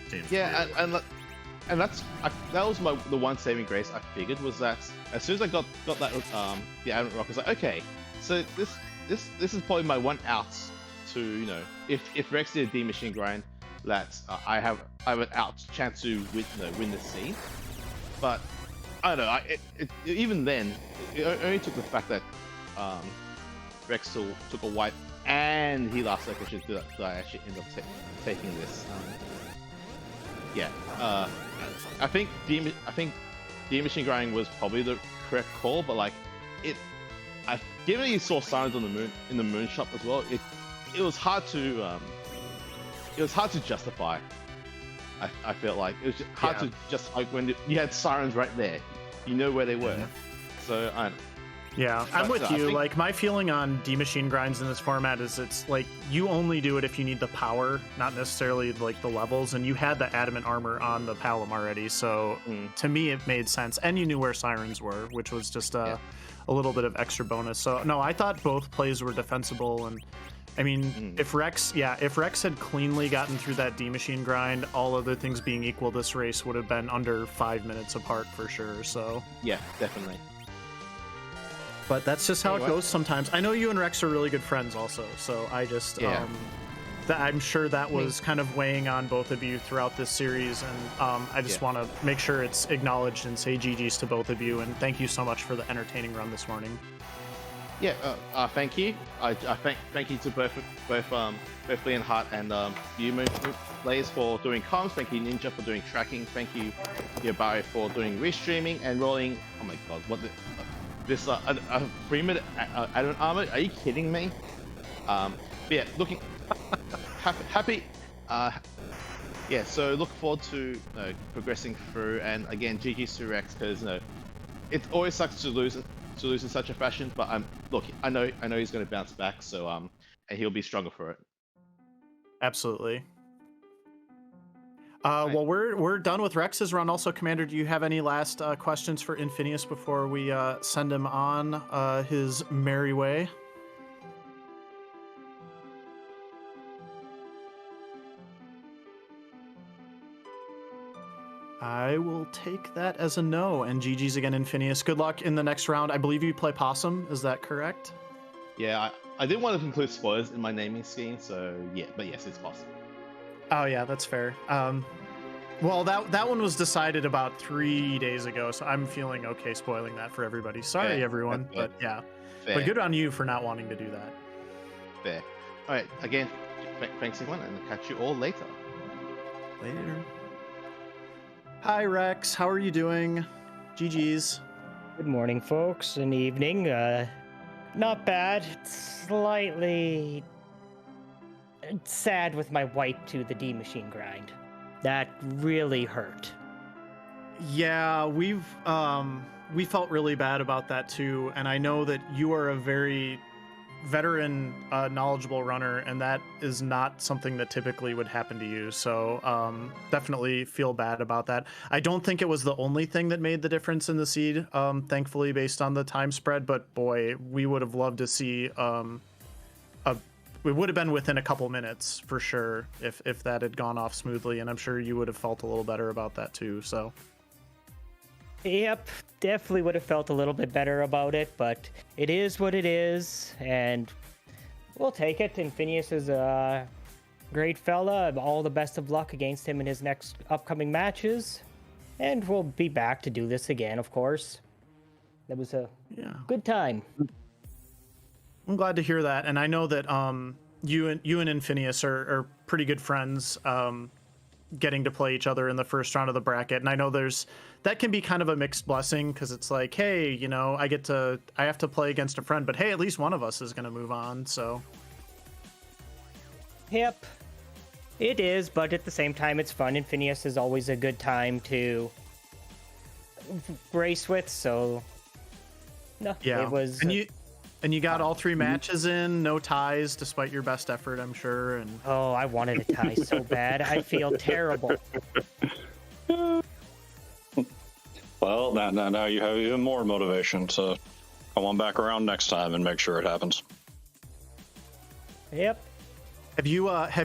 Seems weird. And that was the one saving grace I figured, was that as soon as I got that the Adamant Rock, I was like, okay, so this is probably my one out to, you know, if Rex did a D machine grind, that I have an out chance to win this scene. But I don't know, even then it only took the fact that Rex still took a wipe and he last second that I actually end up taking this. I think D machine grinding was probably the correct call, but like given you saw signs on the moon in the moon shop as well, it was hard to justify. I felt like it was just hard to justify when you had sirens right there, you know where they were. So I'm with you. Like, my feeling on D machine grinds in this format is it's like you only do it if you need the power, not necessarily like the levels. And you had the adamant armor on the Palom already, so to me it made sense. And you knew where sirens were, which was just a little bit of extra bonus. So no, I thought both plays were defensible. And I mean, if Rex had cleanly gotten through that D machine grind, all other things being equal, this race would have been under 5 minutes apart for sure. So yeah, definitely. But that's just how it goes sometimes. I know you and Rex are really good friends also, so I just I'm sure that was kind of weighing on both of you throughout this series, and I just want to make sure it's acknowledged and say GG's to both of you, and thank you so much for the entertaining run this morning. Thank you. I thank you to both Lee and Hart and you Blaze for doing comms. Thank you Ninja for doing tracking. Thank you Yabari for doing restreaming and rolling. Oh my god, what this a 3-minute Adamant armor? Are you kidding me? Looking happy. So look forward to progressing through, and again GG's to Rex, because it always sucks to lose in such a fashion, but I know he's going to bounce back, so and he'll be stronger for it. Absolutely. Well, we're done with Rex's run. Also, Commander, do you have any last questions for Infinious before we send him on his merry way? I will take that as a no, and GG's again, Infinious. Good luck in the next round. I believe you play Possum, is that correct? Yeah, I didn't want to include spoilers in my naming scheme, so yeah, but yes, it's Possum. Oh yeah, that's fair. Well, that one was decided about 3 days ago, so I'm feeling okay spoiling that for everybody. Sorry, everyone, but yeah. Fair. But good on you for not wanting to do that. Fair. All right, again, thanks everyone, and I'll catch you all later. Later. Hi, Rex. How are you doing? GG's. Good morning, folks, and evening. Not bad. Slightly sad with my wipe to the D machine grind. That really hurt. Yeah, we felt really bad about that too, and I know that you are a very veteran, knowledgeable runner, and that is not something that typically would happen to you. So definitely feel bad about that. I don't think it was the only thing that made the difference in the seed, thankfully, based on the time spread. But boy, we would have loved to see we would have been within a couple minutes for sure if that had gone off smoothly, and I'm sure you would have felt a little better about that too. So. Yep, definitely would have felt a little bit better about it, but it is what it is, and we'll take it. Infinious is a great fella. All the best of luck against him in his next upcoming matches, and we'll be back to do this again, of course. That was a good time. I'm glad to hear that, and I know that you and Infinious are pretty good friends. Getting to play each other in the first round of the bracket, and I know that can be kind of a mixed blessing, because it's like, hey, you know, I have to play against a friend, but hey, at least one of us is going to move on. So Yep, it is, but at the same time, it's fun. Infinious is always a good time to race with, so no, yeah, it was. And you got all 3 matches in, no ties, despite your best effort, I'm sure. And oh, I wanted a tie so bad. I feel terrible. Well, now you have even more motivation to come on back around next time and make sure it happens. Yep. Have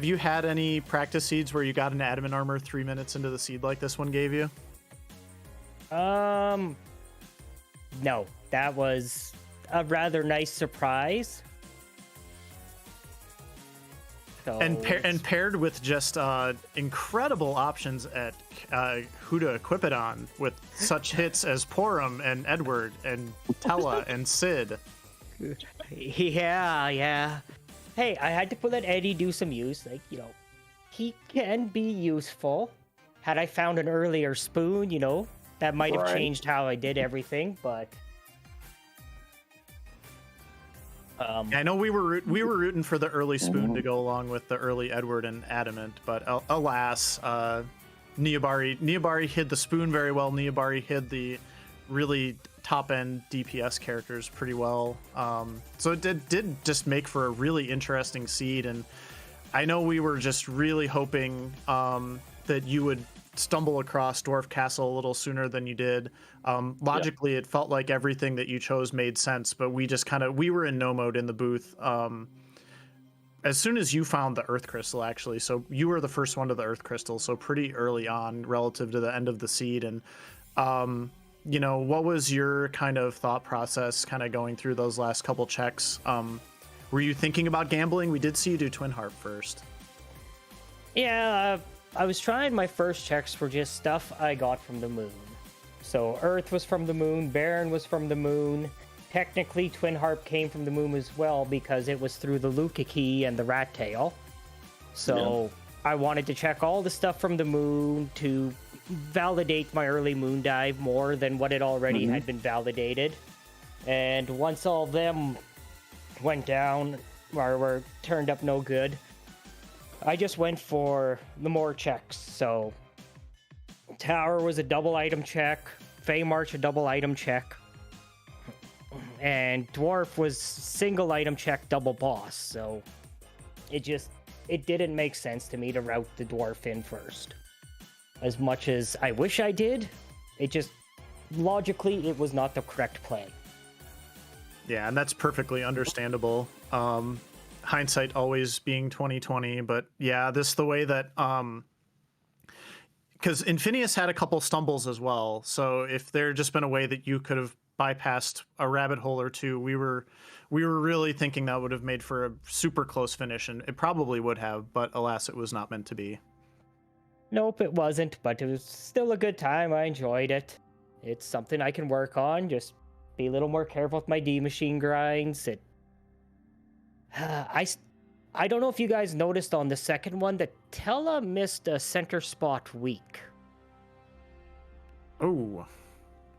you had any practice seeds where you got an adamant armor 3 minutes into the seed like this one gave you? No, that was a rather nice surprise. So... And paired with just incredible options at who to equip it on, with such hits as Porum and Edward and Tella and Sid. Yeah. Hey, I had to let Eddie do some use. Like, you know, he can be useful. Had I found an earlier spoon, you know, that might have changed how I did everything, but... I know we were rooting for the early spoon to go along with the early Edward and Adamant, but alas, Niabari hid the spoon very well. Niabari hid the really top end DPS characters pretty well. So it did just make for a really interesting seed, and I know we were just really hoping that you would stumble across Dwarf Castle a little sooner than you did. Logically, it felt like everything that you chose made sense, but we were in no mode in the booth as soon as you found the Earth Crystal, actually. So you were the first one to the Earth Crystal, so pretty early on relative to the end of the seed. And you know, what was your kind of thought process kind of going through those last couple checks? Were you thinking about gambling? We did see you do Twin Harp first. Yeah, I was trying. My first checks were just stuff I got from the moon. So Earth was from the moon, Baron was from the moon. Technically, Twin Harp came from the moon as well, because it was through the Luca Key and the Rat Tail. So I wanted to check all the stuff from the moon to validate my early moon dive more than what it already had been validated. And once all of them went down or were turned up no good, I just went for the more checks. So Tower was a double item check, Fey March a double item check, and Dwarf was single item check double boss. So it didn't make sense to me to route the Dwarf in first. As much as I wish I did, it just logically it was not the correct play. Yeah, and that's perfectly understandable. Hindsight always being 2020, but yeah, this the way that because Infinious had a couple stumbles as well. So if there had just been a way that you could have bypassed a rabbit hole or two, we were really thinking that would have made for a super close finish, and it probably would have, but alas, it was not meant to be. Nope, it wasn't, but it was still a good time. I enjoyed it. It's something I can work on. Just be a little more careful with my D machine grinds. I I don't know if you guys noticed on the second one that Tella missed a center spot week. Oh,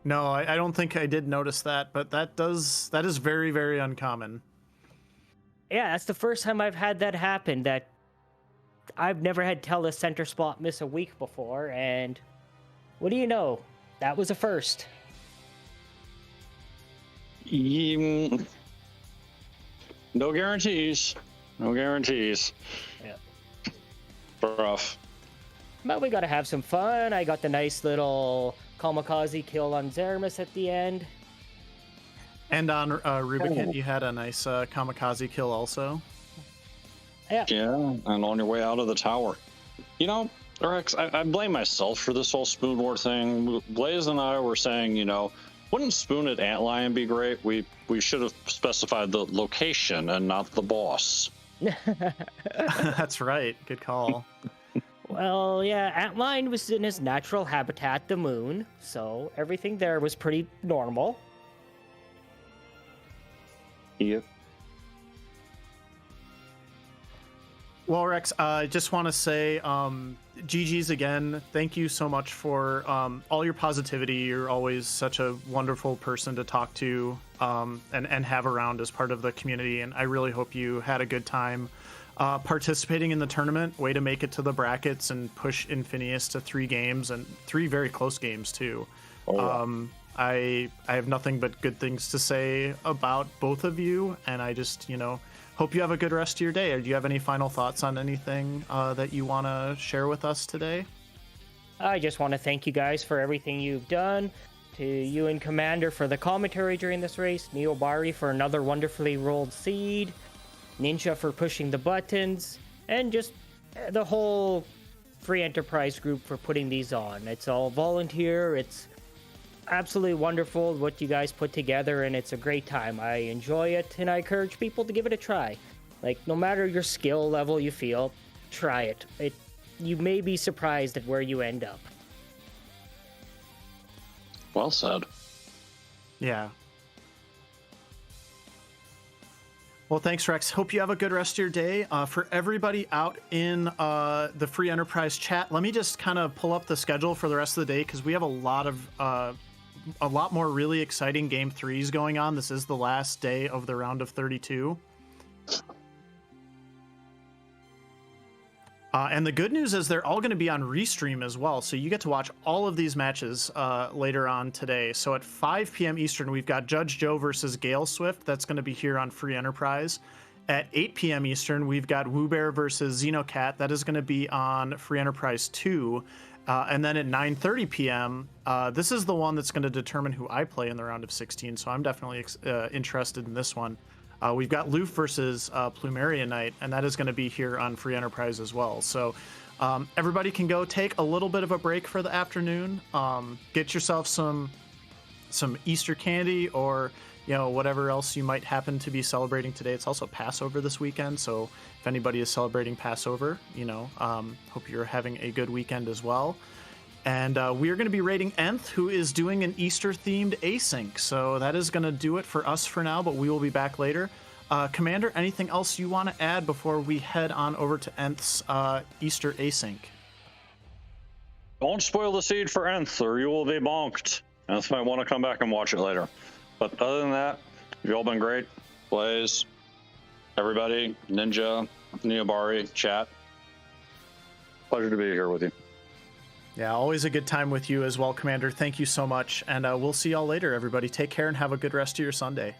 no, I don't think I did notice that, but that is very, very uncommon. Yeah, that's the first time I've had that happen. That I've never had Tella's center spot miss a week before, and what do you know? That was a first. No guarantees. No guarantees. Yeah. Rough. But we gotta have some fun. I got the nice little kamikaze kill on Zeramis at the end. And on Rubicant, you had a nice kamikaze kill also. Yeah. Yeah, and on your way out of the tower. You know, Rex, I blame myself for this whole Spoon War thing. Blaze and I were saying, you know, wouldn't Spoon at Antlion be great? We should have specified the location and not the boss. That's right. Good call. Well, yeah, Antlion was in his natural habitat, the moon, so everything there was pretty normal. Yep. Well, Rex, I just want to say GG's again. Thank you so much for all your positivity. You're always such a wonderful person to talk to and have around as part of the community. And I really hope you had a good time participating in the tournament. Way to make it to the brackets and push Infinious to 3 games, and 3 very close games too. Oh, wow. I have nothing but good things to say about both of you, and I just, hope you have a good rest of your day. Or do you have any final thoughts on anything that you want to share with us today? I just want to thank you guys for everything you've done. To you and Commander for the commentary during this race. Neobari for another wonderfully rolled seed. Ninja for pushing the buttons. And just the whole Free Enterprise group for putting these on. It's all volunteer. It's absolutely wonderful what you guys put together, and it's a great time. I enjoy it, and I encourage people to give it a try. Like, no matter your skill level you feel, try it. You may be surprised at where you end up. Well said. Yeah. Well, thanks, Rex. Hope you have a good rest of your day. For everybody out in the Free Enterprise chat, let me just kind of pull up the schedule for the rest of the day, because we have a lot more really exciting Game 3s going on. This is the last day of the round of 32. And the good news is they're all going to be on Restream as well, so you get to watch all of these matches later on today. So at 5 p.m. Eastern, we've got Judge Joe versus Gale Swift. That's going to be here on Free Enterprise. At 8 p.m. Eastern, we've got Woobear versus Xenocat. That is going to be on Free Enterprise 2. And then at 9:30 p.m., this is the one that's going to determine who I play in the round of 16, so I'm definitely interested in this one. We've got Loof versus Plumeria Knight, and that is going to be here on Free Enterprise as well. So everybody can go take a little bit of a break for the afternoon, get yourself some Easter candy, or whatever else you might happen to be celebrating today. It's also Passover this weekend, so if anybody is celebrating Passover, hope you're having a good weekend as well. And we are going to be rating Nth, who is doing an Easter-themed async. So that is going to do it for us for now, but we will be back later. Commander, anything else you want to add before we head on over to Nth's Easter async? Don't spoil the seed for Nth, or you will be bonked. Nth might want to come back and watch it later. But other than that, you've all been great. Blaze, everybody, Ninja, Neobari, chat. Pleasure to be here with you. Yeah, always a good time with you as well, Commander. Thank you so much. And we'll see y'all later, everybody. Take care and have a good rest of your Sunday.